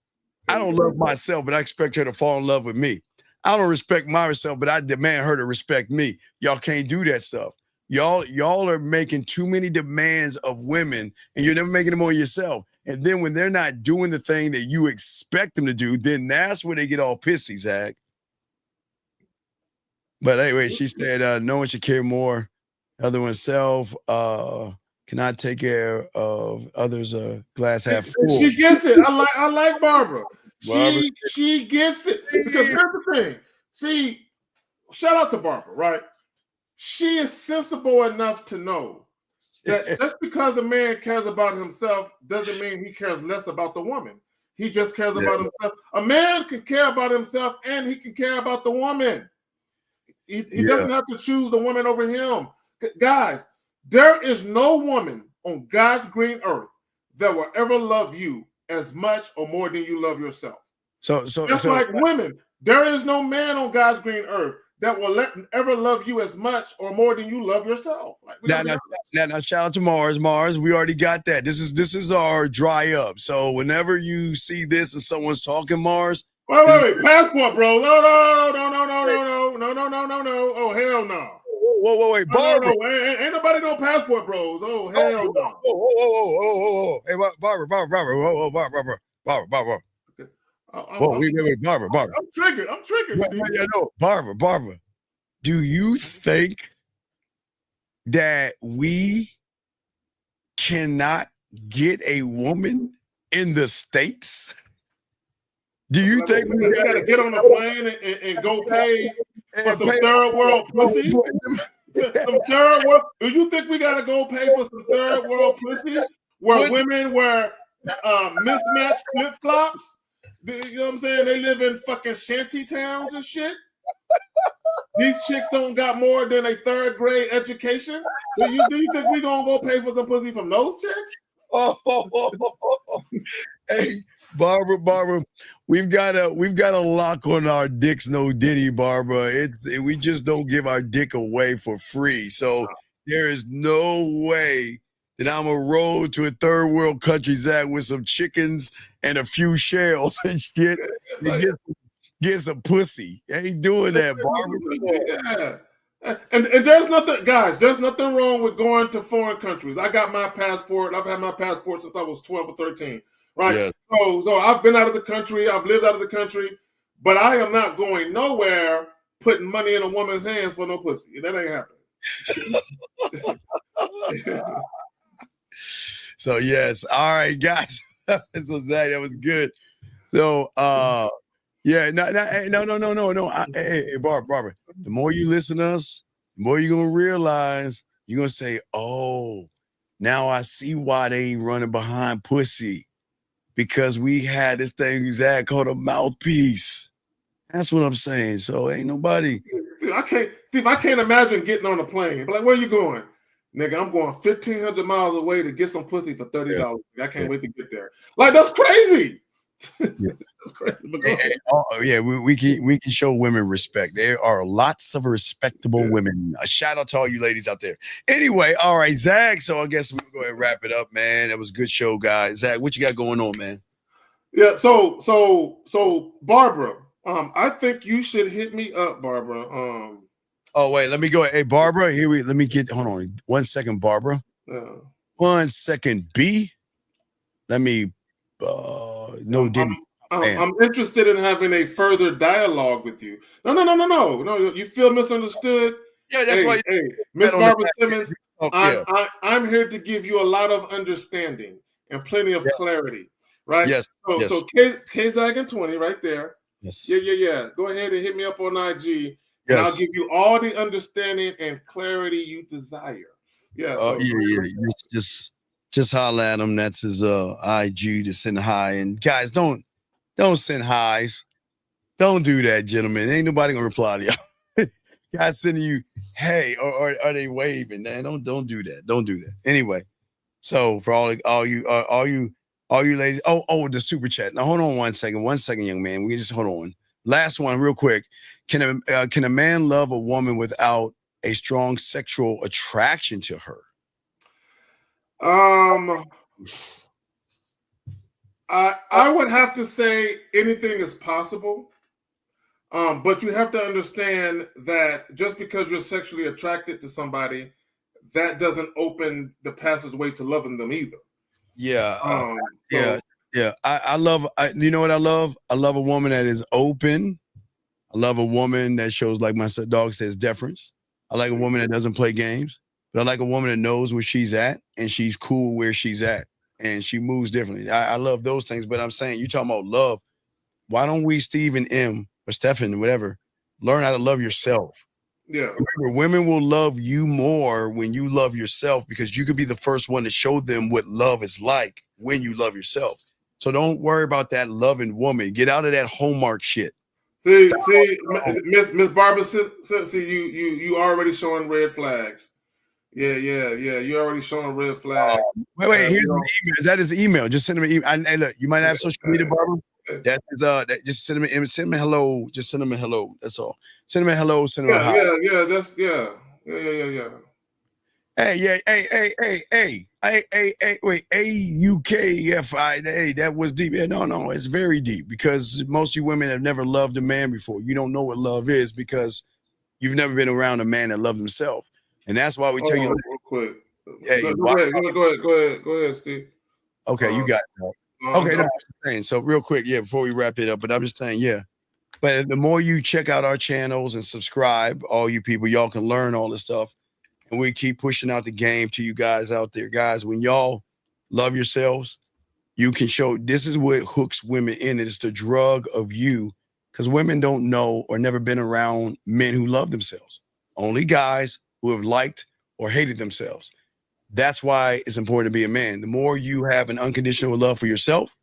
S6: I don't love myself, but I expect her to fall in love with me. I don't respect myself, but I demand her to respect me. Y'all can't do that stuff. Y'all are making too many demands of women, and you're never making them on yourself. And then when they're not doing the thing that you expect them to do, then that's where they get all pissy, Zach. But anyway, she said, no one should care more other than self. Cannot take care of others. Glass half full.
S7: She gets it. I like Barbara. She gets it. Because here's the thing. See, shout out to Barbara, right? She is sensible enough to know that just because a man cares about himself doesn't mean he cares less about the woman. He just cares about himself. A man can care about himself and he can care about the woman. He doesn't have to choose the woman over him. Guys, there is no woman on God's green earth that will ever love you as much or more than you love yourself. So like women, there is no man on God's green earth that will ever love you as much or more than you love yourself. Like,
S6: now, shout out to Mars. Mars, we already got that. This is our dry up. So whenever you see this and someone's talking, Mars.
S7: Wait. Passport, bro. No. Oh, hell no.
S6: Whoa, wait, Barbara.
S7: No. Ain't nobody no passport bros. Oh, hell no.
S6: Oh. Hey, Barbara. Whoa, Barbara. Whoa, wait, Barbara.
S7: I'm triggered.
S6: Yeah, no, Barbara. Do you think that we cannot get a woman in the States? Do you think
S7: we gotta get on a plane and go pay for some third world pussy? Some third world? Do you think we gotta go pay for some third world pussy where women wear mismatched flip flops? You know what I'm saying? They live in fucking shanty towns and shit. These chicks don't got more than a third grade education. Do you think we gonna go pay for some pussy from those chicks?
S6: Hey, Barbara, we've got a lock on our dicks, no ditty, Barbara. We just don't give our dick away for free. So there is no way that I'm a roll to a third world country, Zach, with some chickens and a few shells and shit and get some pussy. Ain't doing that, Barbara.
S7: Yeah. And there's nothing, guys, there's nothing wrong with going to foreign countries. I got my passport. I've had my passport since I was 12 or 13. Right. Yes. So I've been out of the country. I've lived out of the country, but I am not going nowhere putting money in a woman's hands for no pussy. That ain't happening.
S6: So yes. All right, guys. So Zach, that was good. So yeah, no. Hey, Barbara, the more you listen to us, the more you're gonna realize, you're gonna say, oh, now I see why they ain't running behind pussy. Because we had this thing, Zach, called a mouthpiece. That's what I'm saying. So ain't nobody.
S7: I can't imagine getting on a plane. But like, where you going? Nigga, I'm going 1,500 miles away to get some pussy for $30. Yeah. I can't wait to get there. Like, that's crazy.
S6: Yeah. That's crazy. We can show women respect. There are lots of respectable women. A shout out to all you ladies out there. Anyway, all right, Zach. So I guess we'll go ahead and wrap it up, man. That was a good show, guys. Zach, what you got going on, man?
S7: Yeah. So Barbara, I think you should hit me up, Barbara.
S6: Oh wait, let me go. Hey, Barbara, let me get. Hold on, 1 second, Barbara. 1 second, B. Let me.
S7: I'm interested in having a further dialogue with you. No. You feel misunderstood?
S6: Yeah, that's why.
S7: Hey, Miss Barbara Simmons, I'm here to give you a lot of understanding and plenty of clarity, right?
S6: Yes.
S7: So K-Zag and 20 right there.
S6: Yes.
S7: Yeah. Go ahead and hit me up on IG, and I'll give you all the understanding and clarity you desire. Yeah. So
S6: yeah. Just holler at him. That's his IG to send hi. And guys, don't send highs. Don't do that, gentlemen. Ain't nobody gonna reply to y'all. Guys sending you hey, or are they waving? Man, don't do that. Don't do that. Anyway, so for all you ladies. Oh, the super chat. Now hold on one second, young man. We just hold on. Last one, real quick. Can a man love a woman without a strong sexual attraction to her?
S7: I would have to say anything is possible. But you have to understand that just because you're sexually attracted to somebody, that doesn't open the passageway to loving them either.
S6: Yeah. Yeah. I love, you know what I love? I love a woman that is open. I love a woman that shows, like my dog says, deference. I like a woman that doesn't play games, but I like a woman that knows where she's at and she's cool where she's at and she moves differently. I love those things, but I'm saying, you talking about love. Why don't we, Steve and M or Stefan, whatever, learn how to love yourself?
S7: Yeah.
S6: Remember, women will love you more when you love yourself because you could be the first one to show them what love is like when you love yourself. So don't worry about that loving woman. Get out of that Hallmark shit.
S7: See, Miss Barbara, see, you already showing red flags. Yeah. You're already showing red flags.
S6: Wait. Here's an email. Is that his email? Just send him an email. Hey, look, you might have social media, Barbara. That is just send him a hello. Just send him a hello. That's all. Send him a hello. Send him a hi.
S7: Yeah. That's yeah.
S6: Hey, wait, AUKFI. Hey, that was deep. Yeah, no, it's very deep because most of you women have never loved a man before. You don't know what love is because you've never been around a man that loved himself. And that's why we tell you.
S7: Real quick.
S6: Hey,
S7: go ahead, Steve.
S6: Okay, you got it. Okay, no, I'm saying, so real quick, before we wrap it up, but I'm just saying, but the more you check out our channels and subscribe, all you people, y'all can learn all this stuff. And we keep pushing out the game to you guys out there. Guys, when y'all love yourselves, you can show this is what hooks women in. It's the drug of you because women don't know or never been around men who love themselves. Only guys who have liked or hated themselves. That's why it's important to be a man. The more you have an unconditional love for yourself,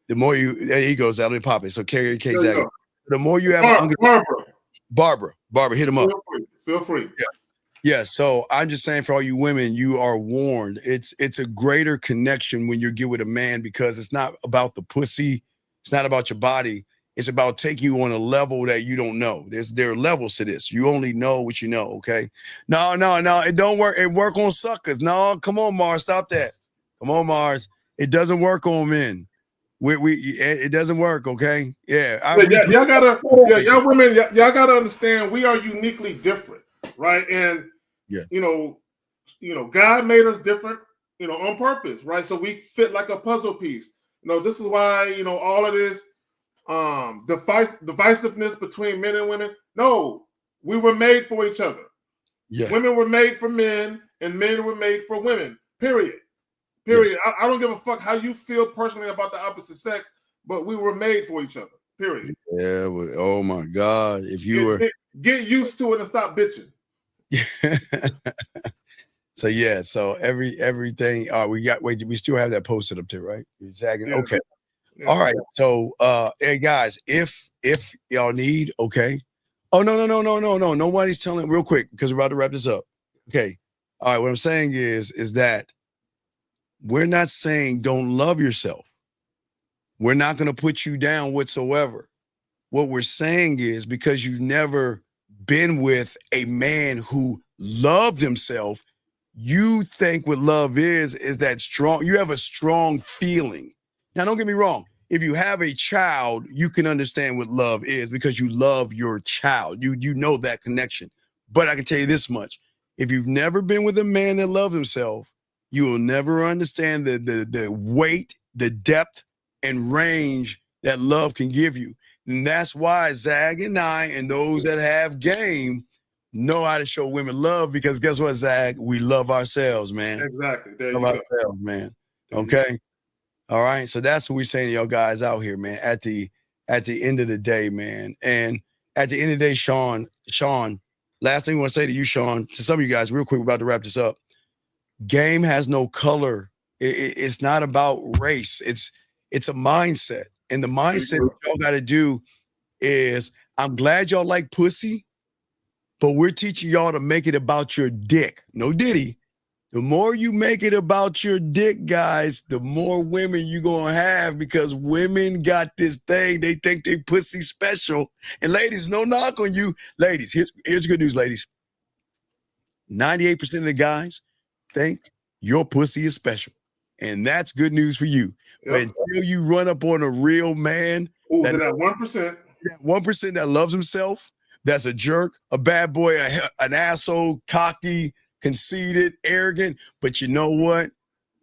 S6: the more there he goes, out of pop it. So Carrie K. Zagging. The more you have Barbara, hit him up.
S7: Feel free.
S6: Yeah. So I'm just saying for all you women, you are warned. It's a greater connection when you get with a man because it's not about the pussy. It's not about your body. It's about taking you on a level that you don't know. There are levels to this. You only know what you know, okay? No, it don't work. It work on suckers. No, come on, Mars, stop that. Come on, Mars. It doesn't work on men. It doesn't work, okay? Yeah.
S7: Y'all women, y'all gotta understand we are uniquely different, right? And you know, God made us different, on purpose, right? So we fit like a puzzle piece. This is why, all of this divisiveness between men and women. No, we were made for each other.
S6: Yeah.
S7: Women were made for men and men were made for women. Period. Yes. I don't give a fuck how you feel personally about the opposite sex, but we were made for each other. Period.
S6: Yeah. Oh my God. If you
S7: get used to it and stop bitching.
S6: So everything. We still have that posted up there, right? Exactly. Okay.
S7: Yeah.
S6: All right. So hey guys, if y'all need, okay. Oh no. Nobody's telling real quick because we're about to wrap this up. Okay. All right. What I'm saying is that we're not saying don't love yourself. We're not going to put you down whatsoever. What we're saying is because you've never been with a man who loved himself, you think what love is that strong. You have a strong feeling. Now, don't get me wrong. If you have a child, you can understand what love is because you love your child. You know that connection. But I can tell you this much. If you've never been with a man that loved himself, you will never understand the weight, the depth, and range that love can give you. And that's why Zag and I and those that have game know how to show women love because guess what, Zag? We love ourselves, man.
S7: Exactly. There
S6: love
S7: you
S6: ourselves, man. Okay. All right. So that's what we're saying to y'all guys out here, man. At the end of the day, man. And at the end of the day, Sean, Sean, last thing I want to say to you, Sean, to some of you guys, real quick, we're about to wrap this up. Game has no color. It's not about race. It's a mindset. And the mindset y'all got to do is, I'm glad y'all like pussy, but we're teaching y'all to make it about your dick. No diddy. The more you make it about your dick, guys, the more women you're going to have, because women got this thing. They think they pussy special. And ladies, no knock on you. Ladies, here's good news, ladies. 98% of the guys think your pussy is special. And that's good news for you. But until you run up on a real man,
S7: that 1%.
S6: That 1% that loves himself, that's a jerk, a bad boy, an asshole, cocky, conceited, arrogant. But you know what?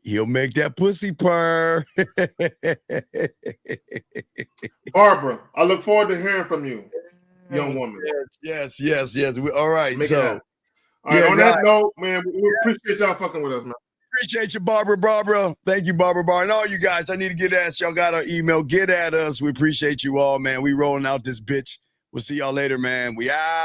S6: He'll make that pussy purr.
S7: Barbara, I look forward to hearing from you, young woman.
S6: Yes. All right.
S7: Make it happen. All right, on that note, man, we appreciate y'all fucking with us, man.
S6: Appreciate you, Barbara. Thank you, Barbara. And all you guys, I need to get at us. Y'all got our email. Get at us. We appreciate you all, man. We rolling out this bitch. We'll see y'all later, man. We out.